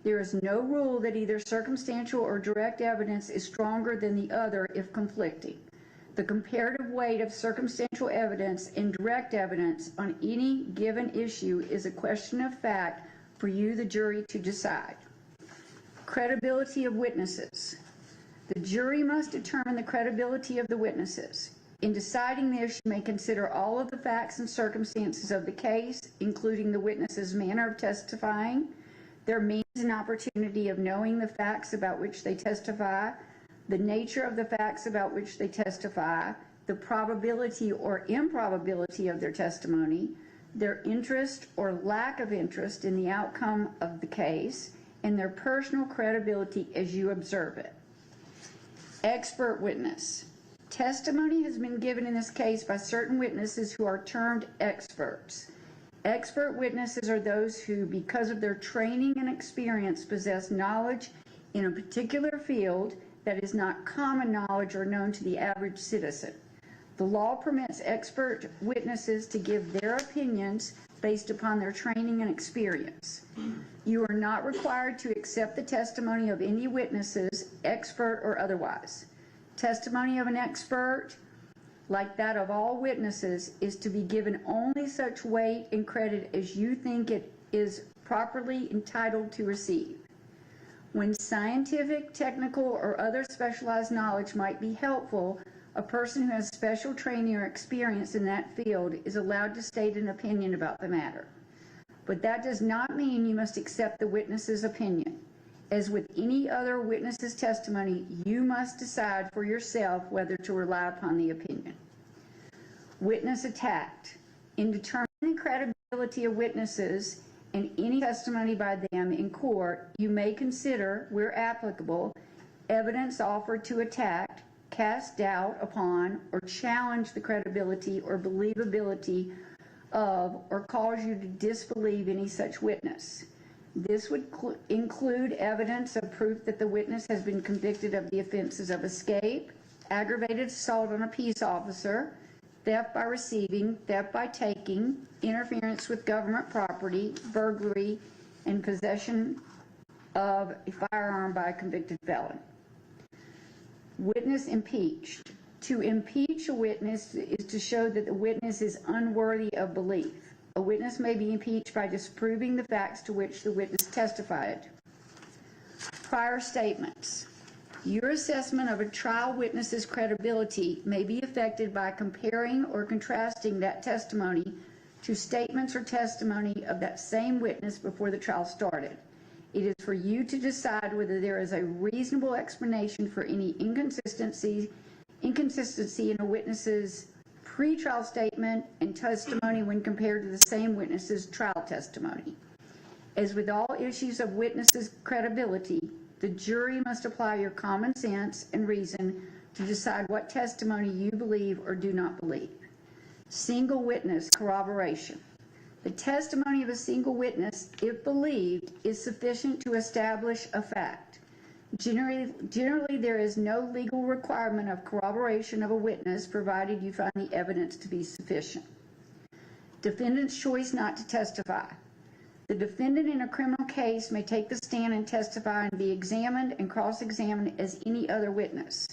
There is no rule that either circumstantial or direct evidence is stronger than the other if conflicting. The comparative weight of circumstantial evidence and direct evidence on any given issue is a question of fact for you, the jury, to decide. Credibility of witnesses. The jury must determine the credibility of the witnesses. In deciding this, you may consider all of the facts and circumstances of the case, including the witness's manner of testifying, their means and opportunity of knowing the facts about which they testify, the nature of the facts about which they testify, the probability or improbability of their testimony, their interest or lack of interest in the outcome of the case, and their personal credibility as you observe it. Expert witness. Testimony has been given in this case by certain witnesses who are termed experts. Expert witnesses are those who, because of their training and experience, possess knowledge in a particular field that is not common knowledge or known to the average citizen. The law permits expert witnesses to give their opinions based upon their training and experience. You are not required to accept the testimony of any witnesses, expert or otherwise. Testimony of an expert, like that of all witnesses, is to be given only such weight and credit as you think it is properly entitled to receive. When scientific, technical, or other specialized knowledge might be helpful, a person who has special training or experience in that field is allowed to state an opinion about the matter. But that does not mean you must accept the witness's opinion. As with any other witness's testimony, you must decide for yourself whether to rely upon the opinion. Witness attacked. In determining the credibility of witnesses and any testimony by them in court, you may consider, where applicable, evidence offered to attack, cast doubt upon, or challenge the credibility or believability of, or cause you to disbelieve any such witness. This would include evidence of proof that the witness has been convicted of the offenses of escape, aggravated assault on a peace officer, theft by receiving, theft by taking, interference with government property, burglary, and possession of a firearm by a convicted felon. Witness impeached. To impeach a witness is to show that the witness is unworthy of belief. A witness may be impeached by disproving the facts to which the witness testified. Prior statements. Your assessment of a trial witness's credibility may be affected by comparing or contrasting that testimony to statements or testimony of that same witness before the trial started. It is for you to decide whether there is a reasonable explanation for any inconsistency in a witness's pre-trial statement and testimony when compared to the same witness's trial testimony. As with all issues of witnesses' credibility, the jury must apply your common sense and reason to decide what testimony you believe or do not believe. Single witness corroboration. The testimony of a single witness, if believed, is sufficient to establish a fact. Generally, there is no legal requirement of corroboration of a witness, provided you find the evidence to be sufficient. Defendant's choice not to testify. The defendant in a criminal case may take the stand and testify and be examined and cross-examined as any other witness.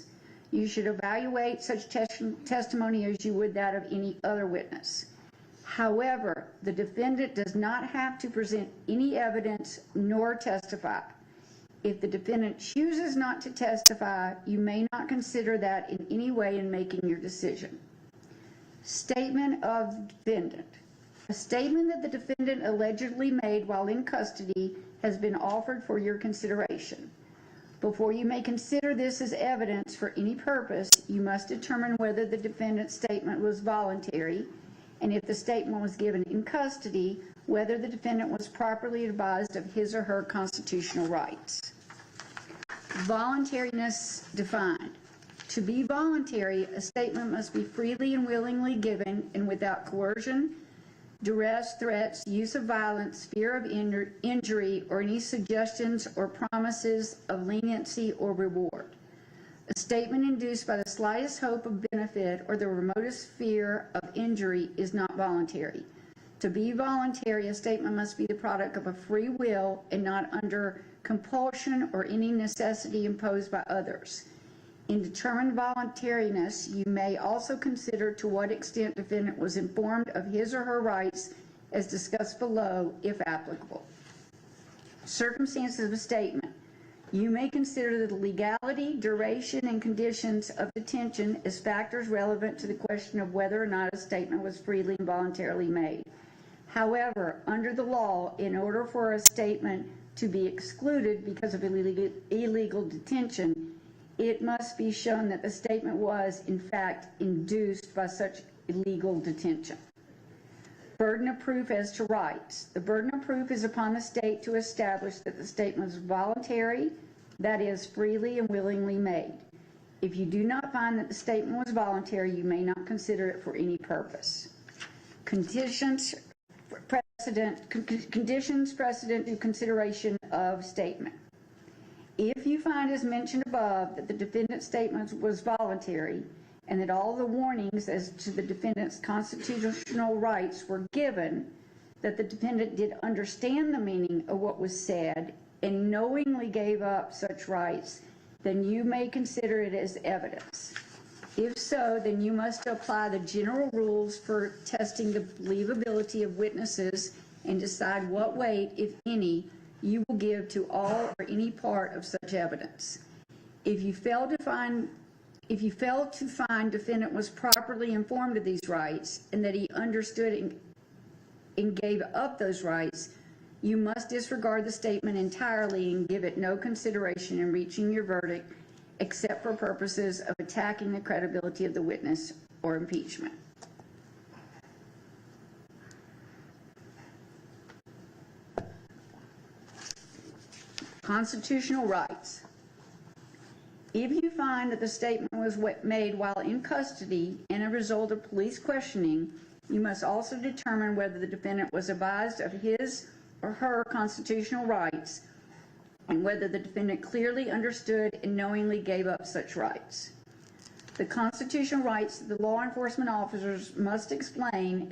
You should evaluate such testimony as you would that of any other witness. However, the defendant does not have to present any evidence nor testify. If the defendant chooses not to testify, you may not consider that in any way in making your decision. Statement of defendant. A statement that the defendant allegedly made while in custody has been offered for your consideration. Before you may consider this as evidence for any purpose, you must determine whether the defendant's statement was voluntary, and if the statement was given in custody, whether the defendant was properly advised of his or her constitutional rights. Voluntariness defined. To be voluntary, a statement must be freely and willingly given and without coercion, duress, threats, use of violence, fear of injury, or any suggestions or promises of leniency or reward. A statement induced by the slightest hope of benefit or the remotest fear of injury is not voluntary. To be voluntary, a statement must be the product of a free will and not under compulsion or any necessity imposed by others. In determining voluntariness, you may also consider to what extent the defendant was informed of his or her rights as discussed below, if applicable. Circumstances of a statement. You may consider the legality, duration, and conditions of detention as factors relevant to the question of whether or not a statement was freely and voluntarily made. However, under the law, in order for a statement to be excluded because of illegal detention, it must be shown that the statement was, in fact, induced by such illegal detention. Burden of proof as to rights. The burden of proof is upon the state to establish that the statement was voluntary, that is, freely and willingly made. If you do not find that the statement was voluntary, you may not consider it for any purpose. Conditions precedent to consideration of statement. If you find, as mentioned above, that the defendant's statement was voluntary and that all the warnings as to the defendant's constitutional rights were given, that the defendant did understand the meaning of what was said and knowingly gave up such rights, then you may consider it as evidence. If so, then you must apply the general rules for testing the believability of witnesses and decide what weight, if any, you will give to all or any part of such evidence. If you fail to find defendant was properly informed of these rights and that he understood and gave up those rights, you must disregard the statement entirely and give it no consideration in reaching your verdict except for purposes of attacking the credibility of the witness or impeachment. Constitutional rights. If you find that the statement was made while in custody and a result of police questioning, you must also determine whether the defendant was advised of his or her constitutional rights and whether the defendant clearly understood and knowingly gave up such rights. The constitutional rights that the law enforcement officers must explain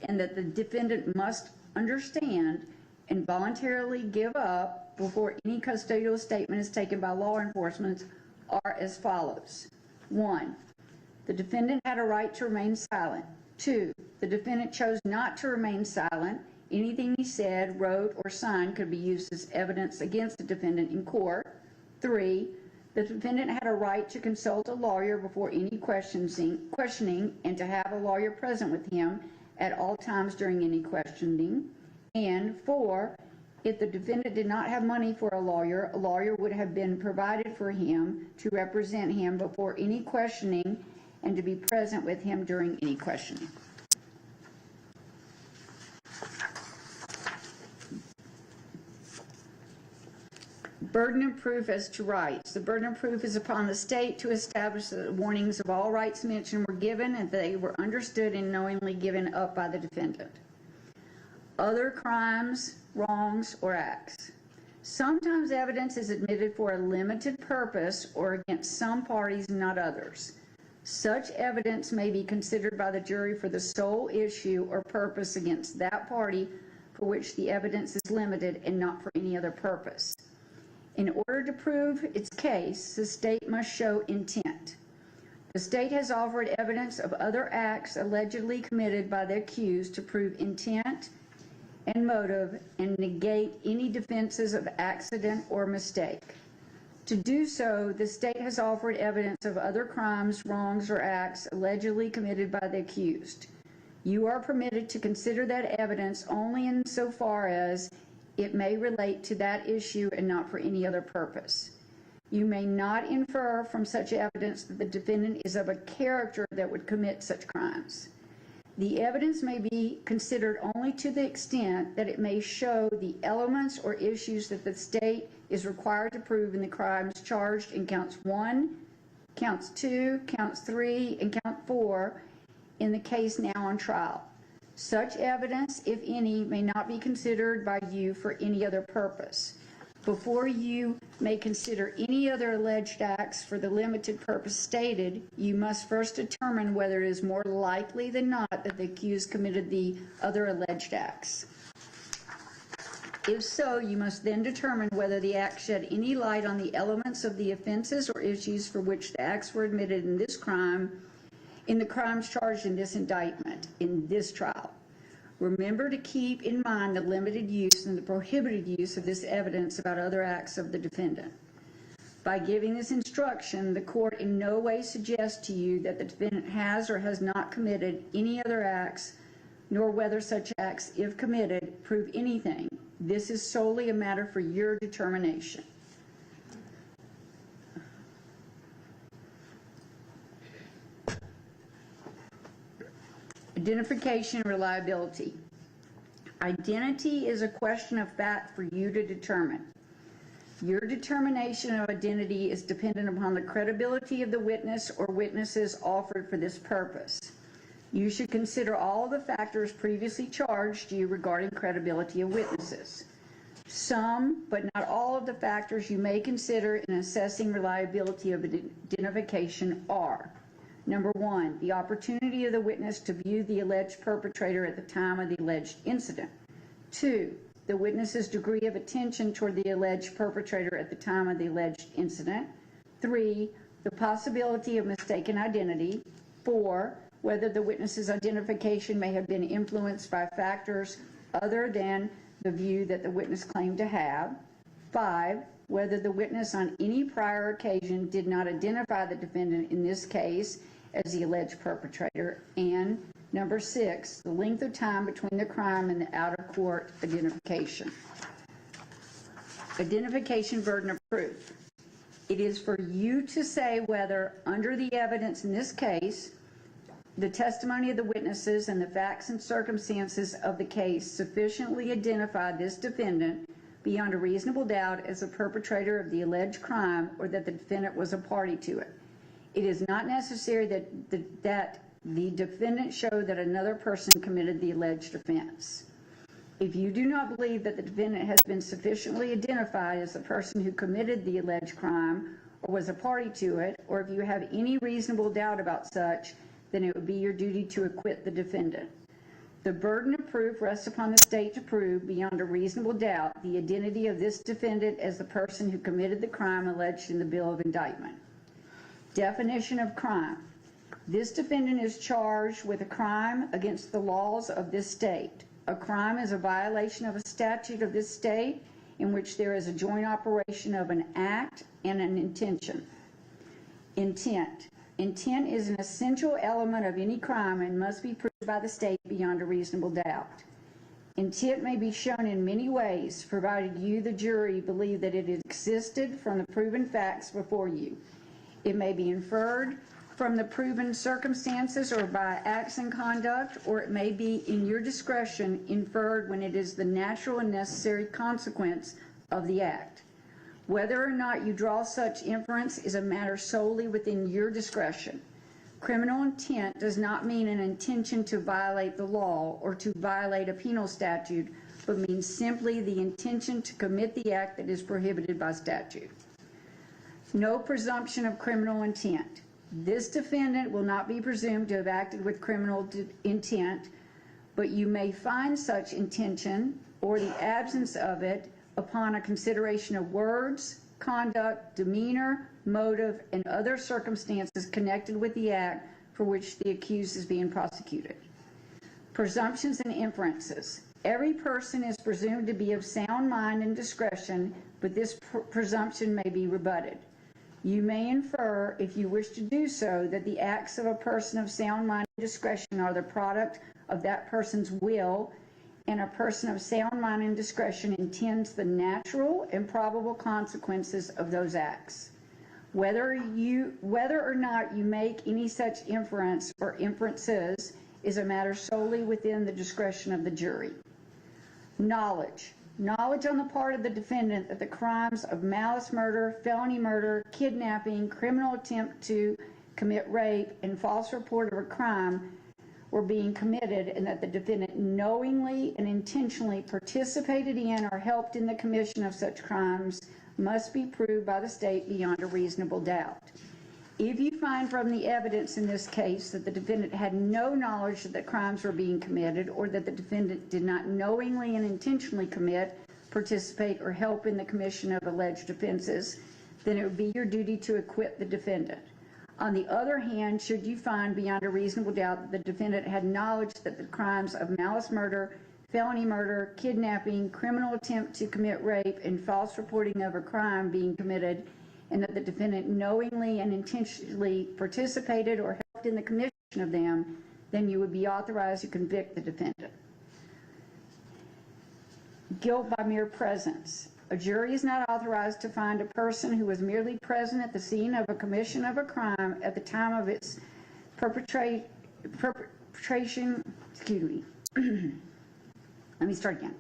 and that the defendant must understand and voluntarily give up before any custodial statement is taken by law enforcement are as follows. 1. The defendant had a right to remain silent. 2. The defendant chose not to remain silent. Anything he said, wrote, or signed could be used as evidence against the defendant in court. 3. The defendant had a right to consult a lawyer before any questioning and to have a lawyer present with him at all times during any questioning. And 4. If the defendant did not have money for a lawyer would have been provided for him to represent him before any questioning and to be present with him during any questioning. Burden of proof as to rights. The burden of proof is upon the state to establish that the warnings of all rights mentioned were given and they were understood and knowingly given up by the defendant. Other crimes, wrongs, or acts. Sometimes evidence is admitted for a limited purpose or against some parties and not others. Such evidence may be considered by the jury for the sole issue or purpose against that party for which the evidence is limited and not for any other purpose. In order to prove its case, the state must show intent. The state has offered evidence of other acts allegedly committed by the accused to prove intent and motive and negate any defenses of accident or mistake. To do so, the state has offered evidence of other crimes, wrongs, or acts allegedly committed by the accused. You are permitted to consider that evidence only insofar as it may relate to that issue and not for any other purpose. You may not infer from such evidence that the defendant is of a character that would commit such crimes. The evidence may be considered only to the extent that it may show the elements or issues that the state is required to prove in the crimes charged in counts 1, counts 2, counts 3, and count 4 in the case now on trial. Such evidence, if any, may not be considered by you for any other purpose. Before you may consider any other alleged acts for the limited purpose stated, you must first determine whether it is more likely than not that the accused committed the other alleged acts. If so, you must then determine whether the act shed any light on the elements of the offenses or issues for which the acts were admitted in this crime, in the crimes charged in this indictment, in this trial. Remember to keep in mind the limited use and the prohibited use of this evidence about other acts of the defendant. By giving this instruction, the court in no way suggests to you that the defendant has or has not committed any other acts, nor whether such acts, if committed, prove anything. This is solely a matter for your determination. Identification and reliability. Identity is a question of fact for you to determine. Your determination of identity is dependent upon the credibility of the witness or witnesses offered for this purpose. You should consider all the factors previously charged you regarding credibility of witnesses. Some, but not all of the factors you may consider in assessing reliability of identification are: Number 1, the opportunity of the witness to view the alleged perpetrator at the time of the alleged incident. 2, the witness's degree of attention toward the alleged perpetrator at the time of the alleged incident. 3, the possibility of mistaken identity. 4, whether the witness's identification may have been influenced by factors other than the view that the witness claimed to have. 5, whether the witness on any prior occasion did not identify the defendant in this case as the alleged perpetrator. And number 6, the length of time between the crime and the out-of-court identification. Identification burden of proof. It is for you to say whether, under the evidence in this case, the testimony of the witnesses and the facts and circumstances of the case sufficiently identify this defendant beyond a reasonable doubt as a perpetrator of the alleged crime, or that the defendant was a party to it. It is not necessary that the defendant show that another person committed the alleged offense. If you do not believe that the defendant has been sufficiently identified as the person who committed the alleged crime or was a party to it, or if you have any reasonable doubt about such, then it would be your duty to acquit the defendant. The burden of proof rests upon the state to prove beyond a reasonable doubt the identity of this defendant as the person who committed the crime alleged in the bill of indictment. Definition of crime. This defendant is charged with a crime against the laws of this state. A crime is a violation of a statute of this state in which there is a joint operation of an act and an intention. Intent. Intent is an essential element of any crime and must be proved by the state beyond a reasonable doubt. Intent may be shown in many ways, provided you, the jury, believe that it existed from the proven facts before you. It may be inferred from the proven circumstances or by acts and conduct, or it may be, in your discretion, inferred when it is the natural and necessary consequence of the act. Whether or not you draw such inference is a matter solely within your discretion. Criminal intent does not mean an intention to violate the law or to violate a penal statute, but means simply the intention to commit the act that is prohibited by statute. No presumption of criminal intent. This defendant will not be presumed to have acted with criminal intent, but you may find such intention or the absence of it upon a consideration of words, conduct, demeanor, motive, and other circumstances connected with the act for which the accused is being prosecuted. Presumptions and inferences. Every person is presumed to be of sound mind and discretion, but this presumption may be rebutted. You may infer, if you wish to do so, that the acts of a person of sound mind and discretion are the product of that person's will, and a person of sound mind and discretion intends the natural and probable consequences of those acts. Whether or not you make any such inference or inferences is a matter solely within the discretion of the jury. Knowledge. Knowledge on the part of the defendant that the crimes of malice murder, felony murder, kidnapping, criminal attempt to commit rape, and false report of a crime were being committed, and that the defendant knowingly and intentionally participated in or helped in the commission of such crimes must be proved by the state beyond a reasonable doubt. If you find from the evidence in this case that the defendant had no knowledge that the crimes were being committed, or that the defendant did not knowingly and intentionally commit, participate, or help in the commission of alleged offenses, then it would be your duty to acquit the defendant. On the other hand, should you find beyond a reasonable doubt that the defendant had knowledge that the crimes of malice murder, felony murder, kidnapping, criminal attempt to commit rape, and false reporting of a crime being committed, and that the defendant knowingly and intentionally participated or helped in the commission of them, then you would be authorized to convict the defendant. Guilt by mere presence. A jury is not authorized to find a person who was merely present at the scene of a commission of a crime at the time of its perpetration. Excuse me. Let me start again.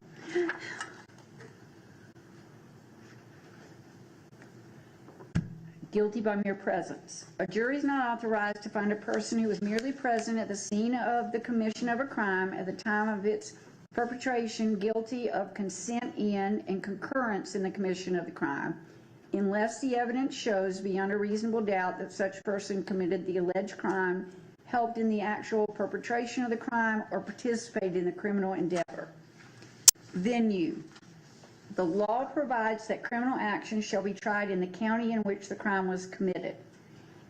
Guilty by mere presence. A jury is not authorized to find a person who was merely present at the scene of the commission of a crime at the time of its perpetration guilty of consent in and concurrence in the commission of the crime, unless the evidence shows beyond a reasonable doubt that such person committed the alleged crime, helped in the actual perpetration of the crime, or participated in the criminal endeavor. Venue. The law provides that criminal action shall be tried in the county in which the crime was committed.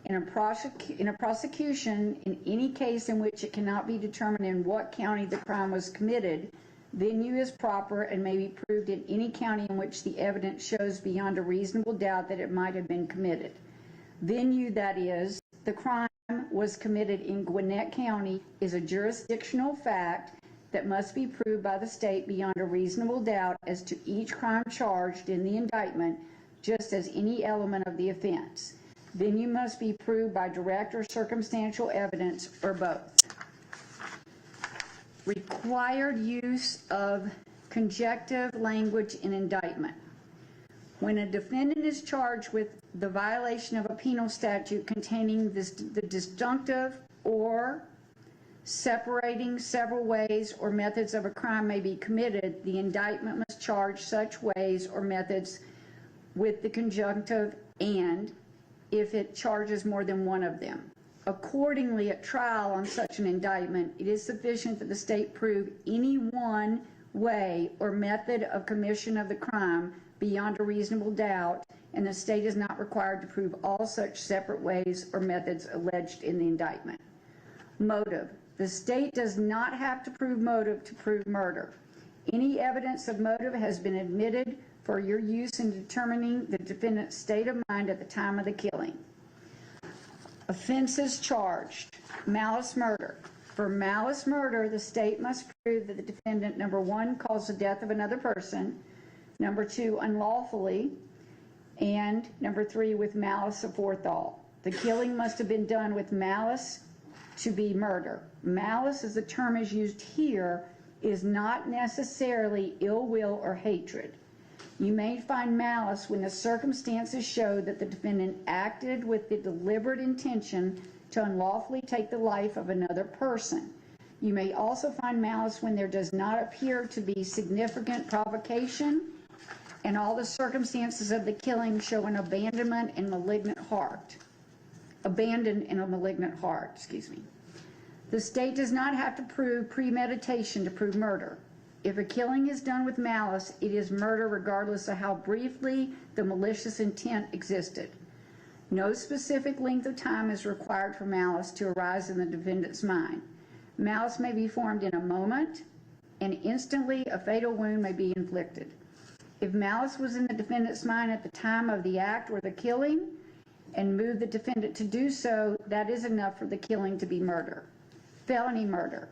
In a prosecution, in any case in which it cannot be determined in what county the crime was committed, venue is proper and may be proved in any county in which the evidence shows beyond a reasonable doubt that it might have been committed. Venue, that is, the crime was committed in Gwinnett County, is a jurisdictional fact that must be proved by the state beyond a reasonable doubt as to each crime charged in the indictment, just as any element of the offense. Venue must be proved by direct or circumstantial evidence, or both. Required use of conjunctive language in indictment. When a defendant is charged with the violation of a penal statute containing the disjunctive or separating several ways or methods of a crime may be committed, the indictment must charge such ways or methods with the conjunctive and, if it charges more than one of them. Accordingly, at trial on such an indictment, it is sufficient that the state prove any one way or method of commission of the crime beyond a reasonable doubt, and the state is not required to prove all such separate ways or methods alleged in the indictment. Motive. The state does not have to prove motive to prove murder. Any evidence of motive has been admitted for your use in determining the defendant's state of mind at the time of the killing. Offenses charged. Malice murder. For malice murder, the state must prove that the defendant, number one, caused the death of another person, number two, unlawfully, and number three, with malice aforethought. The killing must have been done with malice to be murder. Malice, as the term is used here, is not necessarily ill will or hatred. You may find malice when the circumstances show that the defendant acted with the deliberate intention to unlawfully take the life of another person. You may also find malice when there does not appear to be significant provocation and all the circumstances of the killing show an abandonment and malignant heart. Abandoned in a malignant heart, excuse me. The state does not have to prove premeditation to prove murder. If a killing is done with malice, it is murder regardless of how briefly the malicious intent existed. No specific length of time is required for malice to arise in the defendant's mind. Malice may be formed in a moment, and instantly a fatal wound may be inflicted. If malice was in the defendant's mind at the time of the act or the killing, and moved the defendant to do so, that is enough for the killing to be murder. Felony murder.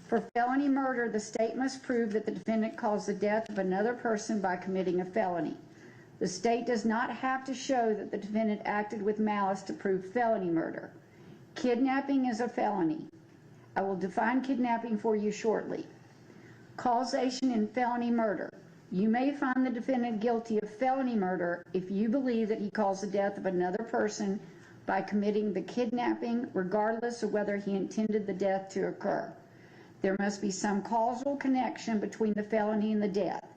For felony murder, the state must prove that the defendant caused the death of another person by committing a felony. The state does not have to show that the defendant acted with malice to prove felony murder. Kidnapping is a felony. I will define kidnapping for you shortly. Causation in felony murder. You may find the defendant guilty of felony murder if you believe that he caused the death of another person by committing the kidnapping, regardless of whether he intended the death to occur. There must be some causal connection between the felony and the death.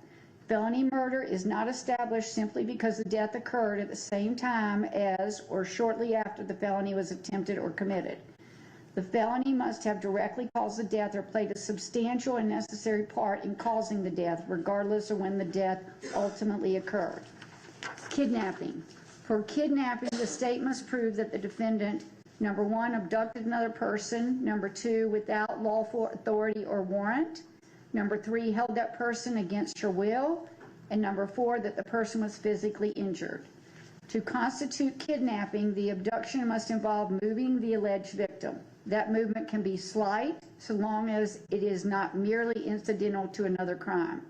Felony murder is not established simply because the death occurred at the same time as or shortly after the felony was attempted or committed. The felony must have directly caused the death or played a substantial and necessary part in causing the death, regardless of when the death ultimately occurred. Kidnapping. For kidnapping, the state must prove that the defendant, number one, abducted another person, number two, without lawful authority or warrant, number three, held that person against her will, and number four, that the person was physically injured. To constitute kidnapping, the abduction must involve moving the alleged victim. That movement can be slight, so long as it is not merely incidental to another crime.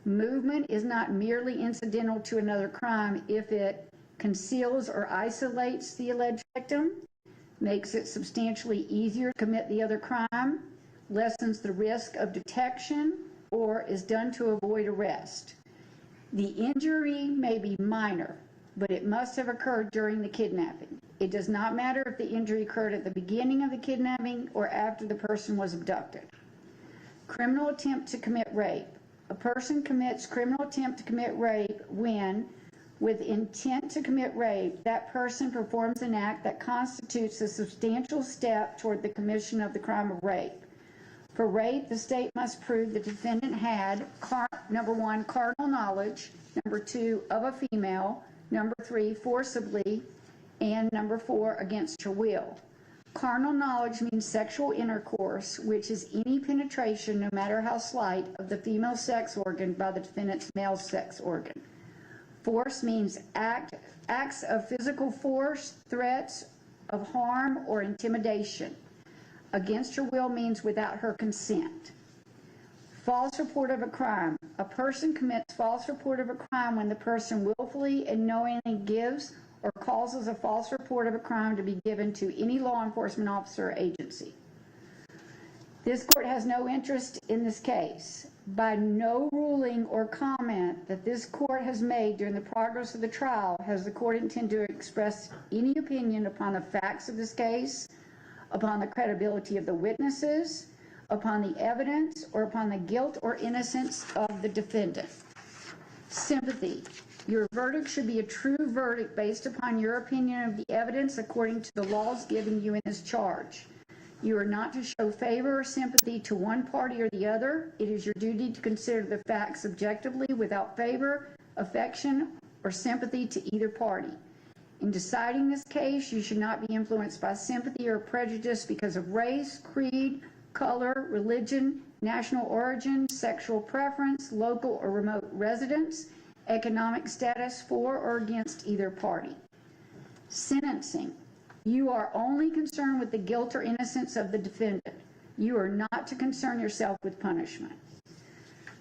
Movement is not merely incidental to another crime if it conceals or isolates the alleged victim, makes it substantially easier to commit the other crime, lessens the risk of detection, or is done to avoid arrest. The injury may be minor, but it must have occurred during the kidnapping. It does not matter if the injury occurred at the beginning of the kidnapping or after the person was abducted. Criminal attempt to commit rape. A person commits criminal attempt to commit rape when, with intent to commit rape, that person performs an act that constitutes a substantial step toward the commission of the crime of rape. For rape, the state must prove the defendant had, number 1, carnal knowledge, number 2, of a female, number 3, forcibly, and number 4, against her will. Carnal knowledge means sexual intercourse, which is any penetration, no matter how slight, of the female sex organ by the defendant's male sex organ. Force means acts of physical force, threats of harm, or intimidation. Against her will means without her consent. False report of a crime. A person commits false report of a crime when the person willfully and knowingly gives or causes a false report of a crime to be given to any law enforcement officer or agency. This court has no interest in this case. By no ruling or comment that this court has made during the progress of the trial has the court intended to express any opinion upon the facts of this case, upon the credibility of the witnesses, upon the evidence, or upon the guilt or innocence of the defendant. Sympathy. Your verdict should be a true verdict based upon your opinion of the evidence according to the laws given you in this charge. You are not to show favor or sympathy to one party or the other. It is your duty to consider the facts objectively without favor, affection, or sympathy to either party. In deciding this case, you should not be influenced by sympathy or prejudice because of race, creed, color, religion, national origin, sexual preference, local or remote residence, economic status for or against either party. Sentencing. You are only concerned with the guilt or innocence of the defendant. You are not to concern yourself with punishment.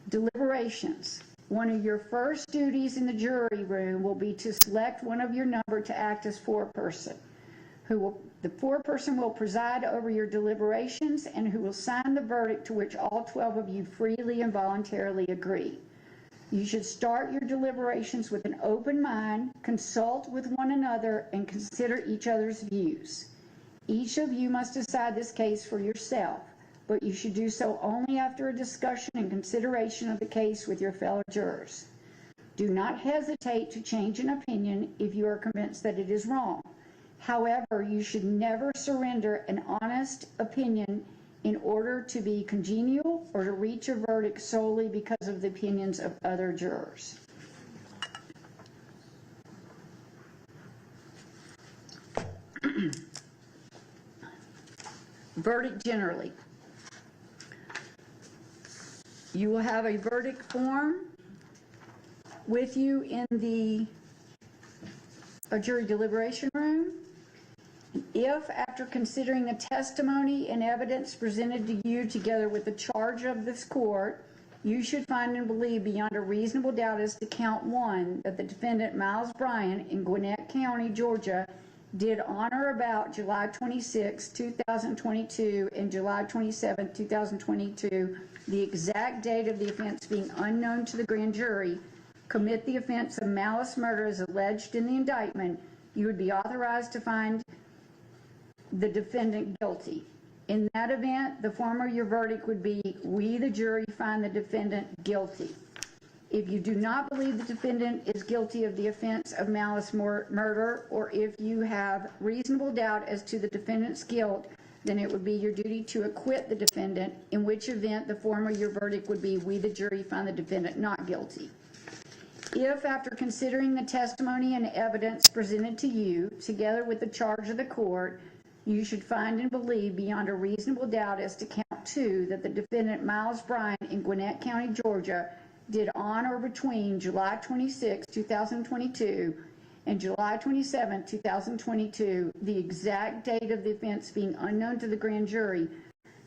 Deliberations. One of your first duties in the jury room will be to select one of your number to act as foreperson. The foreperson will preside over your deliberations and who will sign the verdict to which all 12 of you freely and voluntarily agree. You should start your deliberations with an open mind, consult with one another, and consider each other's views. Each of you must decide this case for yourself, but you should do so only after a discussion and consideration of the case with your fellow jurors. Do not hesitate to change an opinion if you are convinced that it is wrong. However, you should never surrender an honest opinion in order to be congenial or to reach a verdict solely because of the opinions of other jurors. Verdict generally. You will have a verdict form with you in the jury deliberation room. If, after considering the testimony and evidence presented to you together with the charge of this court, you should find and believe beyond a reasonable doubt as to count 1 that the defendant Miles Bryan in Gwinnett County, Georgia, did on or about July 26, 2022 and July 27, 2022, the exact date of the offense being unknown to the grand jury, commit the offense of malice murder as alleged in the indictment, you would be authorized to find the defendant guilty. In that event, the form of your verdict would be, we, the jury, find the defendant guilty. If you do not believe the defendant is guilty of the offense of malice murder, or if you have reasonable doubt as to the defendant's guilt, then it would be your duty to acquit the defendant, in which event the form of your verdict would be, we, the jury, find the defendant not guilty. If, after considering the testimony and evidence presented to you, together with the charge of the court, you should find and believe beyond a reasonable doubt as to count 2 that the defendant Miles Bryan in Gwinnett County, Georgia, did on or between July 26, 2022 and July 27, 2022, the exact date of the offense being unknown to the grand jury,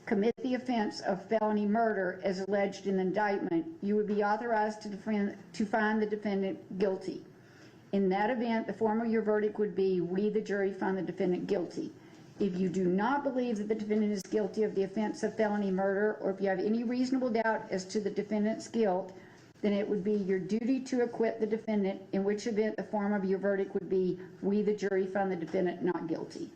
commit the offense of felony murder as alleged in the indictment, you would be authorized to find the defendant guilty. In that event, the form of your verdict would be, we, the jury, find the defendant guilty. If you do not believe that the defendant is guilty of the offense of felony murder, or if you have any reasonable doubt as to the defendant's guilt, then it would be your duty to acquit the defendant, in which event the form of your verdict would be, we, the jury, find the defendant not guilty.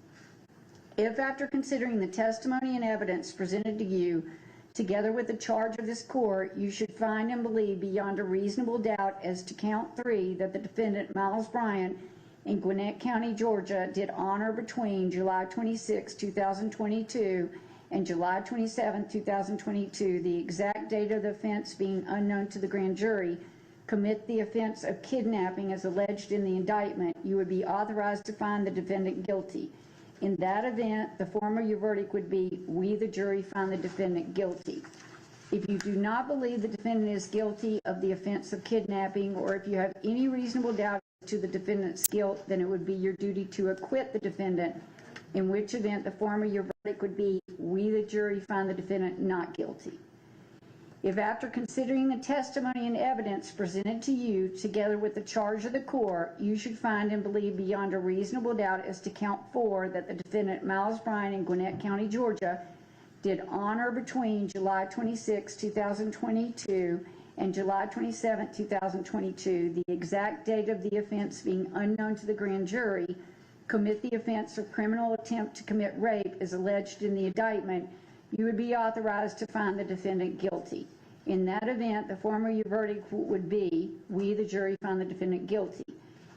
If, after considering the testimony and evidence presented to you, together with the charge of this court, you should find and believe beyond a reasonable doubt as to count 3 that the defendant, Miles Bryant, in Gwinnett County, Georgia, did on or between July 26, 2022 and July 27, 2022, the exact date of the offense being unknown to the grand jury, commit the offense of kidnapping as alleged in the indictment, you would be authorized to find the defendant guilty. In that event, the form of your verdict would be, we, the jury, find the defendant guilty. If you do not believe the defendant is guilty of the offense of kidnapping, or if you have any reasonable doubt as to the defendant's guilt, then it would be your duty to acquit the defendant, in which event the form of your verdict would be, we, the jury, find the defendant not guilty. If after considering the testimony and evidence presented to you, together with the charge of the court, you should find and believe beyond a reasonable doubt as to count 4 that the defendant, Miles Bryant, in Gwinnett County, Georgia, did on or between July 26, 2022 and July 27, 2022, the exact date of the offense being unknown to the grand jury, commit the offense of criminal attempt to commit rape as alleged in the indictment, you would be authorized to find the defendant guilty. In that event, the form of your verdict would be, we, the jury, find the defendant guilty.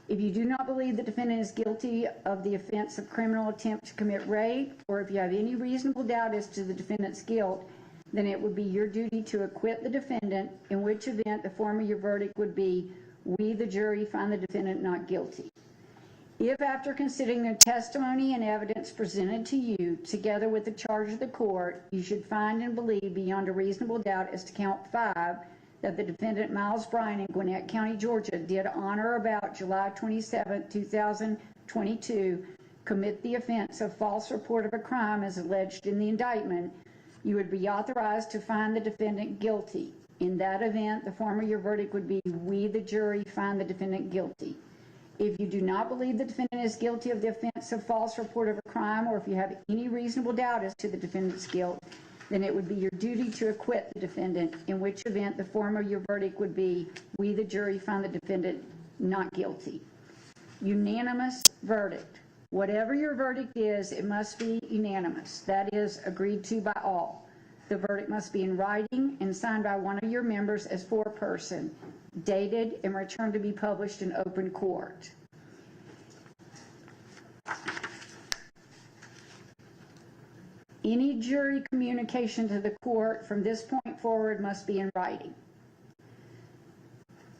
If you do not believe the defendant is guilty of the offense of criminal attempt to commit rape, or if you have any reasonable doubt as to the defendant's guilt, then it would be your duty to acquit the defendant, in which event the form of your verdict would be, we, the jury, find the defendant not guilty. If after considering the testimony and evidence presented to you, together with the charge of the court, you should find and believe beyond a reasonable doubt as to count 5 that the defendant, Miles Bryant, in Gwinnett County, Georgia, did on or about July 27, 2022, commit the offense of false report of a crime as alleged in the indictment, you would be authorized to find the defendant guilty. In that event, the form of your verdict would be, we, the jury, find the defendant guilty. If you do not believe the defendant is guilty of the offense of false report of a crime, or if you have any reasonable doubt as to the defendant's guilt, then it would be your duty to acquit the defendant, in which event the form of your verdict would be, we, the jury, find the defendant not guilty. Unanimous verdict. Whatever your verdict is, it must be unanimous. That is, agreed to by all. The verdict must be in writing and signed by one of your members as foreperson, dated and returned to be published in open court. Any jury communication to the court from this point forward must be in writing.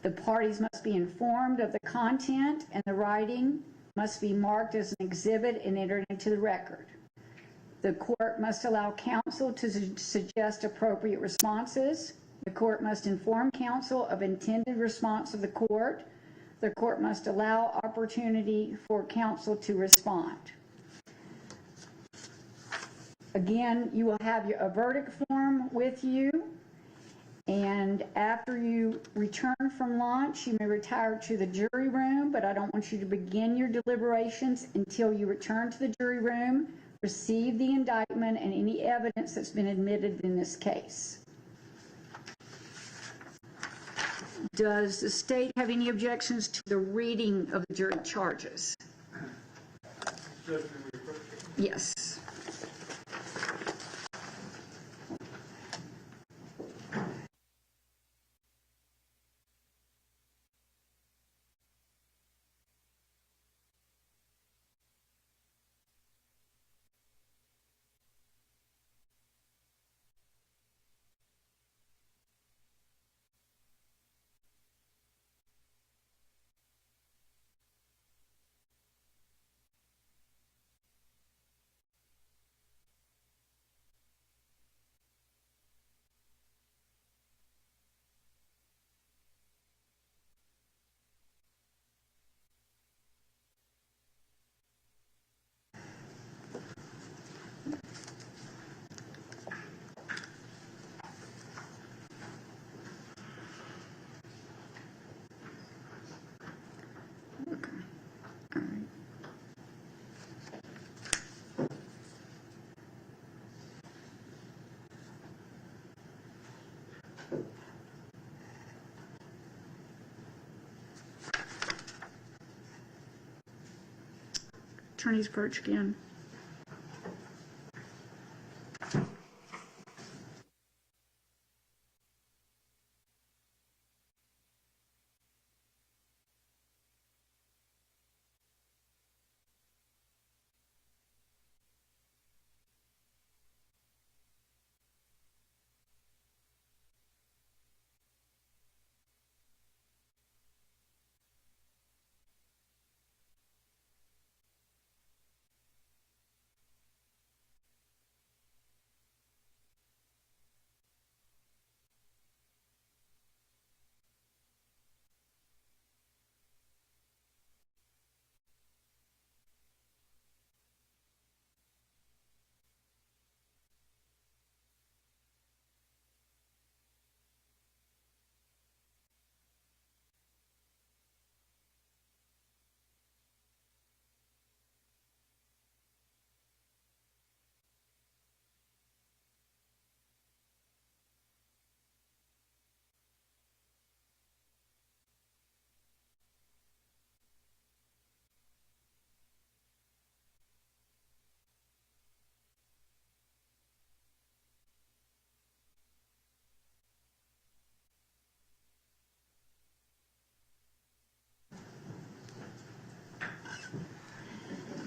The parties must be informed of the content, and the writing must be marked as an exhibit and entered into the record. The court must allow counsel to suggest appropriate responses. The court must inform counsel of intended response of the court. The court must allow opportunity for counsel to respond. Again, you will have a verdict form with you, and after you return from lunch, you may retire to the jury room, but I don't want you to begin your deliberations until you return to the jury room, receive the indictment and any evidence that's been admitted in this case. Does the state have any objections to the reading of the jury charges? Yes. Attorney's approach again.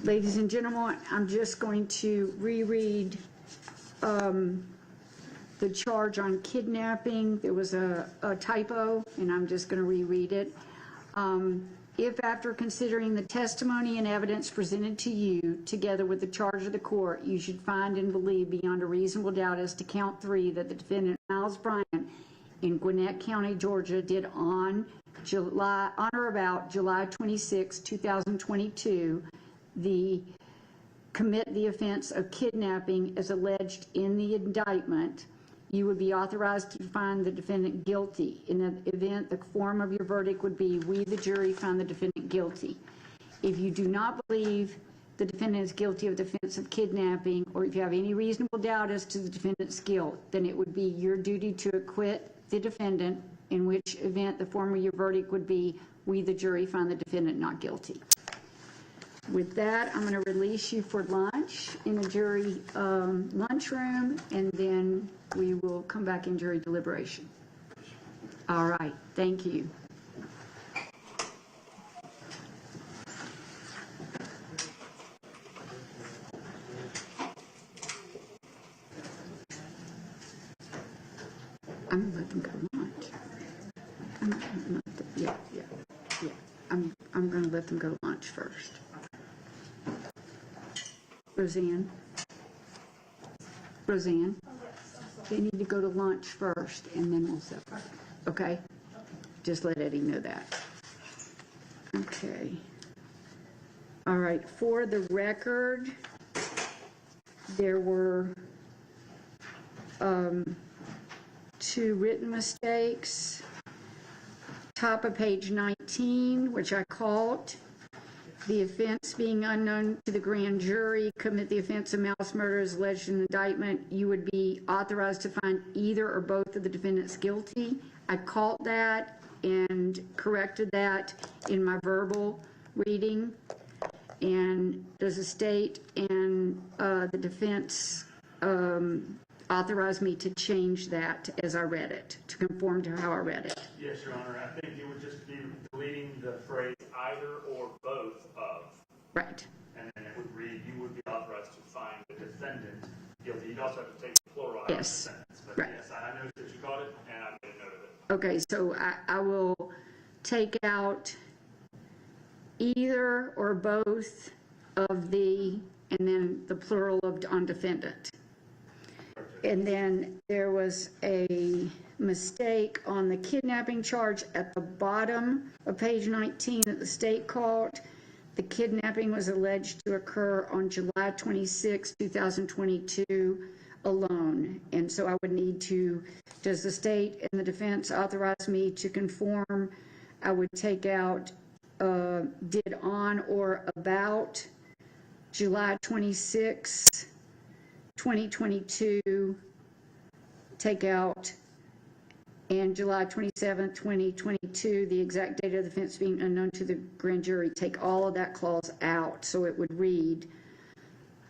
Ladies and gentlemen, I'm just going to reread the charge on kidnapping. There was a typo, and I'm just going to reread it. If after considering the testimony and evidence presented to you, together with the charge of the court, you should find and believe beyond a reasonable doubt as to count 3 that the defendant Miles Bryant in Gwinnett County, Georgia, did on or about July 26, 2022, commit the offense of kidnapping as alleged in the indictment, you would be authorized to find the defendant guilty. In the event, the form of your verdict would be, we, the jury, find the defendant guilty. If you do not believe the defendant is guilty of the offense of kidnapping, or if you have any reasonable doubt as to the defendant's guilt, then it would be your duty to acquit the defendant, in which event the form of your verdict would be, we, the jury, find the defendant not guilty. With that, I'm going to release you for lunch in the jury lunchroom, and then we will come back in jury deliberation. All right. Thank you. I'm going to let them go to lunch. I'm going to let them go to lunch first. Roseanne, they need to go to lunch first, and then we'll separate. Okay? Just let Eddie know that. Okay. All right. For the record, there were 2 written mistakes. Top of page 19, which I caught. The offense being unknown to the grand jury, commit the offense of malice murder as alleged in the indictment, you would be authorized to find either or both of the defendants guilty. I caught that and corrected that in my verbal reading. And does the state and the defense authorize me to change that as I read it, to conform to how I read it? Yes, Your Honor. I think you would just be deleting the phrase either or both of. Right. And then it would read, you would be authorized to find the defendant guilty. You'd also have to take the plural out of the sentence. But right. Yes, I noticed that you caught it, and I made a note of it. Okay, so I will take out either or both of the, and then the plural of on defendant. And then there was a mistake on the kidnapping charge at the bottom of page 19 that the state caught. The kidnapping was alleged to occur on July 26, 2022 alone. And so I would need to, does the state and the defense authorize me to conform? I would take out did on or about July 26, 2022, take out, and July 27, 2022, the exact date of the offense being unknown to the grand jury, take all of that clause out. So it would read,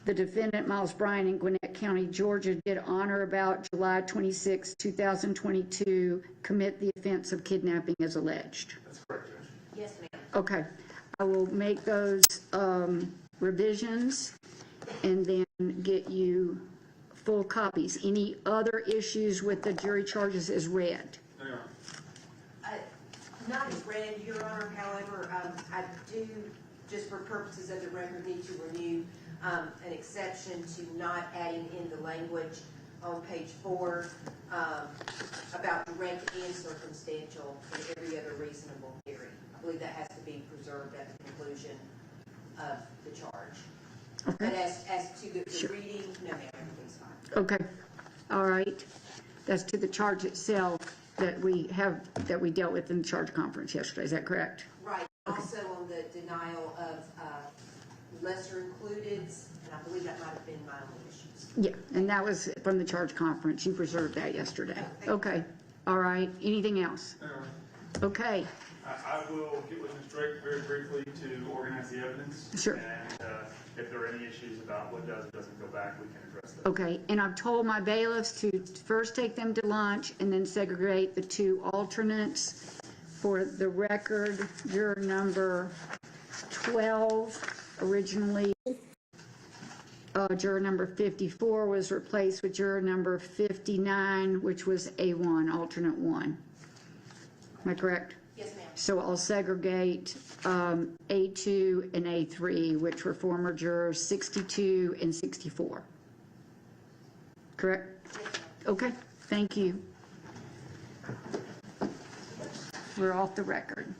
the defendant, Miles Bryant in Gwinnett County, Georgia, did on or about July 26, 2022, commit the offense of kidnapping as alleged. That's correct, Judge. Yes, ma'am. Okay. I will make those revisions and then get you full copies. Any other issues with the jury charges as read? No, Your Honor. Not as read, Your Honor. However, I do, just for purposes of the record, need to renew an exception to not adding in the language on page 4 about direct and circumstantial and every other reasonable theory. I believe that has to be preserved at the conclusion of the charge. Okay. But as to the Sure. reading, no, ma'am, everything's fine. Okay. All right. That's to the charge itself that we dealt with in the charge conference yesterday. Is that correct? Right. Okay. Also on the denial of lesser includeds, and I believe that might have been my only issues. Yeah, and that was from the charge conference. You preserved that yesterday. Okay. All right. Anything else? No, Your Honor. Okay. I will get with Ms. Drake very briefly to organize the evidence. Sure. And if there are any issues about what does and doesn't go back, we can address those. Okay, and I've told my bailiffs to first take them to lunch and then segregate the 2 alternates. For the record, juror number 12 originally juror number 54 was replaced with juror number 59, which was A1, alternate 1. Am I correct? Yes, ma'am. So I'll segregate A2 and A3, which were former jurors 62 and 64. Correct? Yes, ma'am. Okay, thank you. We're off the record.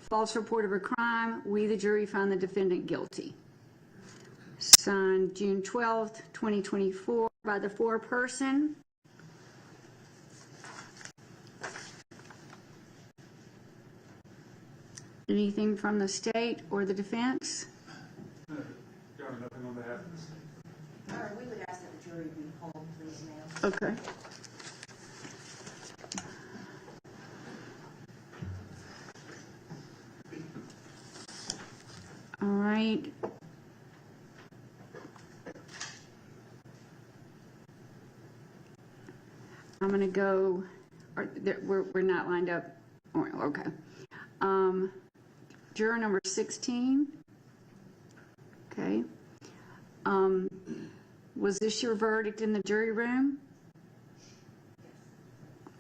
false report of a crime, we, the jury, find the defendant guilty. Signed June 12th, 2024 by the foreperson. Anything from the state or the defense? No, Your Honor, nothing on behalf of the state. All right, we would ask that the jury be polled, please, ma'am. Okay. All right. I'm going to go, we're not lined up. Oh, okay. Juror number 16. Okay. Was this your verdict in the jury room?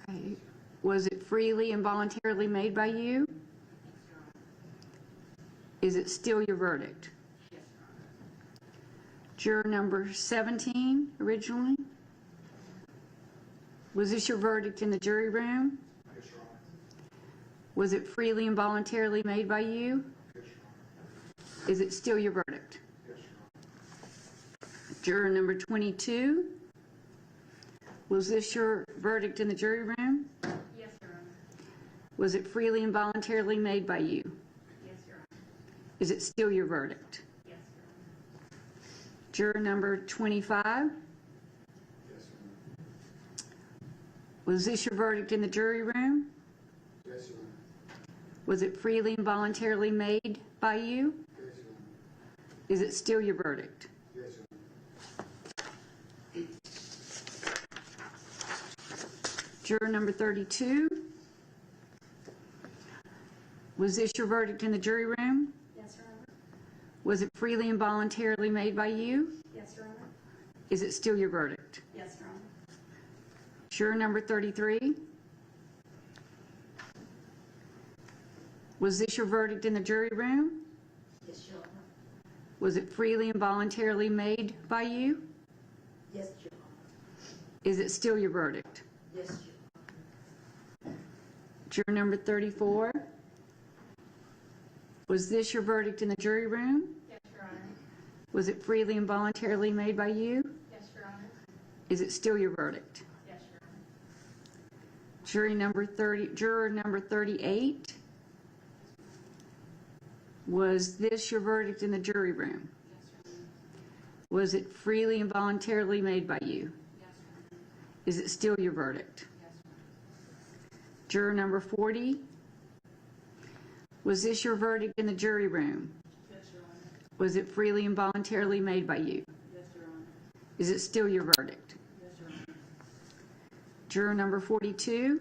Okay. Was it freely and voluntarily made by you? Is it still your verdict? Yes, Juror number 17, originally. Was this your verdict in the jury room? Yes, Your Honor. Was it freely and voluntarily made by you? Yes, Your Honor. Is it still your verdict? Yes, Your Honor. Juror number 22. Was this your verdict in the jury room? Yes, Your Honor. Was it freely and voluntarily made by you? Yes, Your Honor. Is it still your verdict? Yes, Your Honor. Juror number 25. Yes, Your Honor. Was this your verdict in the jury room? Yes, Your Honor. Was it freely and voluntarily made by you? Yes, Your Honor. Is it still your verdict? Yes, Your Honor. Juror number 32. Was this your verdict in the jury room? Yes, Your Honor. Was it freely and voluntarily made by you? Yes, Your Honor. Is it still your verdict? Yes, Your Honor. Juror number 33. Was this your verdict in the jury room? Yes, Your Honor. Was it freely and voluntarily made by you? Yes, Your Honor. Is it still your verdict? Yes, Your Honor. Juror number 34. Was this your verdict in the jury room? Yes, Your Honor. Was it freely and voluntarily made by you? Yes, Your Honor. Is it still your verdict? Yes, Your Honor. Juror number 38. Was this your verdict in the jury room? Yes, Your Honor. Was it freely and voluntarily made by you? Yes, Your Honor. Is it still your verdict? Yes, Your Honor. Juror number 40. Was this your verdict in the jury room? Yes, Your Honor. Was it freely and voluntarily made by you? Yes, Your Honor. Is it still your verdict? Yes, Your Honor. Juror number 42.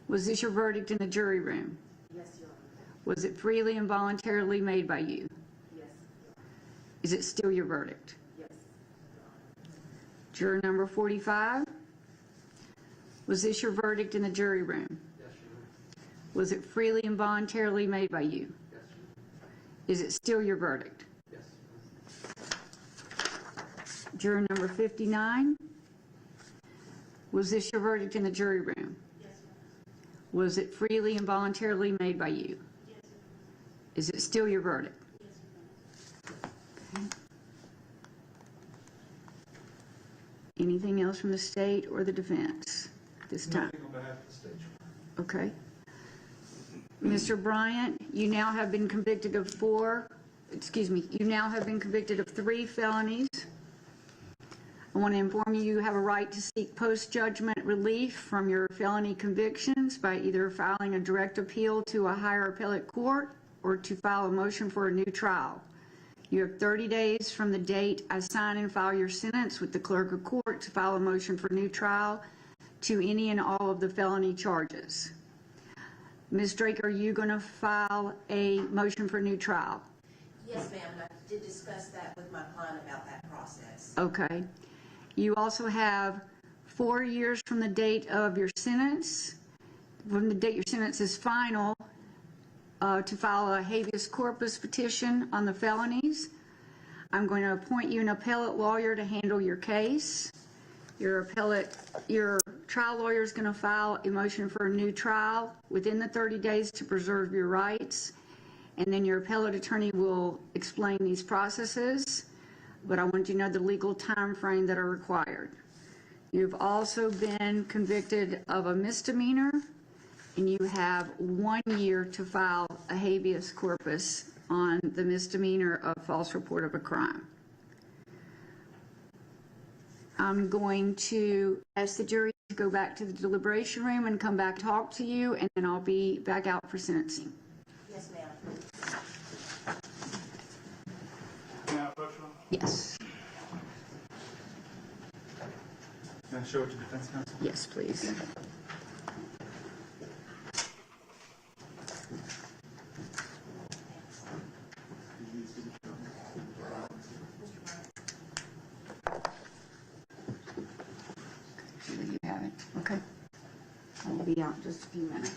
Was this your verdict in the jury room? Yes, Your Honor. Was it freely and voluntarily made by you? Yes, Your Honor. Is it still your verdict? Yes. Juror number 45. Was this your verdict in the jury room? Yes, Your Honor. Was it freely and voluntarily made by you? Yes, Your Honor. Is it still your verdict? Yes. Juror number 59. Was this your verdict in the jury room? Yes, Your Honor. Was it freely and voluntarily made by you? Yes, Your Honor. Is it still your verdict? Yes, Your Honor. Okay. Anything else from the state or the defense this time? Nothing on behalf of the state, Your Honor. Okay. Mr. Bryant, you now have been convicted of you now have been convicted of 3 felonies. I want to inform you you have a right to seek post-judgment relief from your felony convictions by either filing a direct appeal to a higher appellate court or to file a motion for a new trial. You have 30 days from the date I sign and file your sentence with the clerk of court to file a motion for new trial to any and all of the felony charges. Ms. Drake, are you going to file a motion for new trial? Yes, ma'am, and I did discuss that with my client about that process. Okay. You also have 4 years from the date of your sentence, from the date your sentence is final, to file a habeas corpus petition on the felonies. I'm going to appoint you an appellate lawyer to handle your case. Your trial lawyer is going to file a motion for a new trial within the 30 days to preserve your rights. And then your appellate attorney will explain these processes. But I want you to know the legal time frame that are required. You've also been convicted of a misdemeanor, and you have 1 year to file a habeas corpus on the misdemeanor of false report of a crime. I'm going to ask the jury to go back to the deliberation room and come back, talk to you, and then I'll be back out for sentencing. Yes, ma'am. May I approach them? Yes. Can I show it to defense counsel? Yes, please. You have it. Okay. I'll be out in just a few minutes.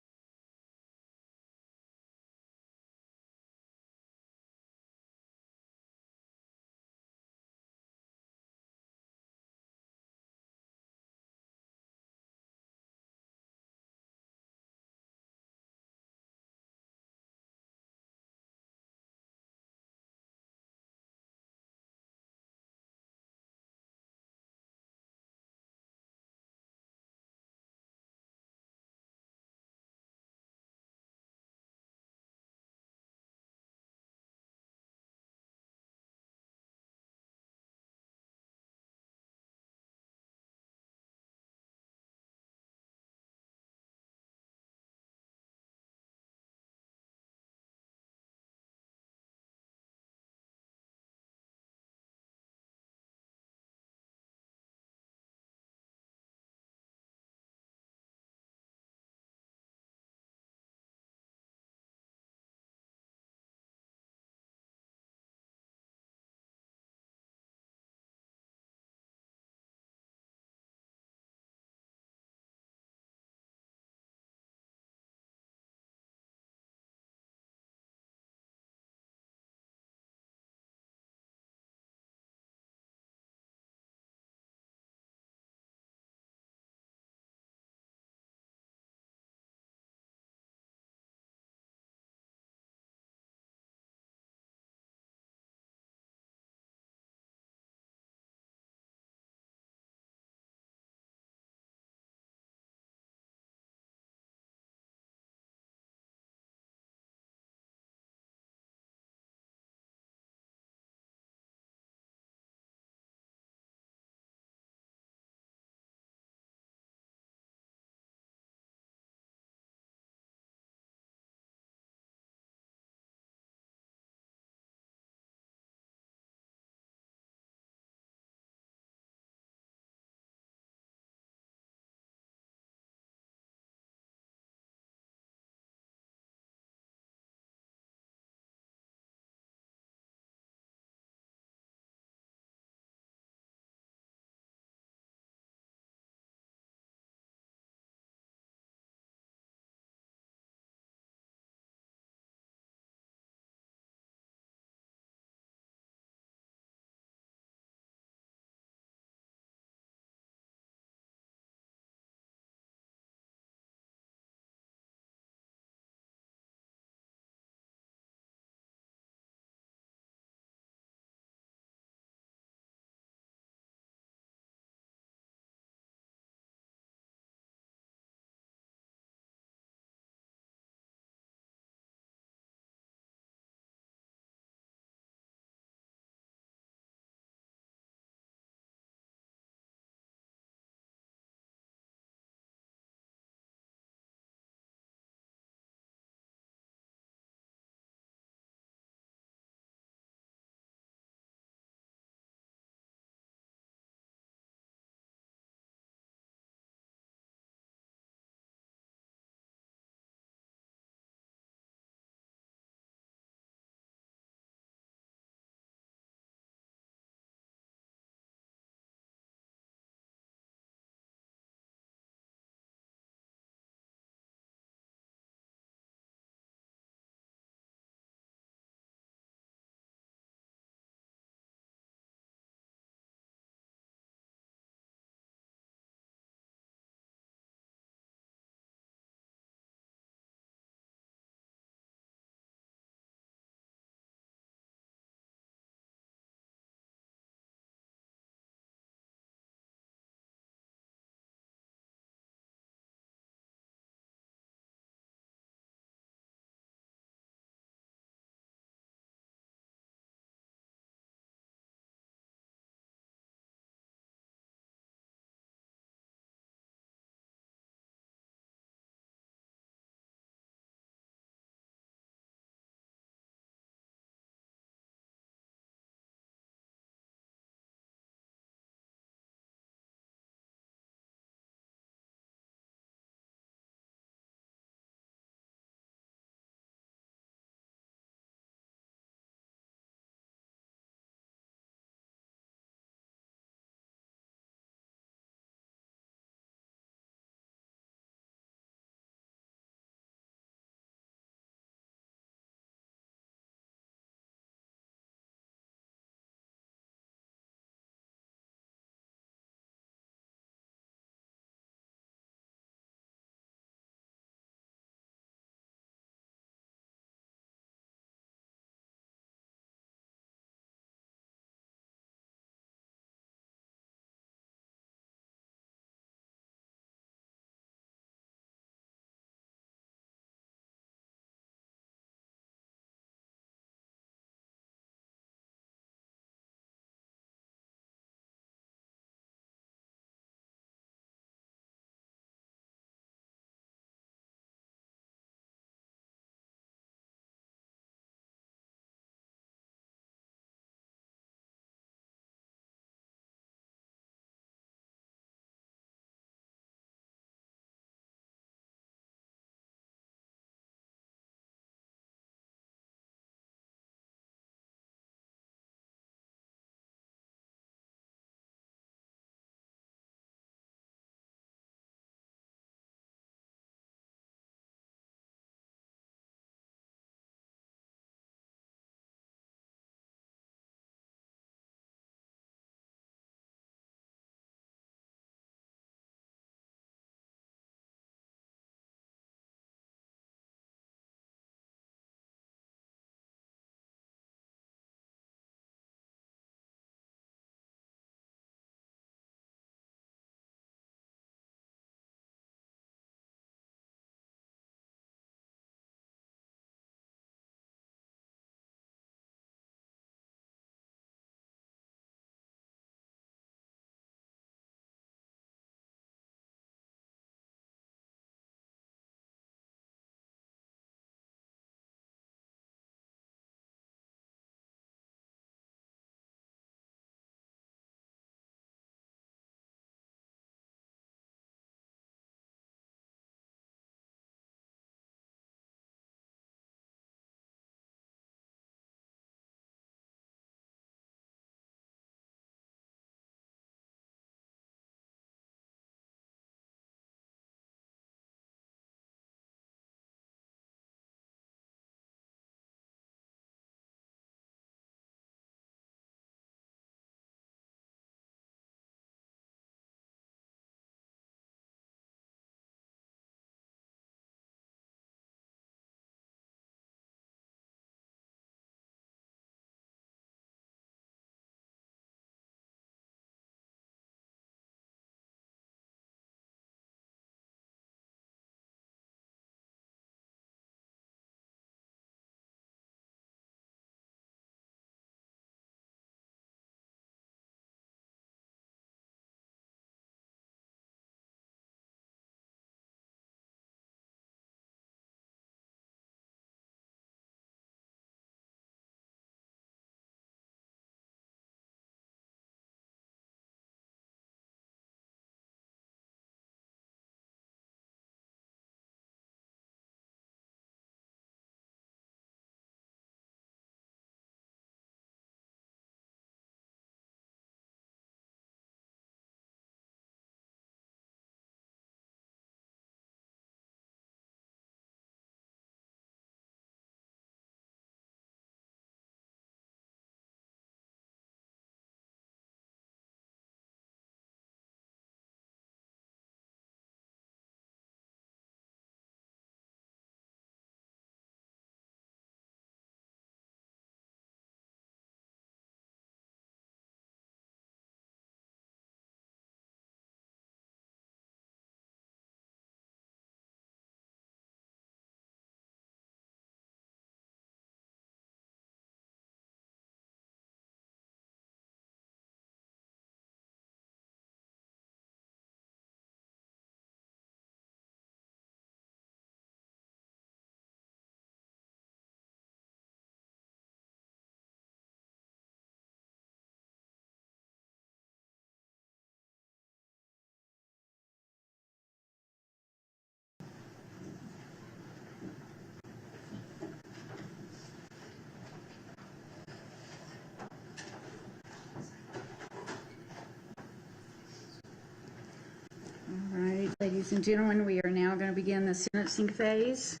Ladies and gentlemen, we are now going to begin the sentencing phase.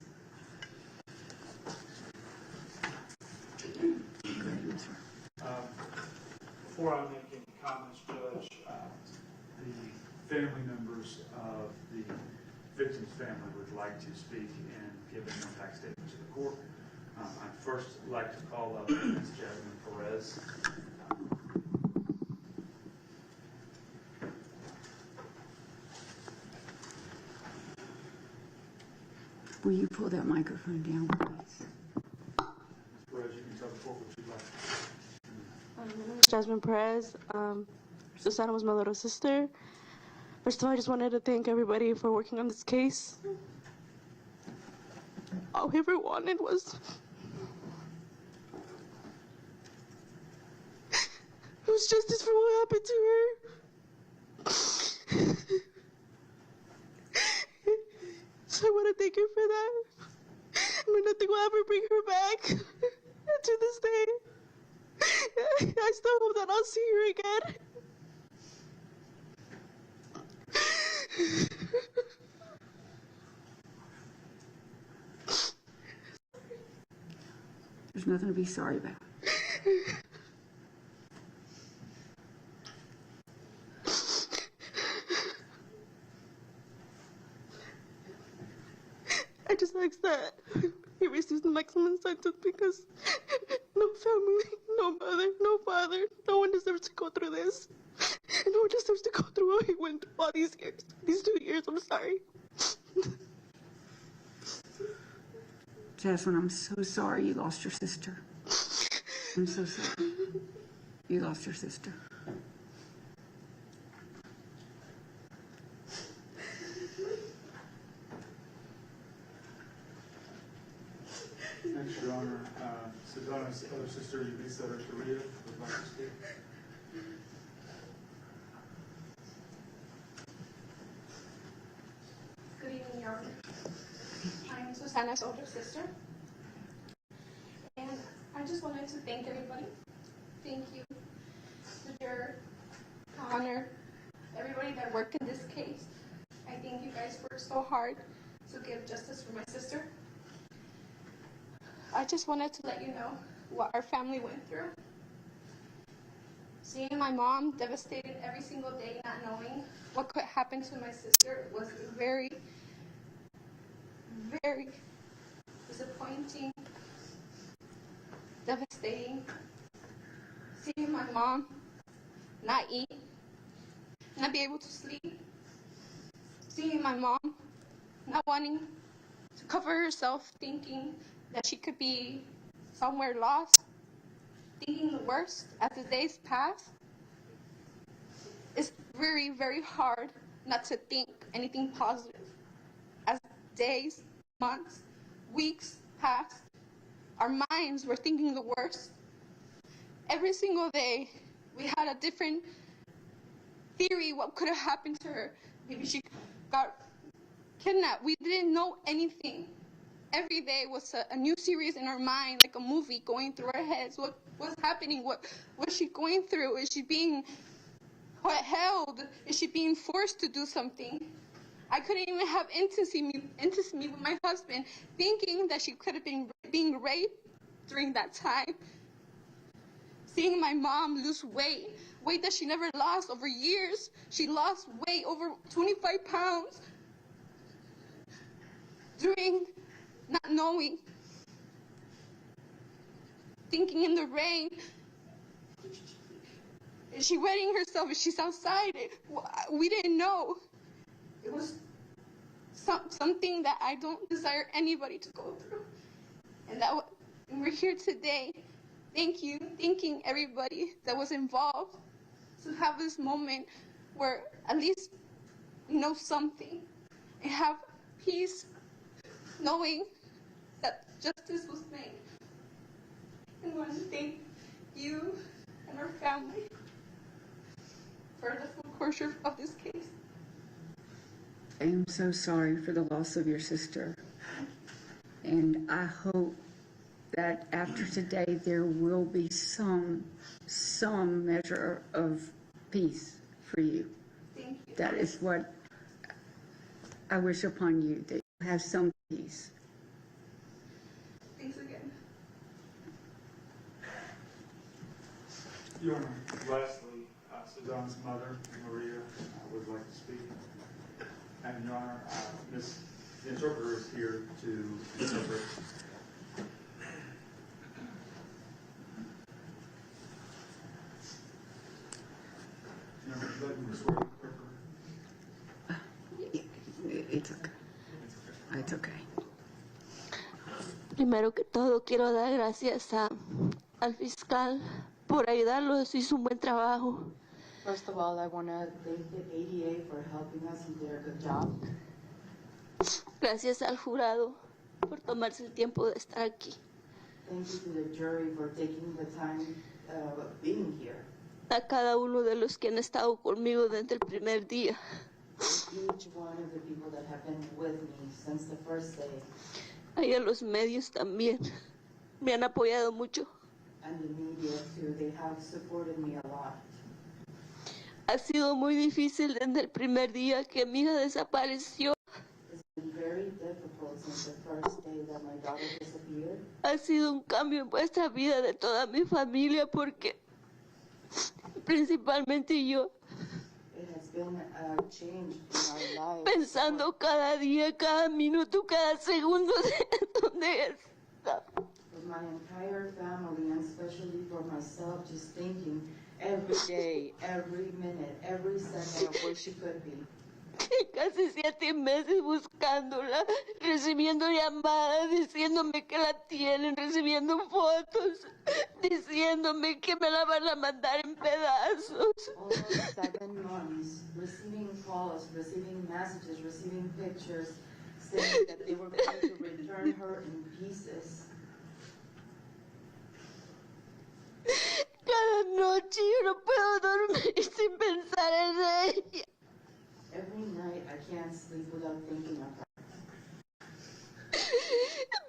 Before I make any comments, Judge, the family members of the victim's family would like to speak and give an impact statement to the court. I'd first like to call up Ms. Jasmine Perez. Will you pull that microphone down, please? Ms. Perez, you can tell the court what you'd like. My name is Jasmine Perez. Susana was my little sister. First of all, I just wanted to thank everybody for working on this case. All we ever wanted was justice for what happened to her. So I want to thank her for that. I mean, nothing will ever bring her back to this day. I still hope that I'll see her again. There's nothing to be sorry about. I just ask that he receives the maximum sentence because no family, no mother, no father, no one deserves to go through this. And no one deserves to go through what he went through all these years. These 2 years, I'm sorry. Jasmine, I'm so sorry you lost your sister. I'm so sorry you lost your sister. Next, Your Honor, Susana's other sister, Yulisa Sharia, would like to speak. Good evening, Your Honor. I am Susana's older sister. And I just wanted to thank everybody. Thank you, the juror, Connor, everybody that worked in this case. I think you guys worked so hard to give justice for my sister. I just wanted to let you know what our family went through. Seeing my mom devastated every single day, not knowing what could happen to my sister, was very, very disappointing, devastating. Seeing my mom not eat, not be able to sleep. Seeing my mom not wanting to cover herself, thinking that she could be somewhere lost, thinking the worst as the days pass. It's very, very hard not to think anything positive. As days, months, weeks passed, our minds were thinking the worst. Every single day, we had a different theory what could have happened to her. Maybe she got kidnapped. We didn't know anything. Every day was a new series in our mind, like a movie going through our heads. What's happening? What is she going through? Is she being held? Is she being forced to do something? I couldn't even have intimacy with my husband, thinking that she could have been being raped during that time. Seeing my mom lose weight that she never lost over years. She lost weight over 25 pounds during not knowing, thinking in the rain. Is she wetting herself? Is she outside? We didn't know. It was something that I don't desire anybody to go through. And we're here today. Thank you, thanking everybody that was involved to have this moment where at least we know something and have peace knowing that justice was made. And I want to thank you and our family for the full closure of this case. I am so sorry for the loss of your sister. And I hope that after today there will be some measure of peace for you. Thank you. That is what I wish upon you that you have some peace. Thanks again. Your Honor, lastly, Susana's mother, Maria, would like to speak. And Your Honor, the interpreter is here to interpret. Your Honor, would you like me to swear the interpreter? It's okay. It's okay. Primero que todo, quiero dar gracias al fiscal por ayudarlos. Hizo un buen trabajo. First of all, I want to thank the ADA for helping us and did a good job. Gracias al jurado por tomarse el tiempo de estar aquí. Thank you to the jury for taking the time of being here. A cada uno de los que han estado conmigo desde el primer día. Each one of the people that have been with me since the first day. Y a los medios también. Me han apoyado mucho. And the media too, they have supported me a lot. Ha sido muy difícil desde el primer día que mi hija desapareció. It's been very difficult since the first day that my daughter disappeared. Ha sido un cambio en vuestra vida de toda mi familia porque principalmente yo. It has been a change in our lives. Pensando cada día, cada minuto, cada segundo de donde está. For my entire family and especially for myself, just thinking every day, every minute, every second of where she could be. Casi 7 meses buscándola, recibiendo llamadas, diciéndome que la tienen, recibiendo fotos, diciéndome que me la van a mandar en pedazos. Almost 7 months, receiving calls, receiving messages, receiving pictures, saying that they were going to return her in pieces. Cada noche yo no puedo dormir sin pensar en ella. Every night I can't sleep without thinking of her.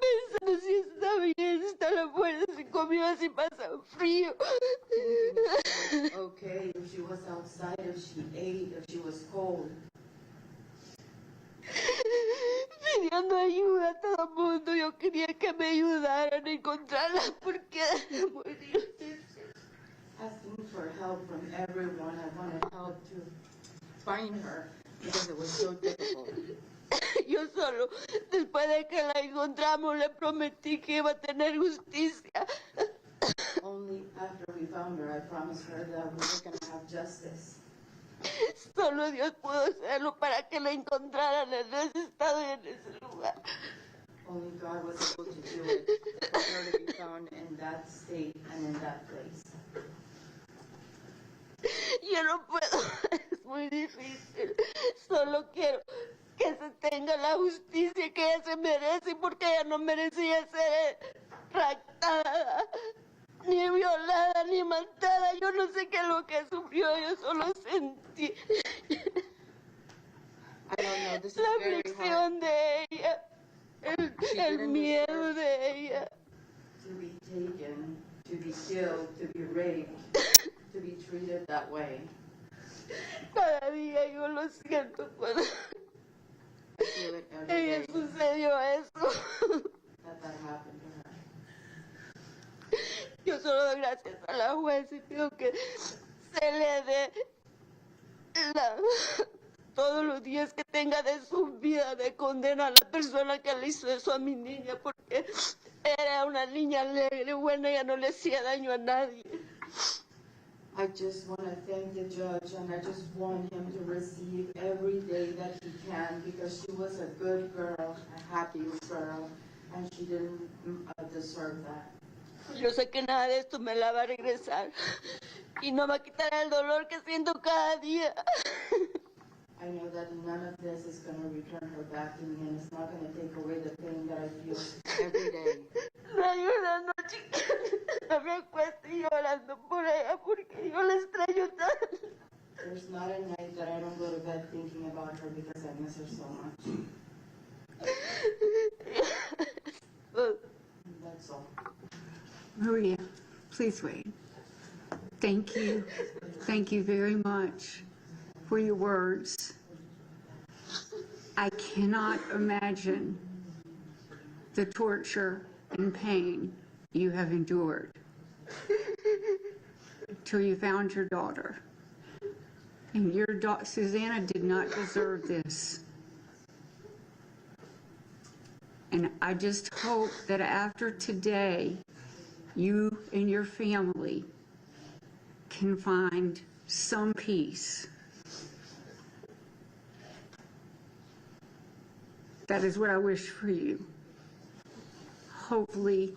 Pensando si está bien, si está la fuerza, si comió, si pasa frío. Thinking if she was okay, if she was outside, if she ate, if she was cold. Pidiendo ayuda a todo el mundo. Yo quería que me ayudaran a encontrarla porque era muy difícil. Asking for help from everyone. I wanted help to find her because it was so difficult. Yo solo, después de que la encontramos, le prometí que iba a tener justicia. Only after we found her, I promised her that we were going to have justice. Solo Dios pudo hacerlo para que la encontraran en ese estado y en ese lugar. Only God was able to do it, for her to be found in that state and in that place. Yo no puedo, es muy difícil. Solo quiero que se tenga la justicia que ella se merece porque ella no merecía ser raptada, ni violada, ni matada. Yo no sé qué es lo que sufrió, yo solo sentí I don't know, this is la very aflicción hard de ella, el miedo de ella. to be taken, to be killed, to be raped, to be treated that way. Cada día yo lo siento cuando I feel it every ella day sucedió eso. that happened to her. Yo solo doy gracias a la juez y pido que se le dé todos los días que tenga de su vida de condena a la persona que le hizo eso a mi niña, porque era una niña alegre, buena, ella no le hacía daño a nadie. I just want to thank the judge, and I just want him to receive every day that he can, because she was a good girl, a happy girl, and she didn't deserve that. Yo sé que nada de esto me la va a regresar y no me quitará el dolor que siento cada día. I know that none of this is going to return her back to me, and it's not going to take away the pain that I feel every day. No hay una noche que no me acuesto llorando por ella porque yo la extraño tanto. There's not a night that I don't go to bed thinking about her because I miss her so much. That's all. Maria, please wait. Thank you. Thank you very much for your words. I cannot imagine the torture and pain you have endured till you found your daughter. And your daughter, Susana, did not deserve this. And I just hope that after today, you and your family can find some peace. That is what I wish for you. Hopefully,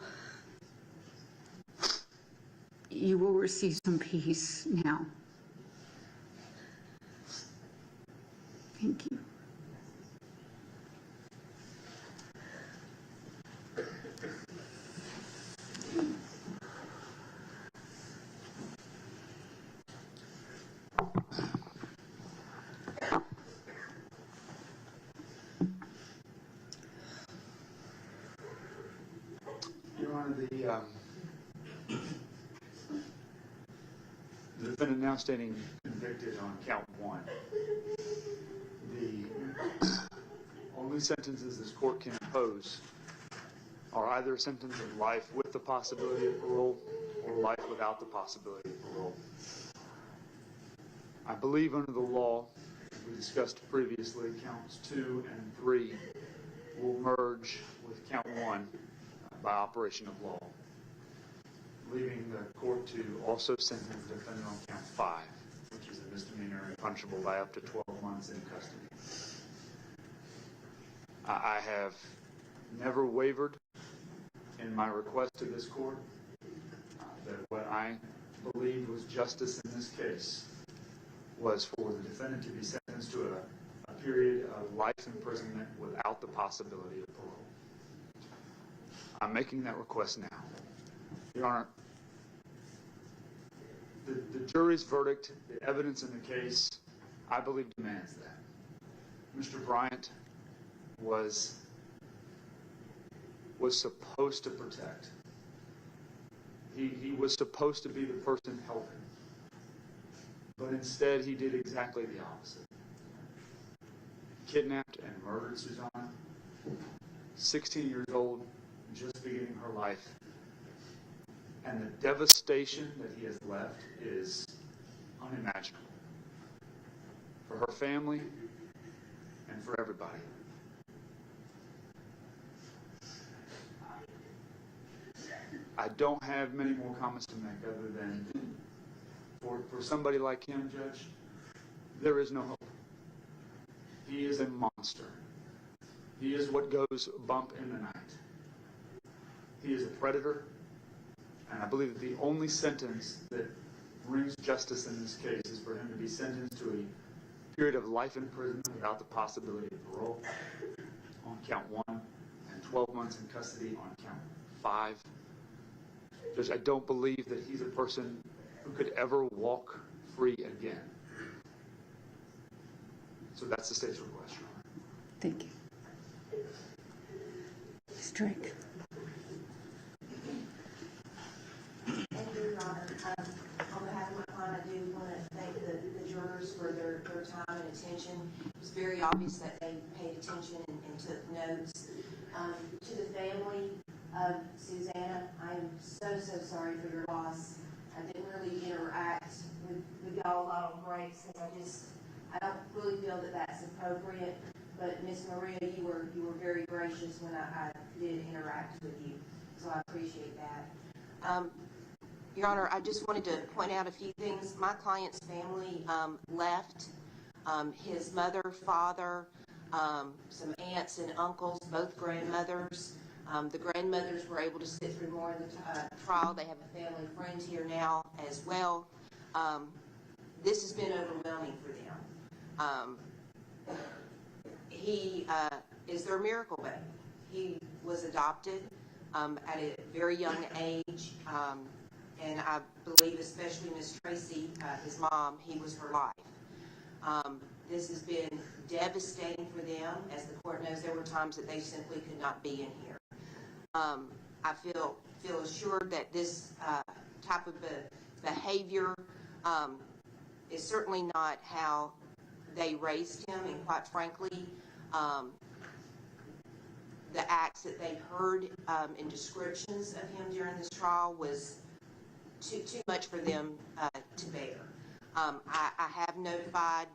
you will receive some peace now. Thank you. Your Honor, the defendant now standing convicted on count 1. The only sentences this court can impose are either a sentence of life with the possibility of parole or life without the possibility of parole. I believe under the law, as we discussed previously, counts 2 and 3 will merge with count 1 by operation of law, leaving the court to also sentence the defendant on count 5, which is a misdemeanor and punishable by up to 12 months in custody. I have never wavered in my request to this court that what I believed was justice in this case was for the defendant to be sentenced to a period of life imprisonment without the possibility of parole. I'm making that request now. Your Honor, the jury's verdict, the evidence in the case, I believe demands that. Mr. Bryant was supposed to protect. He was supposed to be the person helping. But instead, he did exactly the opposite. Kidnapped and murdered Susana, 16 years old, just beginning her life. And the devastation that he has left is unimaginable for her family and for everybody. I don't have many more comments to make other than for somebody like him, Judge, there is no hope. He is a monster. He is what goes bump in the night. He is a predator, and I believe that the only sentence that brings justice in this case is for him to be sentenced to a period of life imprisonment without the possibility of parole on count 1 and 12 months in custody on count 5. Judge, I don't believe that he's a person who could ever walk free again. So that's the state's request, Your Honor. Thank you. Strike. Thank you, Your Honor. On behalf of my client, I do want to thank the jurors for their time and attention. It was very obvious that they paid attention and took notes. To the family of Susana, I am so sorry for your loss. I didn't really interact with y'all a lot on breaks because I don't really feel that that's appropriate. But Miss Maria, you were very gracious when I did interact with you, so I appreciate that. Your Honor, I just wanted to point out a few things. My client's family left. His mother, father, some aunts and uncles, both grandmothers. The grandmothers were able to sit through more of the trial. They have a family friend here now as well. This has been overwhelming for them. He is their miracle baby. He was adopted at a very young age, and I believe especially Miss Tracy, his mom, he was her life. This has been devastating for them. As the court knows, there were times that they simply could not be in here. I feel assured that this type of behavior is certainly not how they raised him, and quite frankly, The acts that they heard in descriptions of him during this trial was too much for them to bear. I have notified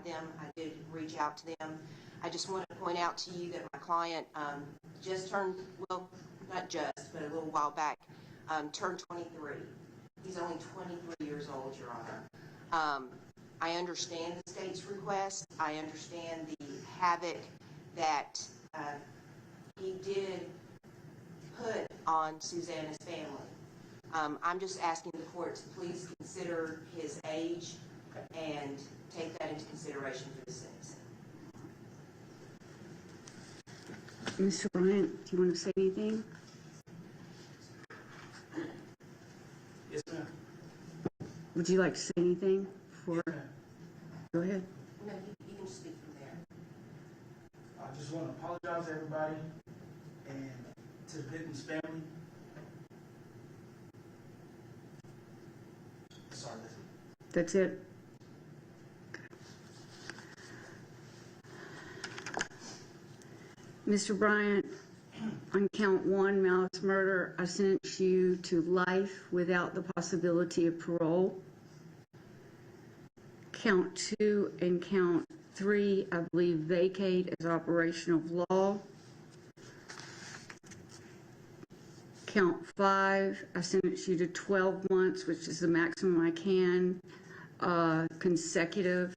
them. I did reach out to them. I just want to point out to you that my client just turned, well, not just, but a little while back, turned 23. He's only 23 years old, Your Honor. I understand the state's request. I understand the havoc that he did put on Susana's family. I'm just asking the court to please consider his age and take that into consideration for the sentencing. Mr. Bryant, do you want to say anything? Yes, ma'am. Would you like to say anything before? Yes, ma'am. Go ahead. No, you can speak from there. I just want to apologize to everybody and to the victim's family. Sorry, That's it. Mr. Bryant, on count 1, malice murder, I sentence you to life without the possibility of parole. Count 2 and count 3, I believe, vacate as operation of law. Count 5, I sentence you to 12 months, which is the maximum I can, consecutive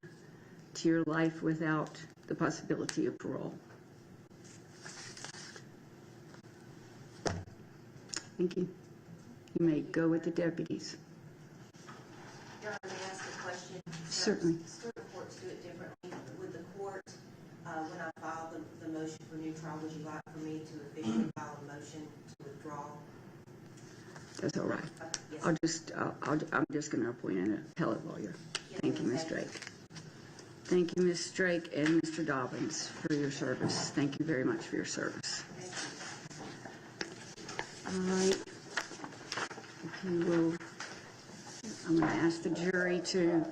to your life without the possibility of parole. Thank you. You may go with the deputies. Your Honor, may I ask a question? Certainly. Certain courts do it differently. Would the court, when I file the motion for new trial, would you like for me to officially file a motion to withdraw? That's all right. Yes. I'm just going to appoint an appellate lawyer. Yes, Thank you, Ms. Drake. Thank you, Ms. Drake and Mr. Dobbins, for your service. Thank you very much for your service. All right. If you will, I'm going to ask the jury to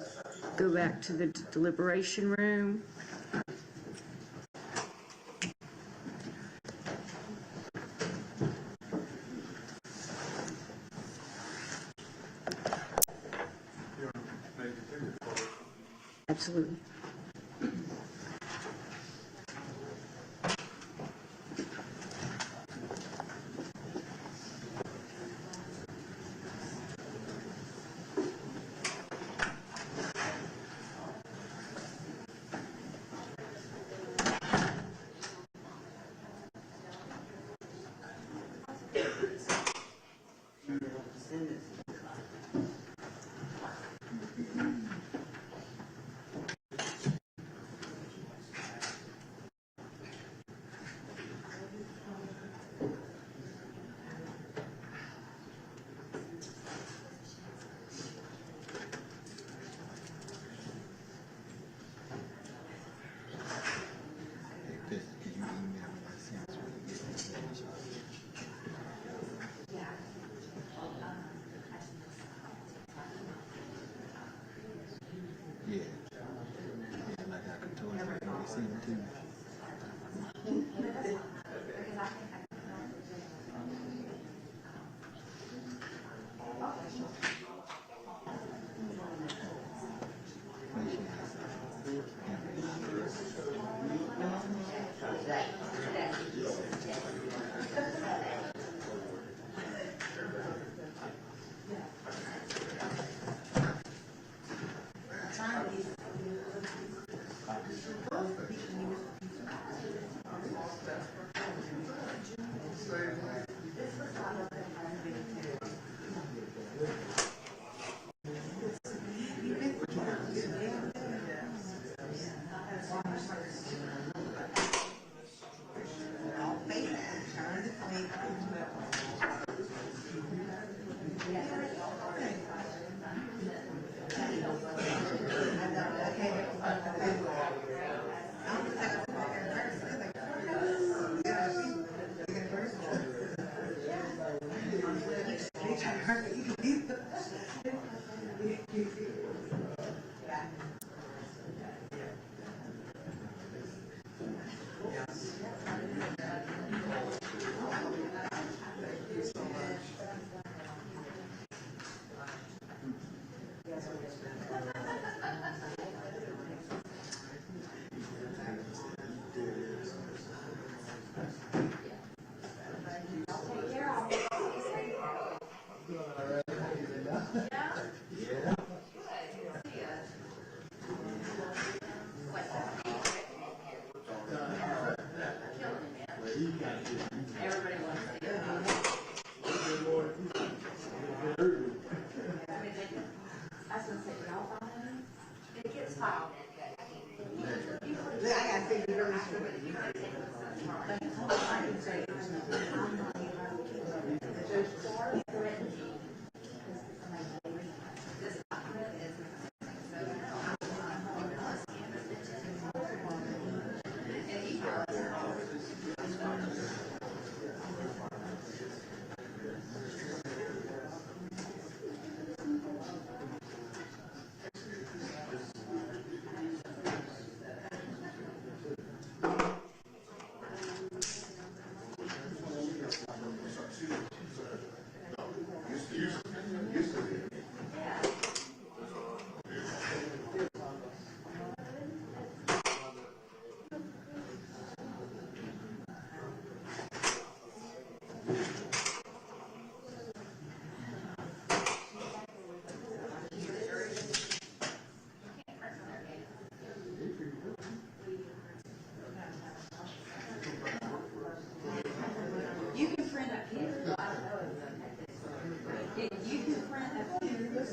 go back to the deliberation room. Absolutely. I was gonna say, did y'all file any? It gets filed in, but I mean, I gotta figure it out. You can print up here. You can print up here.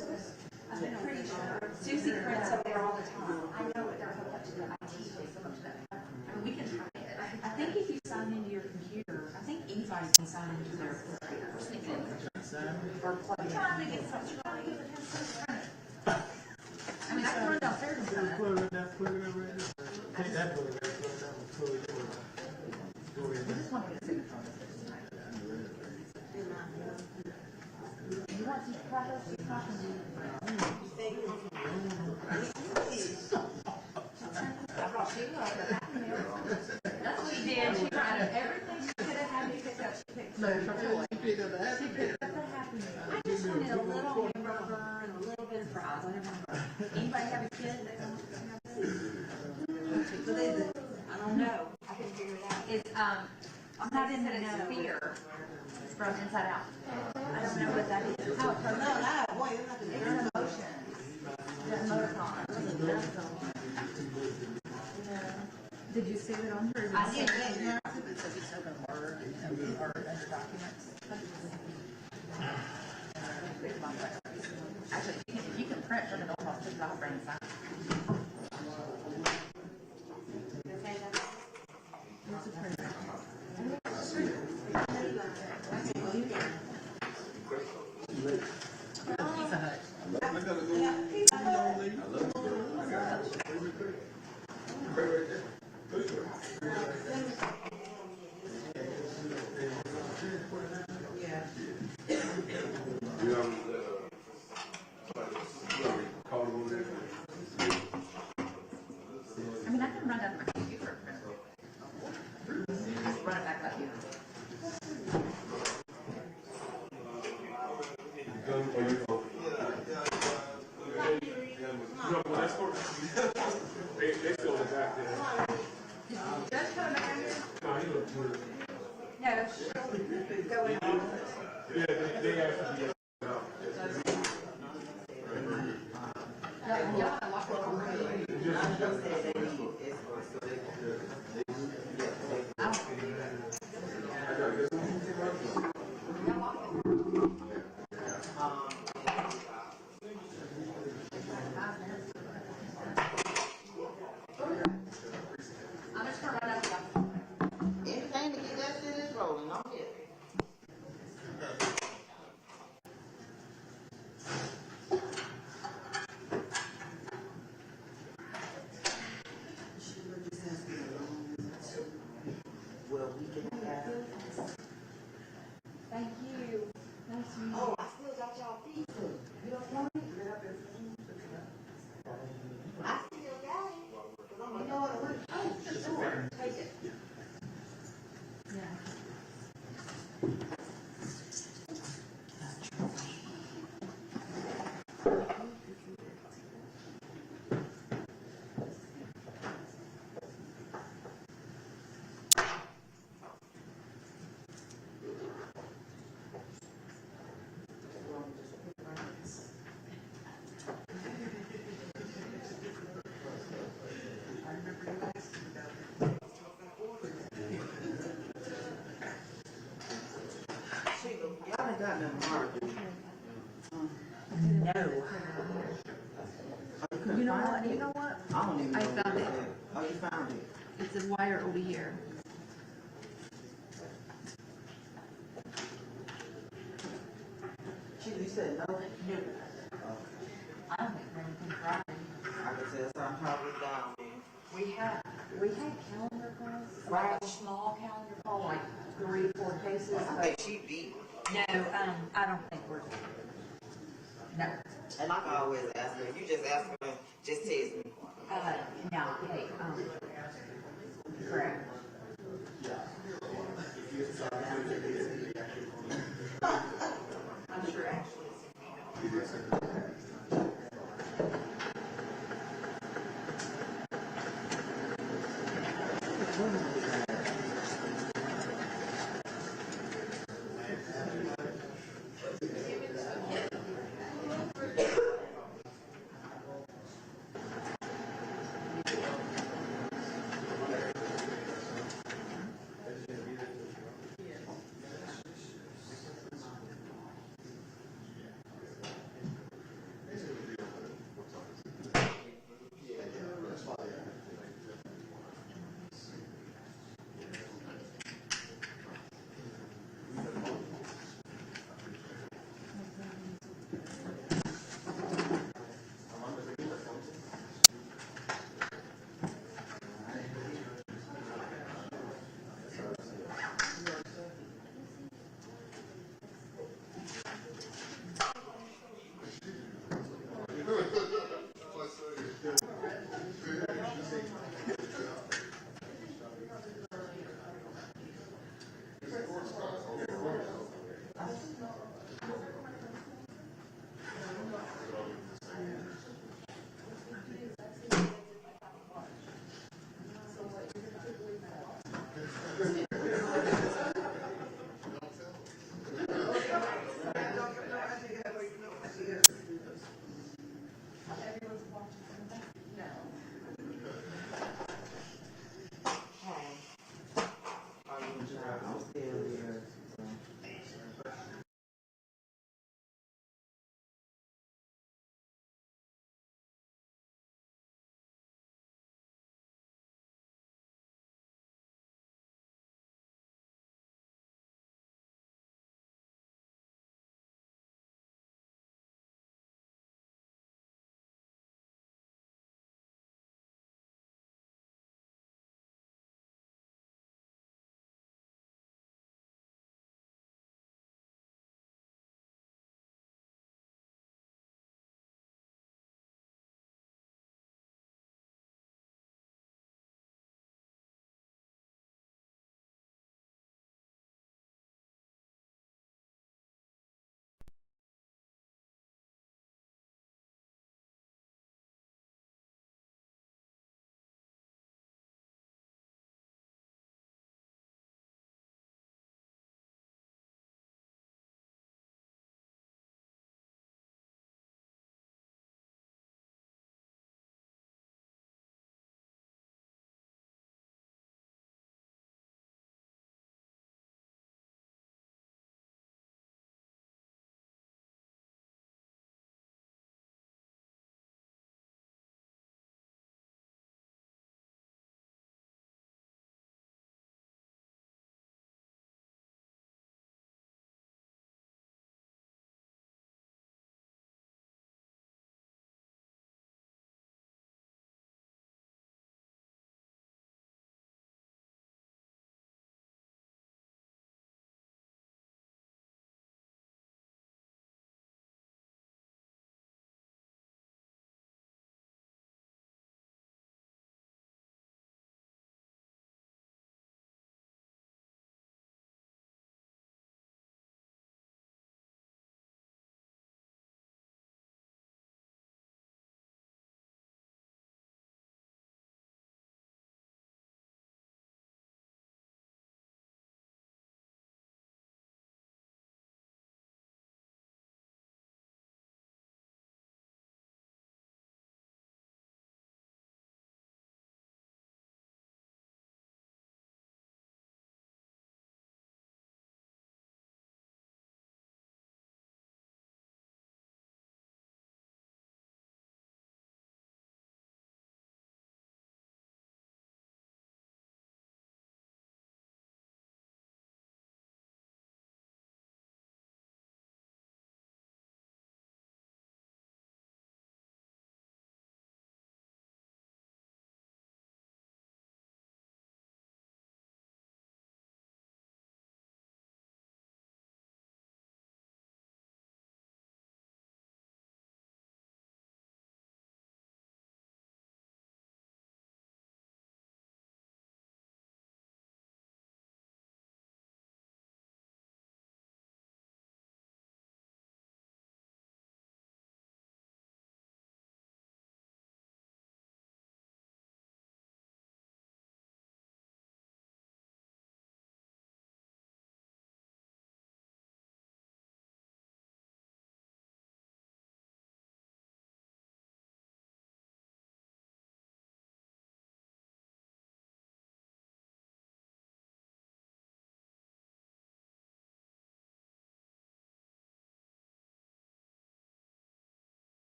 I'm pretty sure. Susie prints up there all the time. I know what they're hooked up to the IT so much better. I mean, we can try it. I think if you sign into your computer, I think anybody can sign into their computer. Or plug it in. Trying to get something. I mean, I can run downstairs and sign it. We just want to get a signature on this. You want some products? You talking to me? I brought you up. That's what she did. She tried everything she could have had me pick up. She picked up the toy. She picked up the Happy Meal. I just wanted a little hamburger and a little bit of fries. Anybody have a kid that don't have this? What is it? I don't know. I can figure it out. It's I'm not in the sphere from Inside Out. I don't know what that is. Oh, no, boy, it's emotion. That motorcar. Did you see it on her? I did. Yeah. Because it's open Word or under documents. Actually, you can print from the old office. I'll bring it back. What's the printer? I mean, I can run down my computer. Just run it back up here. They still back there. Just coming back here? No, he looks good. No, she'll go in the office. Yeah, they have to be out. I'm just gonna run up. Anything to get that shit is rolling, I'm here. Thank you. Nice to meet you. Oh, I still got y'all pizza. You don't want it? I still got it. You know what? Oh, sure. Take it. Yeah. Y'all ain't got nothing hard. No. couldn't You know find what, it? you know what? I don't even know. I where found it's it. at. Oh, you found it? It's a wire over here. You said no? I don't think anything's right. I could tell something probably down there. We had calendar calls, like a small calendar call, like 3 or 4 cases, I but think she beat. no, I don't think we're, no. And I can always ask her. You just ask her, just text me. No, hey, Greg. I'm sure actually it's in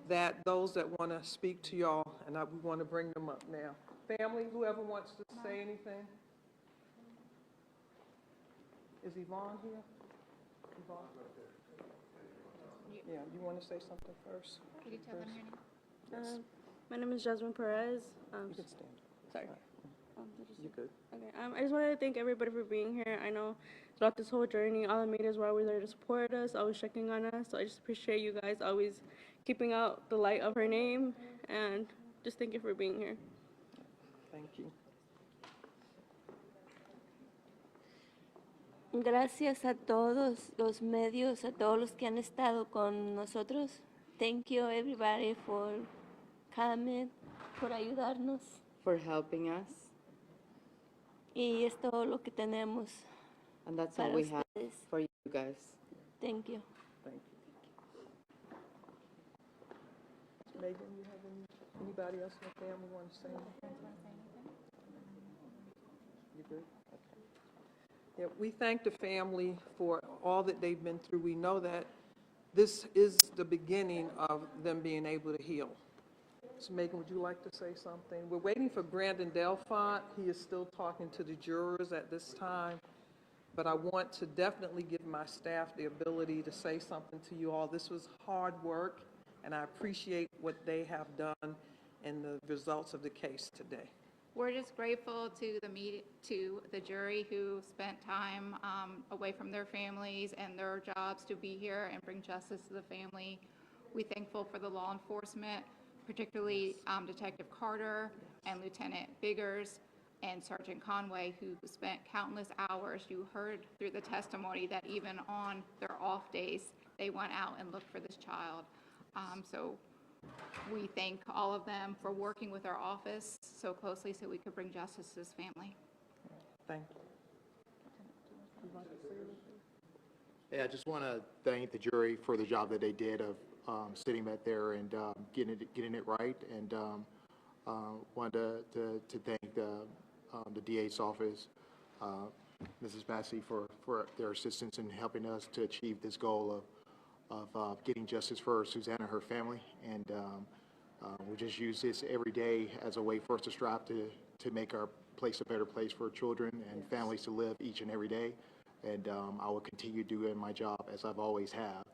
that those that want to speak to y'all, and we want to bring them up now. Family, whoever wants to say anything? Is Yvonne here? Yvonne? Yeah, you want to say something first? Could you tell them your name? Yes. My name is Jasmine Perez. You can stand. Sorry. You're good. Okay. I just wanted to thank everybody for being here. I know throughout this whole journey, all the medias were always there to support us, always checking on us. So I just appreciate you guys always keeping out the light of her name, and just thank you for being here. Thank you. Gracias a todos los medios, a todos los que han estado con nosotros. Thank you everybody for coming, por ayudarnos. For helping us. Y es todo lo que tenemos. And that's all para we ustedes. have for you guys. Thank you. Thank you. Megan, you have anybody else in the family want to say anything? You good? Okay. Yeah, we thank the family for all that they've been through. We know that this is the beginning of them being able to heal. So Megan, would you like to say something? We're waiting for Brandon Delfont. He is still talking to the jurors at this time, but I want to definitely give my staff the ability to say something to you all. This was hard work, and I appreciate what they have done and the results of the case today. We're just grateful to the jury who spent time away from their families and their jobs to be here and bring justice to the family. We're thankful for the law enforcement, particularly Detective Carter and Lieutenant Biggers and Sergeant Conway, who spent countless hours. You heard through the testimony that even on their off days, they went out and looked for this child. So we thank all of them for working with our office so closely so we could bring justice to this family. Thank you. Yeah, I just want to thank the jury for the job that they did of sitting back there and getting it right, and wanted to thank the DA's office, Mrs. Massey, for their assistance in helping us to achieve this goal of getting justice for Susana and her family. And we just use this every day as a way for us to strive to make our place a better place for children and families to live each and every day. And I will continue doing my job as I've always have,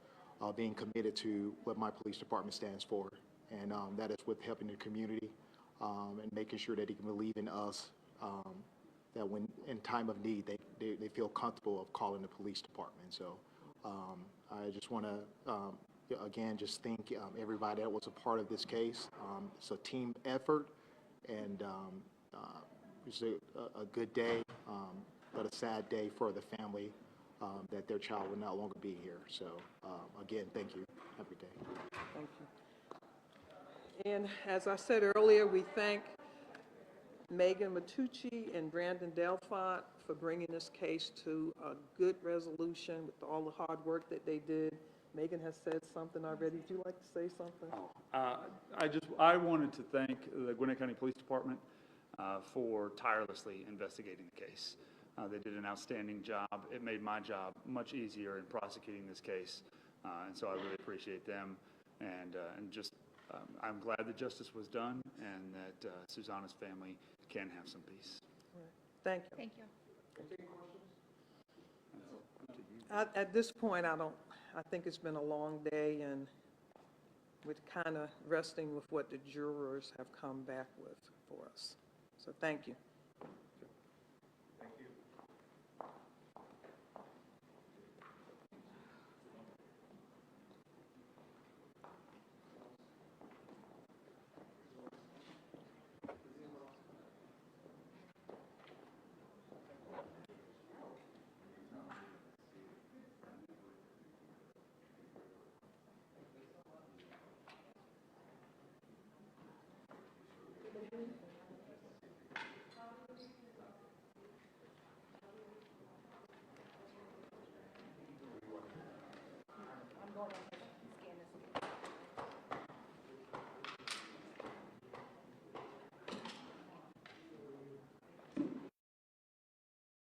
being committed to what my police department stands for. And that is with helping the community and making sure that they can believe in us, that when in time of need, they feel comfortable of calling the police department. So I just want to, again, just thank everybody that was a part of this case. It's a team effort, and it's a good day, but a sad day for the family that their child will no longer be here. So again, thank you. Have a good day. Thank you. And as I said earlier, we thank Megan Matucci and Brandon Delfont for bringing this case to a good resolution with all the hard work that they did. Megan has said something already. Would you like to say something? I wanted to thank the Gwinnett County Police Department for tirelessly investigating the case. They did an outstanding job. It made my job much easier in prosecuting this case, and so I really appreciate them. And just I'm glad that justice was done and that Susana's family can have some peace. Thank you. Thank you. At this point, I think it's been a long day, and we're kind of resting with what the jurors have come back with for us. So thank you. Thank you.